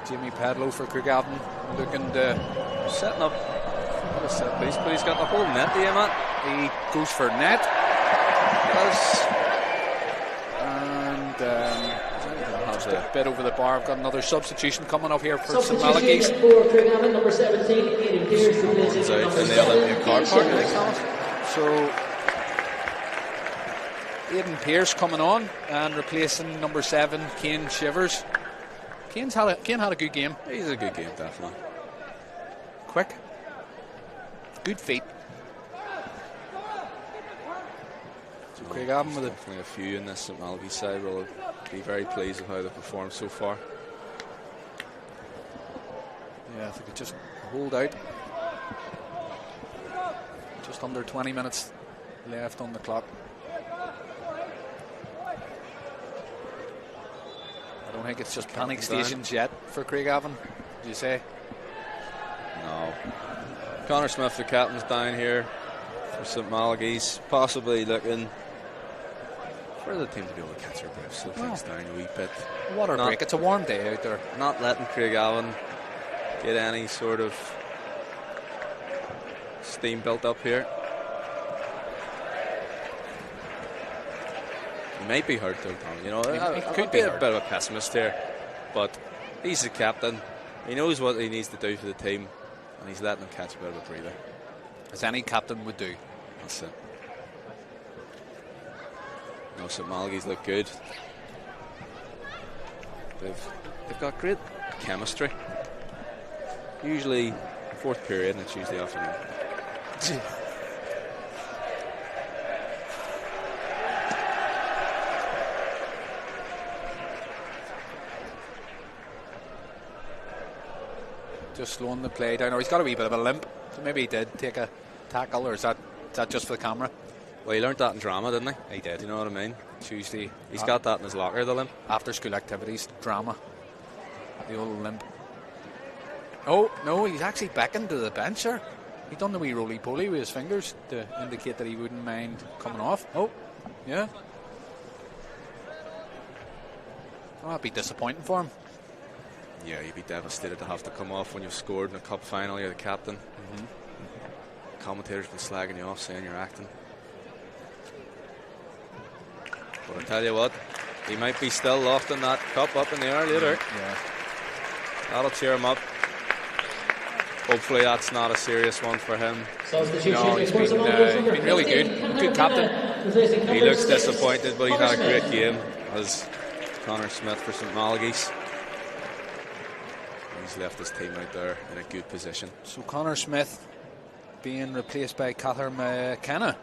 Jamie Pedlow for Craigavon looking to Setting up for a set piece, but he's got the whole net to aim at. he goes for net Does and have just the a bit over the bar. I've got another substitution coming up here for St. Substitution Malachy's. for Craigavon, number 17, Aidan Pearce, replacing out number in the Olympic 7, car Ian park, I think, Shivers. Thomas. So Aidan Pearce coming on and replacing number 7 Kane Shivers. Kane had a good game. He's a good game, definitely. Quick, good feet. So Craigavon with it. Definitely a few in this St. Malachy side will be very pleased with how they've performed so far. Yeah, if they could just hold out. Just under 20 minutes left on the clock. I don't think it's just panic stations yet for Craigavon, would you say? No. Connor Smith, the captain's down here for St. Malachy's, possibly looking for the team to be able to catch their breath, slow things down a wee bit. Water Not- break, it's a warm day out there. Not letting Craigavon get any sort of steam built up here. He might be hurt though, Tom. You know, He I could could be be a hurt. bit of a pessimist here, but he's the captain. He knows what he needs to do for the team, and he's letting them catch a bit of a breather. As any captain would do. That's it. No, St. Malachy's look good. They've got great chemistry. Usually fourth period, and it's usually afternoon. Just slowing the play down. Or he's got a wee bit of a limp. So maybe he did take a tackle, or is that just for the camera? Well, he learnt that in drama, didn't he? He did. You know what I mean? Tuesday. He's got that in his locker, the limp. After school activities, drama. The old limp. Oh, no, he's actually beckoned to the bench there. He done the wee roly-poly with his fingers to indicate that he wouldn't mind coming off. Oh, yeah. Oh, that'd be disappointing for him. Yeah, you'd be devastated to have to come off when you've scored in a cup final. You're the captain. Commentators been slagging you off, saying you're acting. But I tell you what, he might be still locked in that cup up in the air later. Yeah. That'll cheer him up. Hopefully that's not a serious one for him. Substitution No, he's for been, St. Malachy's, number been really 15, good. Connor Good captain. Kelly, replacing He number looks 6, disappointed, but he's Connor had a great Smith. game as Connor Smith for St. Malachy's. He's left his team out there in a good position. So Connor Smith being replaced by Cather McKenna.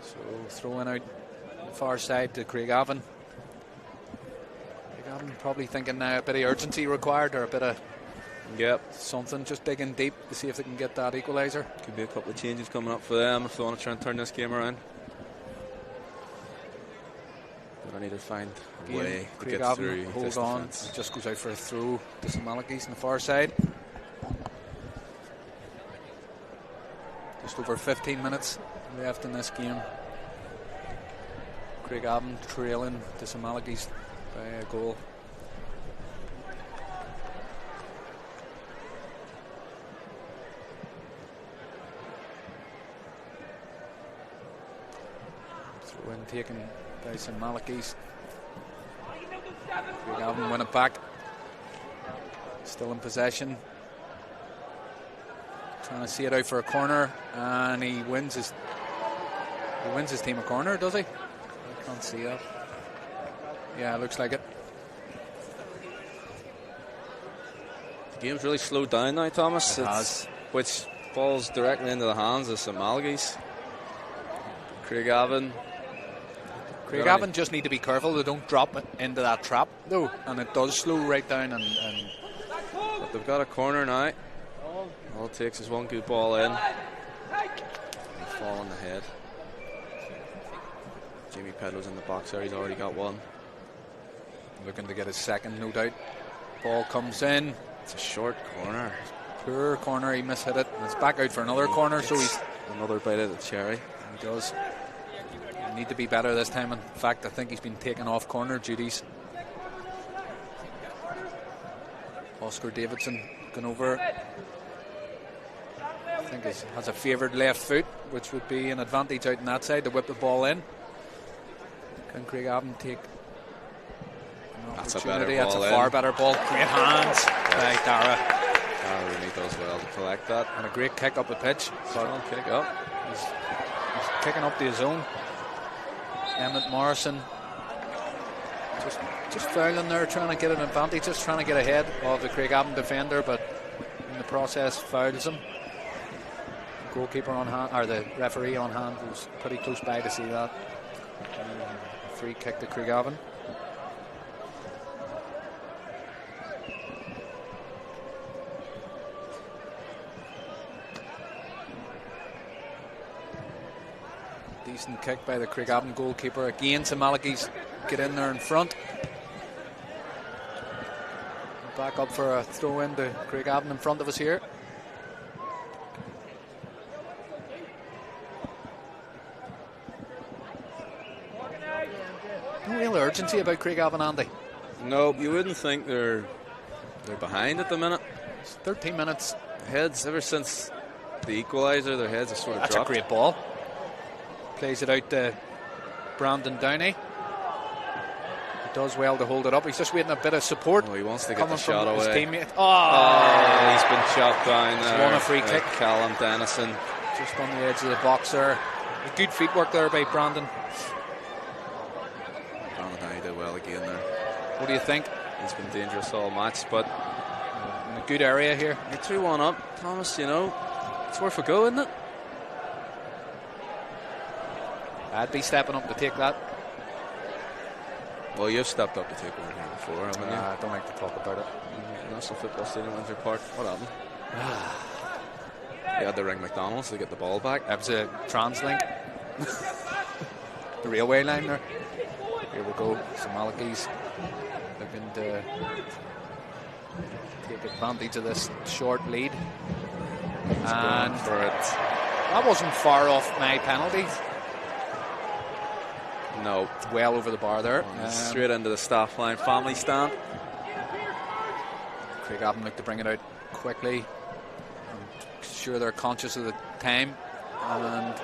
So throwing out the far side to Craigavon. Craigavon probably thinking now a bit of urgency required, or a bit of Yep. Something, just digging deep to see if they can get that equaliser. Could be a couple of changes coming up for them if they want to try and turn this game around. But I need to find a way to Craig get through. Hold this on. defence. Just goes out for a throw to St Malachy's on the far side. Just over 15 minutes left in this game. Craigavon trailing to St Malachy's by a goal. Throw in taken by St Malachy's. Craigavon win it back. Still in possession. Trying to see it out for a corner, and he wins his team a corner, does he? I can't see that. Yeah, it looks like it. The game's really slowed down now, Thomas. It has. Which falls directly into the hands of St Malachy's. Craigavon Just need to be careful they don't drop it into that trap, though, and it does slow right down. But they've got a corner now. All it takes is one good ball in. And fall on the head. Jamie Pedlow's in the box there. He's already got one. Looking to get his second, no doubt. Ball comes in. It's a short corner. Poor corner. He mishit it. And it's back out for another corner. So he's another bite of the cherry. He does. He need to be better this time. In fact, I think he's been taken off corner duties. Oscar Davidson going over. I think has a favoured left foot, which would be an advantage out on that side to whip the ball in. Can Craigavon take an opportunity? That's a far better ball. Great hands by Dara. Dara really does well to collect that. And a great kick up the pitch. Strong kick up. He's kicking up the zone. Emmett Morrison just fouling there, trying to get an advantage, just trying to get ahead of the Craigavon defender, but in the process fouls him. Goalkeeper on hand, or the referee on hand, was pretty close by to see that. Free kick to Craigavon. Decent kick by the Craigavon goalkeeper. Again, St Malachy's get in there in front. Back up for a throw in to Craigavon in front of us here. No real urgency about Craigavon, Andy. No, you wouldn't think they're behind at the minute. It's 13 minutes. Heads, ever since the equaliser, their heads have sort of That's dropped. a great ball. Plays it out to Brandon Downey. He does well to hold it up. He's just waiting a bit of support. Oh, he wants to get the shot away. His teammate. Oh, he's been shot down there. Won a free kick. Callum Dennison. Just on the edge of the box there. Good feet work there by Brandon. Brandon Downey did well again there. What do you think? He's been dangerous all match, but in a good area here. You're 2-1 up, Thomas, you know. It's worth a go, isn't it? I'd be stepping up to take that. Well, you've stepped up to take one here before, haven't you? I don't like to talk about it. National Football Stadium, Windsor Park. What happened? You had to ring McDonald's to get the ball back. That was a TransLink. The railway line there. Here we go. St Malachy's looking to take advantage of this short lead. And for it. That wasn't far off my penalty. No. Well over the bar there. Straight into the staff line. Family stand. Craigavon looked to bring it out quickly. I'm sure they're conscious of the time. And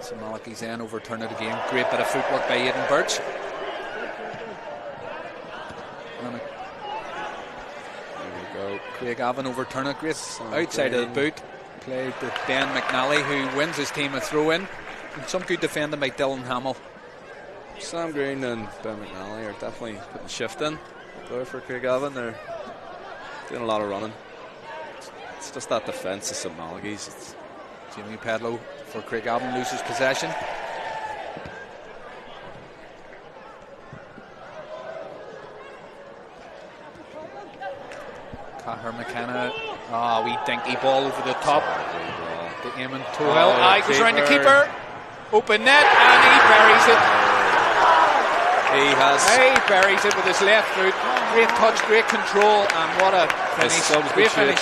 St Malachy's then overturn it again. Great bit of footwork by Aidan Birch. And there we go. Craigavon overturn it. Great outside of the boot. Played to Ben McNally, who wins his team a throw in. And some good defending by Dylan Hamill. Sam Green and Ben McNally are definitely putting the shift in there for Craigavon. They're doing a lot of running. It's just that defence of St Malachy's. Jamie Pedlow for Craigavon loses possession. Cahir McKenna. Wee dinky ball over the top. The Eamon Tohill. Oh, Goes round the keeper. Open net, and he buries it. He buries it with his left foot. Great touch, great control, and what a finish. Great finish.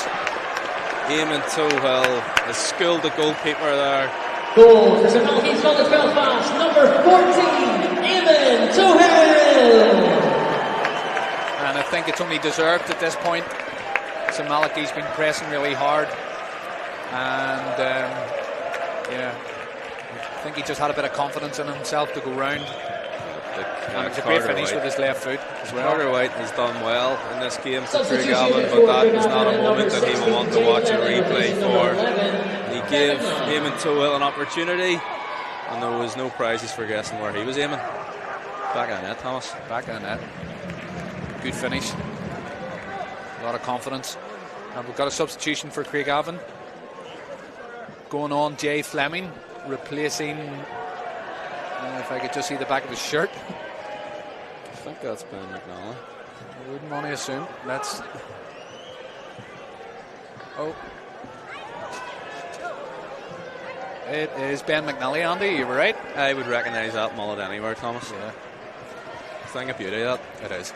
Eamon Tohill has schooled the goalkeeper there. Goal for St Malachy's College Belfast, number 14, Eamon Tohill. And I think it's only deserved at this point. St Malachy's been pressing really hard, and I think he just had a bit of confidence in himself to go round. And it's a great finish with his left foot as well. Carter White has done well in this game for Craigavon, but that is not a moment that he will want to watch a replay for. He gave Eamon Tohill an opportunity, and there was no prizes for guessing where he was aiming. Back of the net, Thomas. Back of the net. Good finish. A lot of confidence. And we've got a substitution for Craigavon. Going on, Jay Fleming, replacing... if I could just see the back of his shirt. I think that's Ben McNally. I wouldn't want to assume. That's... It is Ben McNally, Andy, you were right. I would recognise that mullet anywhere, Thomas. Yeah. Thing of beauty, that. It is.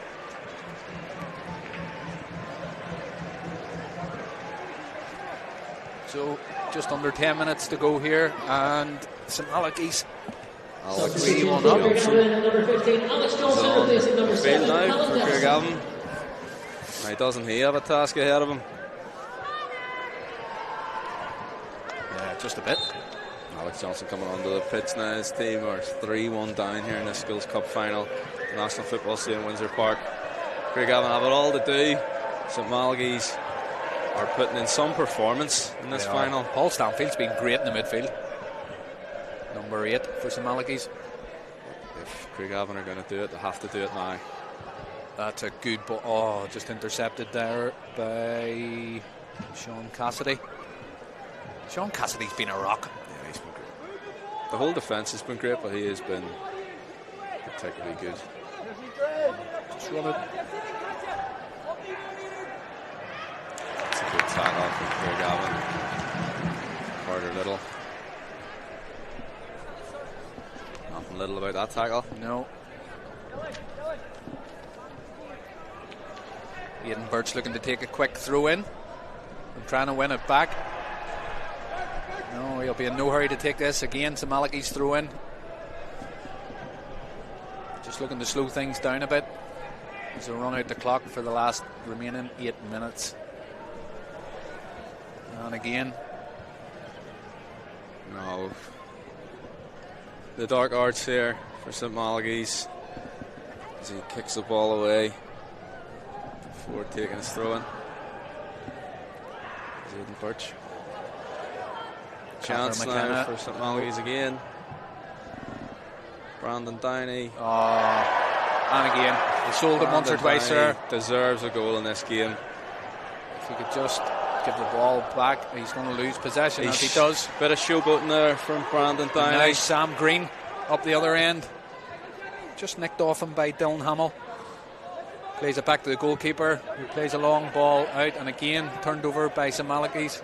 So, just under 10 minutes to go here, and St Malachy's Alex 3-1 up. Number 15, Alex Johnson replacing number 7. Now for Craigavon. Now, doesn't he have a task ahead of him? Yeah, just a bit. Alex Johnson coming onto the pitch now. His team are 3-1 down here in the Schools Cup final. National Football Stadium, Windsor Park. Craigavon have it all to do. St Malachy's are putting in some performance in this final. Paul Stanfield's been great in the midfield. Number 8 for St Malachy's. If Craigavon are going to do it, they have to do it now. That's a good ball. Oh, just intercepted there by Sean Cassidy. Sean Cassidy's been a rock. Yeah, he's been great. The whole defence has been great, but he has been particularly good. Just run it. It's a good tackle from Craigavon. Carter Little. Nothing little about that tackle. No. Aidan Birch looking to take a quick throw in and trying to win it back. No, he'll be in no hurry to take this. Again, St Malachy's throw in. Just looking to slow things down a bit as they run out the clock for the last remaining 8 minutes. And again. No. The dark arts here for St Malachy's as he kicks the ball away before taking his throw in. Aidan Birch. Chance now for St Malachy's again. Brandon Downey. And again, he sold it once or twice there. Deserves a goal in this game. If he could just give the ball back, he's going to lose possession as he does. Bit of showboating there from Brandon Downey. Now Sam Green up the other end. Just nicked off him by Dylan Hamill. Plays it back to the goalkeeper, who plays a long ball out, and again turned over by St Malachy's.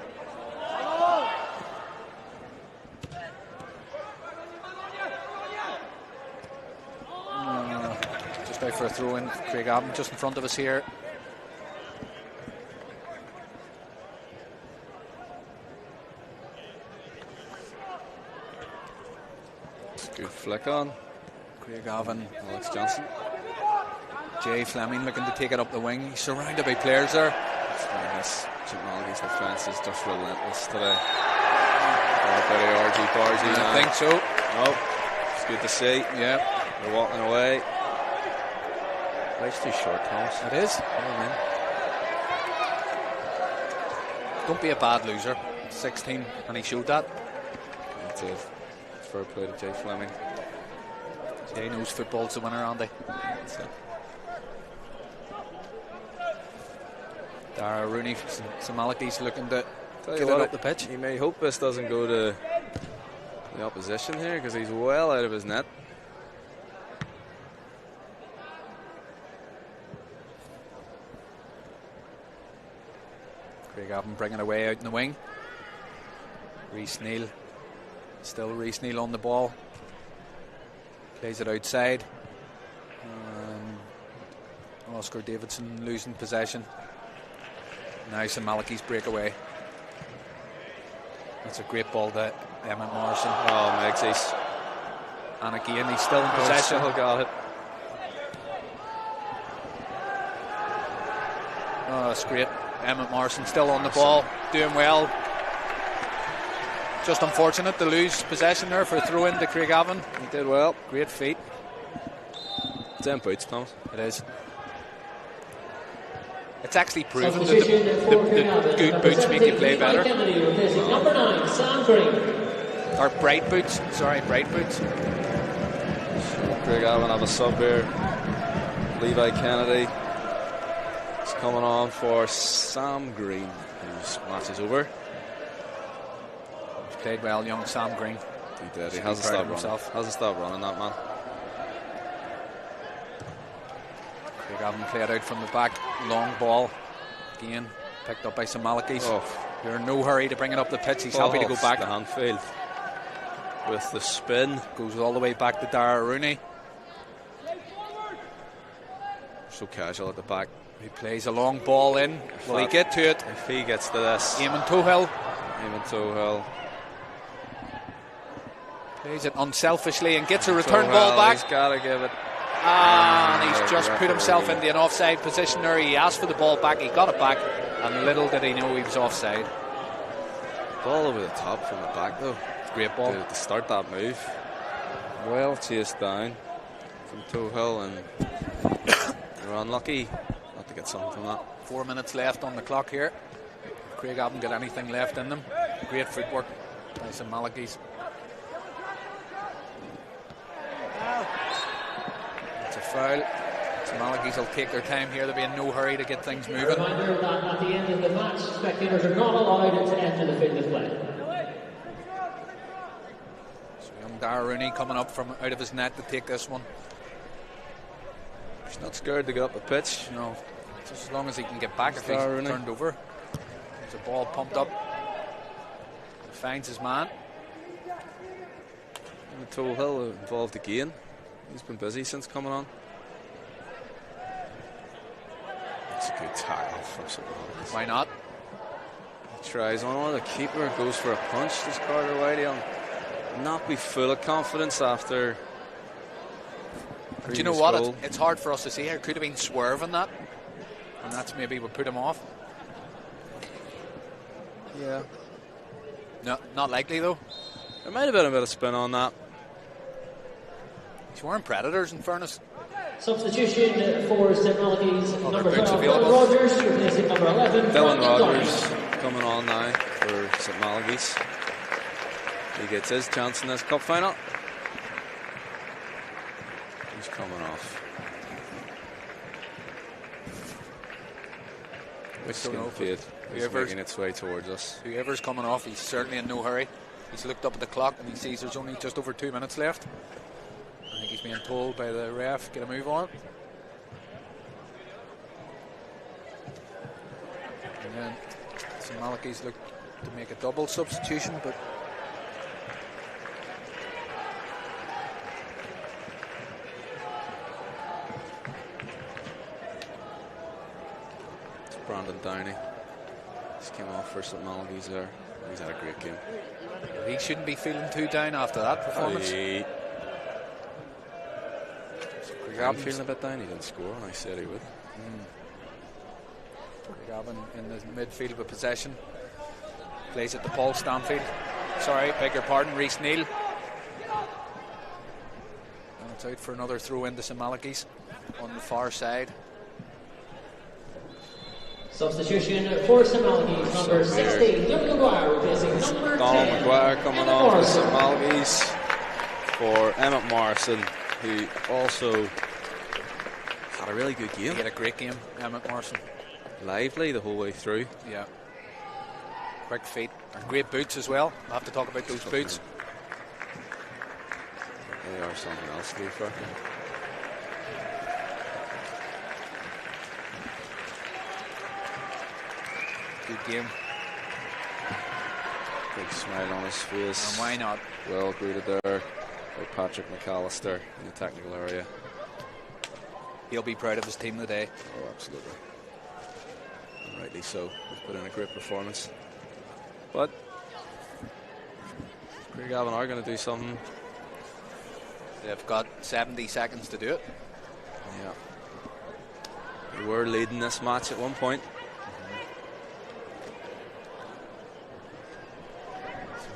Just out for a throw in. Craigavon just in front of us here. Good flick on. Craigavon. Alex Johnson. Jay Fleming looking to take it up the wing. He's surrounded by players there. This St Malachy's defence is just relentless today. RG Bargy. I think so. Oh, it's good to see. Yeah. They're walking away. Life's too short, Thomas. It is. Don't be a bad loser. 16, and he showed that. That's it. Fair play to Jay Fleming. Jay knows football's the winner, Andy. That's it. Dara Rooney, St Malachy's looking to get it what, up the pitch. You may hope this doesn't go to the opposition here because he's well out of his net. Craigavon bringing away out in the wing. Reece Neal. Still Reece Neal on the ball. Plays it outside. Oscar Davidson losing possession. Now St Malachy's breakaway. That's a great ball to Emmett Morrison. Oh, Megsy's. And again, he's still in possession. Still got it. Oh, that's great. Emmett Morrison still on the ball, doing well. Just unfortunate to lose possession there for a throw in to Craigavon. He did well. Great feat. It's in boots, Thomas. It is. It's actually proven that the good boots make you play better. Number 9, Sam Green. Or bright boots. Sorry, bright boots. Craigavon have a sub here. Levi Kennedy is coming on for Sam Green, whose match is over. He's played well, young Sam Green. He did. He hasn't stopped running. Hasn't stopped running, that man. Craigavon played out from the back. Long ball. Again, picked up by St Malachy's. Oh. They're in no hurry to bring it up the pitch. He's happy to go back. Stanfield with the spin. Goes all the way back to Dara Rooney. So casual at the back. He plays a long ball in. Will he get to it? If he gets to this. Eamon Tohill. Eamon Tohill. Plays it unselfishly and gets a return ball back. He's got to give it. And he's just put himself into an offside position there. He asked for the ball back. He got it back. And little did he know he was offside. Ball over the top from the back, though. Great ball. To start that move. Well chased down from Tohill, and they're unlucky not to get something from that. 4 minutes left on the clock here. Craigavon got anything left in them. Great footwork by St Malachy's. It's a foul. St Malachy's will take their time here. They'll be in no hurry to get things moving. Reminder that at the end of the match, spectators are not allowed to enter the field of play. So young Dara Rooney coming up from out of his net to take this one. He's not scared to get up the pitch. No, just as long as he can get back if he's turned over. There's a ball pumped up. He finds his man. And Tohill involved again. He's been busy since coming on. That's a good tackle from St Malachy's. Why not? He tries on the keeper, goes for a punch. This Carter Whitey will not be full of confidence after. Do you know what? It's hard for us to see here. Could have been swerving that, and that's maybe what put him off. Yeah. No, not likely though. There might have been a bit of spin on that. He's wearing Predators, in fairness. Substitution for St Malachy's, number 12, available. Dylan Rogers, replacing number 11, Dylan Brandon Rogers Downey. coming on now for St Malachy's. He gets his chance in this cup final. He's coming off. Whisking Fate is making its way towards us. Whoever's coming off, he's certainly in no hurry. He's looked up at the clock and he sees there's only just over 2 minutes left. I think he's being told by the ref, get a move on. And then St Malachy's looked to make a double substitution, but it's Brandon Downey. He's came off for St Malachy's there. He's had a great game. he shouldn't be feeling too down after that performance. I'm feeling a bit down. He didn't score, and I said he would. Gavin in the midfield with possession. Plays it to Paul Stanfield. Sorry, beg your pardon, Reece Neal. And it's out for another throw into St Malachy's on the far side. Substitution for St Malachy's, number 16, Luke McGuire, replacing number 10. Donald McGuire coming on for St Malachy's for Emmett Morrison, who also had a really good game. He had a great game, Emmett Morrison. Lively the whole way through. Yeah. Quick feet and great boots as well. I'll have to talk about those boots. They are something else to be fair. Good game. Big smile on his face. And why not? Well greeted there by Patrick McAllister in the technical area. He'll be proud of his team today. Oh, absolutely. And rightly so. He's put in a great performance. But Craigavon are going to do something. They've got 70 seconds to do it. Yeah. They were leading this match at one point.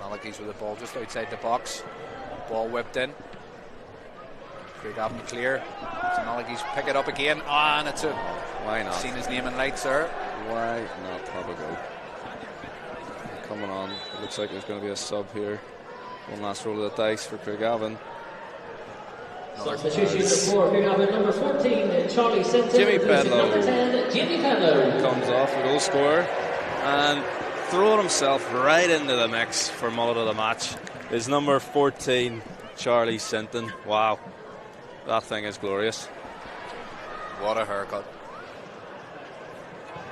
Malachy's with the ball just outside the box. Ball whipped in. Craigavon clear. So Malachy's pick it up again. And it's a... Why not? Seen his name in lights there. Why not have a go? Coming on. It looks like there's going to be a sub here. One last roll of the dice for Craigavon. Substitution for Craigavon, number 14, Charlie Sinton. Jimmy Pedlow. Number 10, Jimmy Pedlow. Comes off a goal scorer and throwing himself right into the mix for mullet of the match is number 14, Charlie Sinton. Wow, that thing is glorious. What a haircut.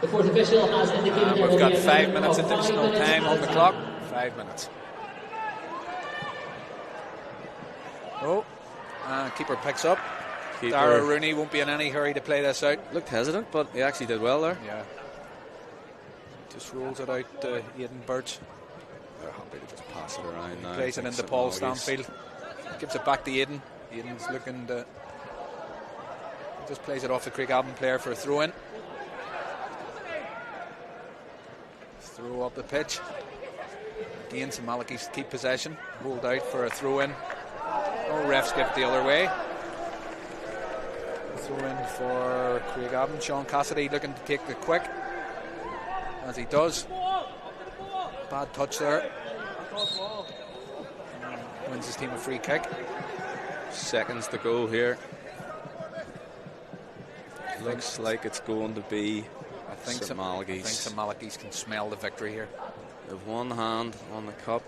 The fourth official has indicated that we've got there will be 5 a minutes minimum of additional 5 minutes time on the of clock. 5 minutes. Oh, keeper picks up. Dara Rooney won't be in any hurry to play this out. Looked hesitant, but he actually did well there. Yeah. Just rolls it out to Aidan Birch. They're happy to just pass it around now. Plays it into Paul Stanfield. Gives it back to Aidan. Aidan's looking to... Just plays it off the Craigavon player for a throw-in. Throw up the pitch. Again, St. Malachy's keep possession. Hold out for a throw-in. Oh, refs give it the other way. Throw-in for Craigavon. Sean Cassidy looking to take the quick. As he does. Bad touch there. Wins his team a free kick. Seconds to go here. Looks like it's going to be St. Malachy's. I think St. Malachy's can smell the victory here. They have one hand on the cup.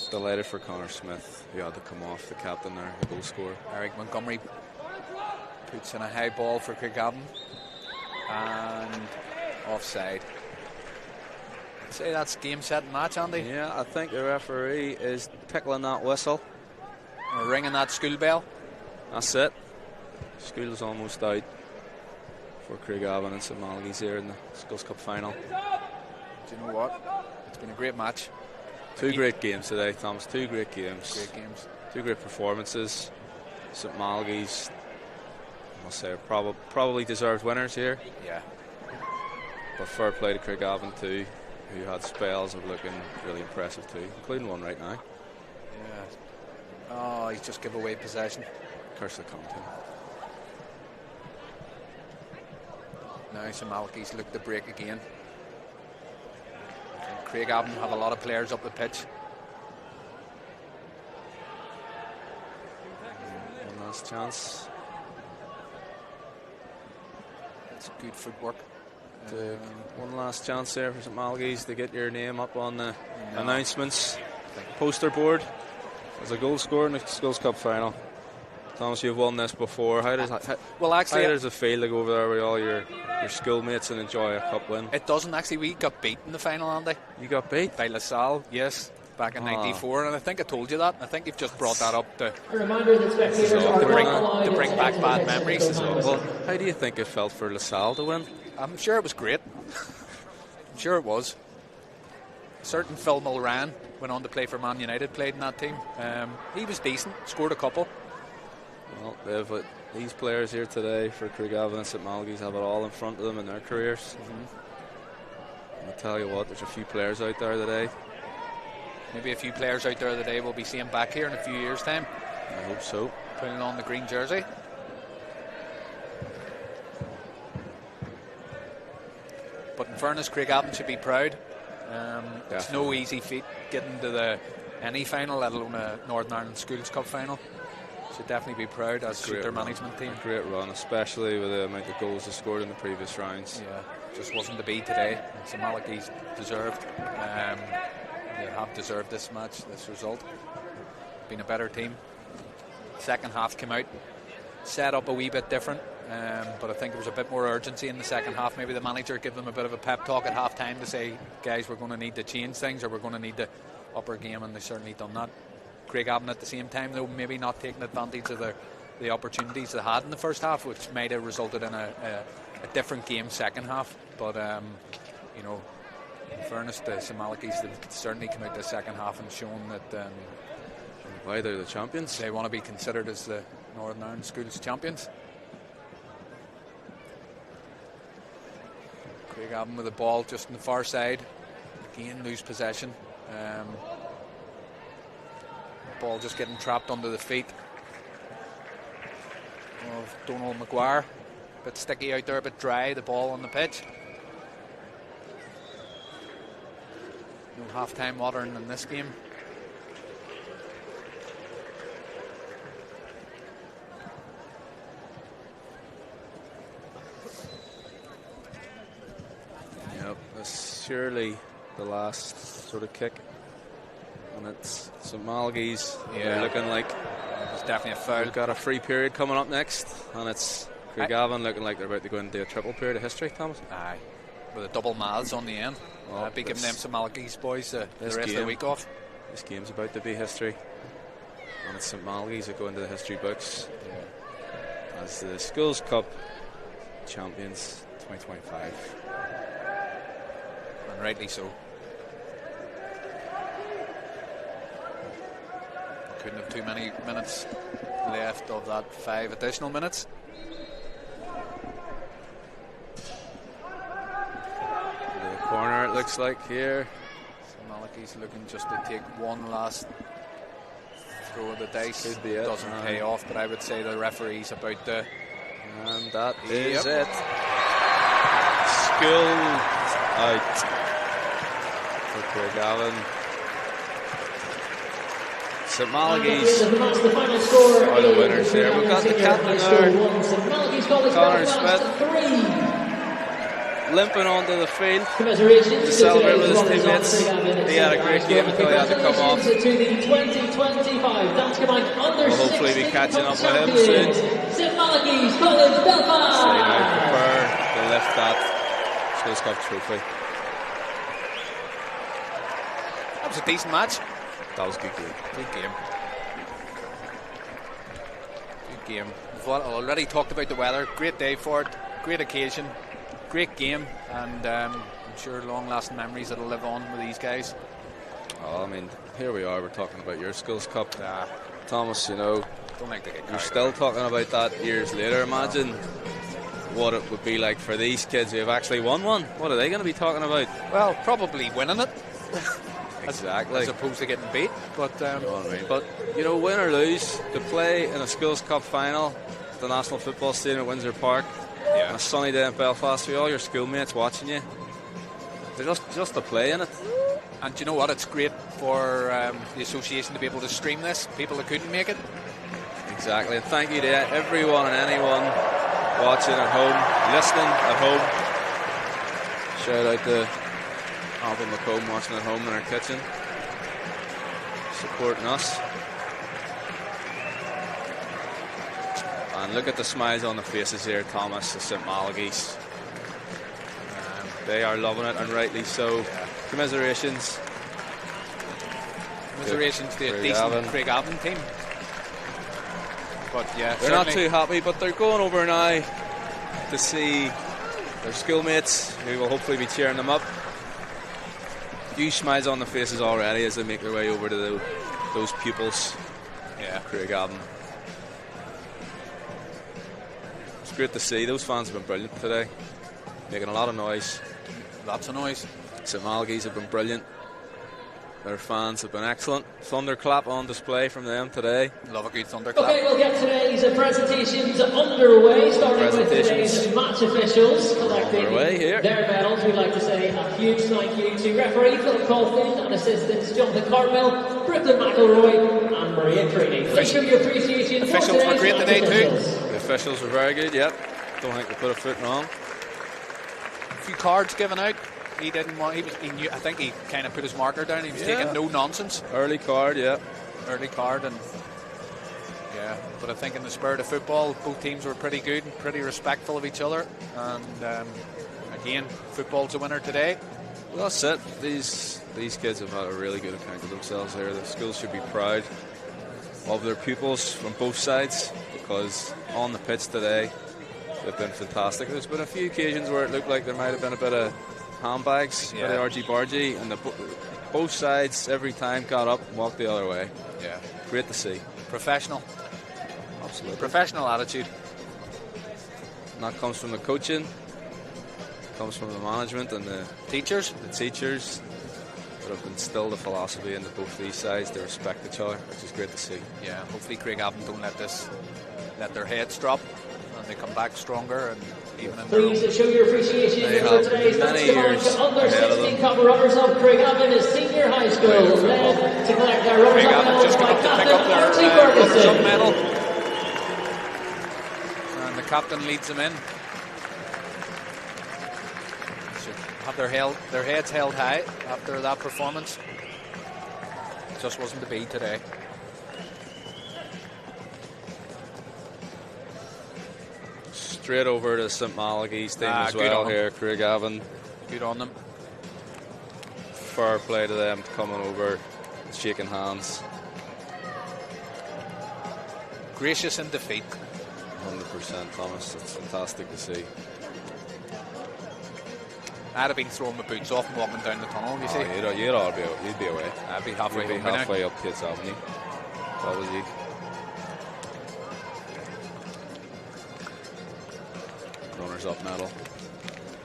Delighted for Connor Smith, who had to come off, the captain there, the goal scorer. Eric Montgomery puts in a high ball for Craigavon. And offside. I'd say that's game, set, and match, Andy. Yeah, I think the referee is tickling that whistle. Or ringing that school bell. That's it. School's almost out for Craigavon and St. Malachy's here in the Skulls Cup final. Do you know what? It's been a great match. Two great games today, Thomas. Two great games. Great games. Two great performances. St. Malachy's, I must say, are probably deserved winners here. Yeah. But fair play to Craigavon too, who had spells of looking really impressive too, including one right now. Yeah. Oh, he's just give away possession. Curse the county. Now St. Malachy's look to break again. Craigavon have a lot of players up the pitch. One last chance. It's good footwork. One last chance there for St. Malachy's to get your name up on the announcements poster board as a goal scorer in the Skulls Cup final. Thomas, you've won this before. How does it feel to go over there with all your schoolmates and enjoy a cup win? It doesn't actually. We got beat in the final, Andy. You got beat? By LaSalle, yes, back in '94, and I think I told you that. I think you've just brought that up to A reminder that spectators are to bring back bad memories. Well, how do you think it felt for LaSalle to win? I'm sure it was great. I'm sure it was. A certain Phil Mulran went on to play for Man United, played in that team. He was decent, scored a couple. Well, these players here today for Craigavon and St. Malachy's have it all in front of them in their careers. I'll tell you what, there's a few players out there today. Maybe a few players out there today we'll be seeing back here in a few years' time. I hope so. Putting on the green jersey. But in fairness, Craigavon should be proud. It's no easy feat getting to any final, let alone a Northern Ireland Schools Cup final. Should definitely be proud, as should their management team. Great run, especially with the amount of goals they scored in the previous rounds. Yeah, just wasn't to be today. St. Malachy's deserved. They have deserved this match, this result. Been a better team. Second half came out. set up a wee bit different. But I think there was a bit more urgency in the second half. Maybe the manager gave them a bit of a pep talk at half time to say, guys, we're going to need to change things, or we're going to need to up our game, and they've certainly done that. Craigavon at the same time, though, maybe not taking advantage of the opportunities they had in the first half, which might have resulted in a different game second half. But you know, in fairness to St Malachy's, they've certainly come out the second half and shown that why they're the champions. They want to be considered as the Northern Ireland Schools champions. Craigavon with the ball just on the far side. Again, lose possession. Ball just getting trapped under the feet of Donald Maguire. A bit sticky out there, a bit dry, the ball on the pitch. No half-time watering in this game. Yep, that's surely the last sort of kick. And it's St Malachy's. They're looking like it's definitely a foul. We've got a free period coming up next, and it's Craigavon looking like they're about to go into a triple period of history, Thomas. Aye, with a double maths on the end. Well, I'd be giving them St Malachy's boys the rest of the week off. This game's about to be history, and it's St Malachy's that go into the history books as the Schools Cup champions 2025. And rightly so. Couldn't have too many minutes left of that 5 additional minutes. The corner, it looks like here. So Malachy's looking just to take one last throw of the dice. Could be it. Doesn't pay off, but I would say the referee's about to. And that is it. Schools out for Craigavon. St Malachy's are the winners here. We've got the captain there, Connor Smith, limping onto the field to celebrate with his teammates. He had a great game until he had to come off. We'll hopefully be catching up with him soon. St Malachy's College Belfast. They now prepare to lift that Schools Cup trophy. That was a decent match. That was a good game. Good game. Good game. We've already talked about the weather. Great day for it. Great occasion. Great game. And I'm sure long-lasting memories that'll live on with these guys. Oh, I mean, here we are. We're talking about your Schools Cup. Thomas, you know, don't like to get you're still talking about that years later. Imagine what it would be like for these kids who have actually won one. What are they going to be talking about? Well, probably winning it. Exactly. As opposed to getting beat. But you know what I mean? But you know, win or lose, to play in a Schools Cup final at the National Football Stadium at Windsor Park on a sunny day in Belfast with all your schoolmates watching you, they're just to play in it. And you know what? It's great for the association to be able to stream this. People that couldn't make it. Exactly. And thank you to everyone and anyone watching at home, listening at home. Shout out to Alvin McComb watching at home in our kitchen, supporting us. And look at the smiles on the faces here, Thomas, the St Malachy's. They are loving it, and rightly so. Commiserations. Commiserations to a decent Craigavon team. But yeah, they're not too happy, but they're going over now to see their schoolmates, who will hopefully be cheering them up. Huge smiles on the faces already as they make their way over to those pupils. Craigavon. It's great to see. Those fans have been brilliant today, making a lot of noise. Lots of noise. St Malachy's have been brilliant. Their fans have been excellent. Thunderclap on display from them today. Love a good thunderclap. Okay, we'll get today's presentations underway, starting with today's match officials collecting their medals. We'd like to say a huge thank you to referee Philip Caulfield and assistants Jonathan Cartwell, Brooklyn McElroy and Maria Creaney. Please show your appreciation for officials were great today too. The officials were very good, yep. Don't think they put a foot wrong. A few cards given out. He didn't want. He knew. I think he kind of put his marker down. He was taking no nonsense. Early card, early card, and Yeah, but I think in the spirit of football, both teams were pretty good and pretty respectful of each other. And again, football's a winner today. Well, that's it. These kids have had a really good account of themselves here. The schools should be proud of their pupils from both sides, because on the pitch today they've been fantastic. There's been a few occasions where it looked like there might have been a bit of handbags by the argy-bargy, and both sides every time got up and walked the other way. Yeah, great to see. Professional. Absolutely. Professional attitude. And that comes from the coaching, comes from the management and the teachers that have instilled the philosophy into both these sides. They respect each other, which is great to see. Yeah, hopefully Craigavon don't let their heads drop and they come back stronger. And even in please show your appreciation for today's many years under 16 cup runners of Craigavon Senior High School, led to collect their runners up medals by captain Archie Ferguson. Medal. And the captain leads them in. Should have their heads held high after that performance. Just wasn't to be today. Straight over to St Malachy's team as well here, Craigavon. Good on them. Fair play to them coming over, shaking hands. Gracious in defeat. 100%, Thomas. It's fantastic to see. I'd have been throwing my boots off and walking down the tunnel, you see. You'd be away. I'd be halfway You'd be home halfway up Kids Avenue. That was you. Runners up medal.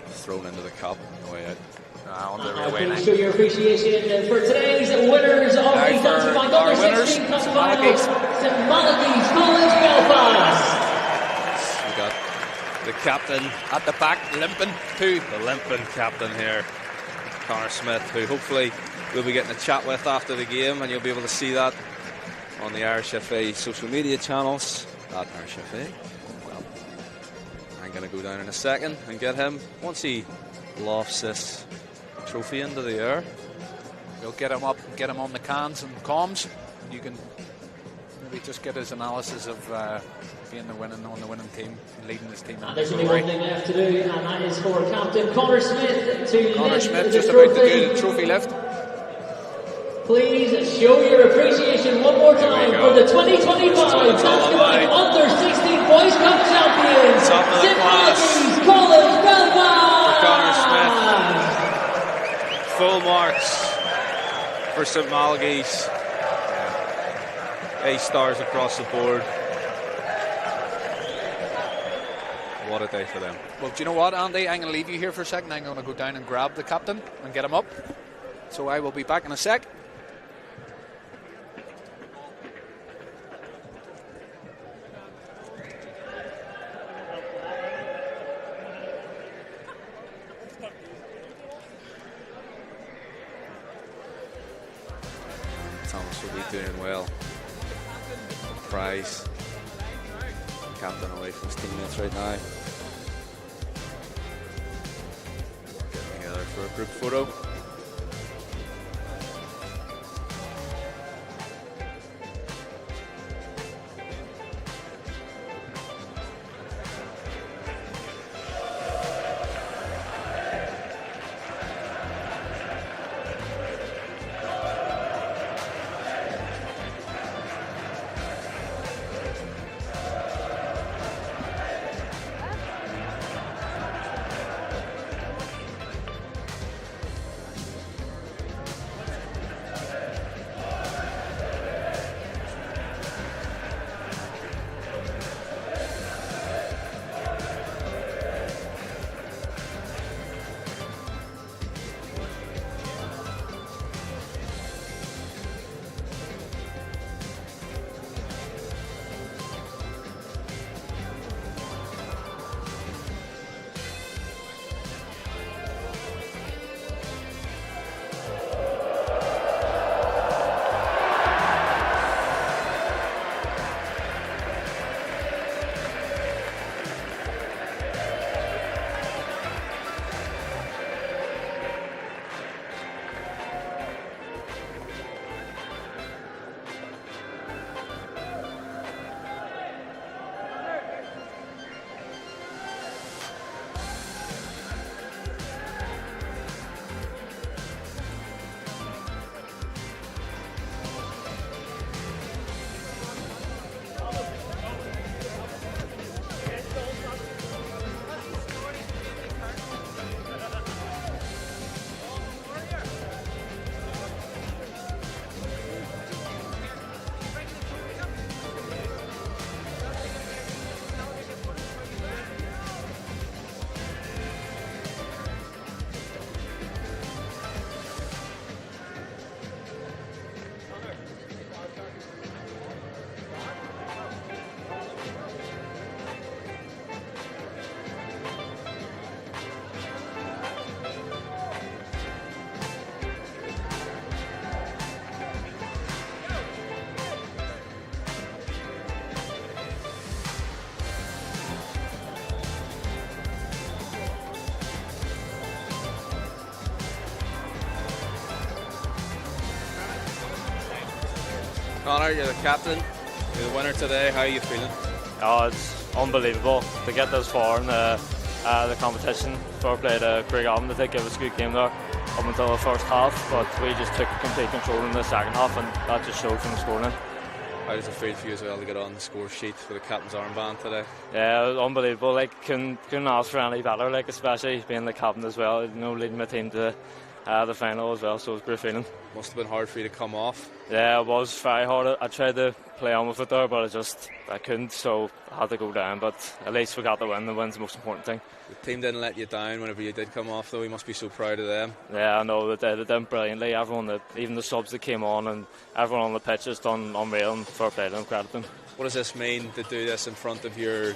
Thrown into the cup. No way out. On the railway line. Show your appreciation for today's winners of the Dance Bank Under 16 Cup Final. St Malachy's College Belfast. We got the captain at the back, limping too. The limping captain here, Connor Smith, who hopefully we'll be getting a chat with after the game, and you'll be able to see that on the Irish FA social media channels at Irish FA. Well, I'm going to go down in a second and get him once he lofts this trophy into the air. We'll get him up, get him on the cans and comms. You can maybe just get his analysis of being on the winning team, leading his team. There's only one thing left to do, and that is for Captain Connor Smith to Connor lift Smith the just trophy. about to do the trophy lift. Please show your appreciation one more time for the 2025 Dance Bank Under 16 Boys Cup champions, St Malachy's College Belfast. Connor Smith. Full marks for St Malachy's. A stars across the board. What a day for them. Well, do you know what, Andy? I'm going to leave you here for a second. I'm going to go down and grab the captain and get him up. So I will be back in a sec. Thomas will be doing well. Prize. Captain away from his teammates right now. Getting together for a group photo. Connor, you're the captain. You're the winner today. How are you feeling? Oh, it's unbelievable to get this far in the competition. Fair play to Craigavon. They did give us a good game there up until the first half, but we just took complete control in the second half, and that just showed from the scoring. How does it feel for you as well to get on the score sheet for the captain's armband today? Yeah, it was unbelievable. Like, couldn't ask for any better. Like, especially being the captain as well. You know, leading my team to the final as well. So it was a great feeling. Must have been hard for you to come off. Yeah, it was very hard. I tried to play on with it there, but I couldn't. So I had to go down. But at least we got the win. The win's the most important thing. The team didn't let you down whenever you did come off, though. You must be so proud of them. Yeah, I know they did brilliantly. Everyone, even the subs that came on, and everyone on the pitch has done unreal, and fair play to them, credit them. What does this mean to do this in front of your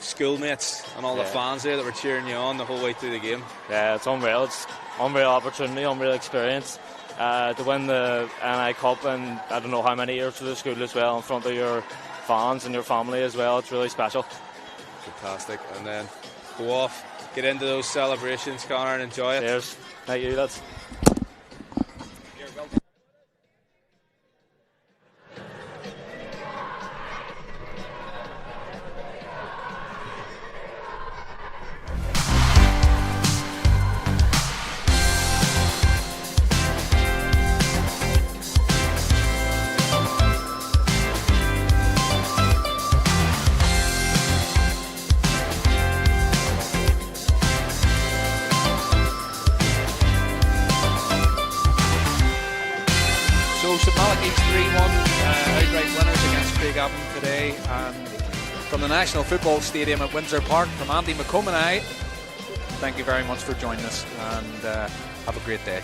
schoolmates and all the fans there that were cheering you on the whole way through the game? Yeah, it's unreal. It's unreal opportunity, unreal experience to win the NI Cup, and I don't know how many years for the school as well, in front of your fans and your family as well. It's really special. Fantastic. And then go off, get into those celebrations, Connor, and enjoy it. Cheers. Thank you, lads. St Malachy's 3-1 outright winners against Craigavon today. And from the National Football Stadium at Windsor Park, from Andy McComb and I, thank you very much for joining us, and have a great day.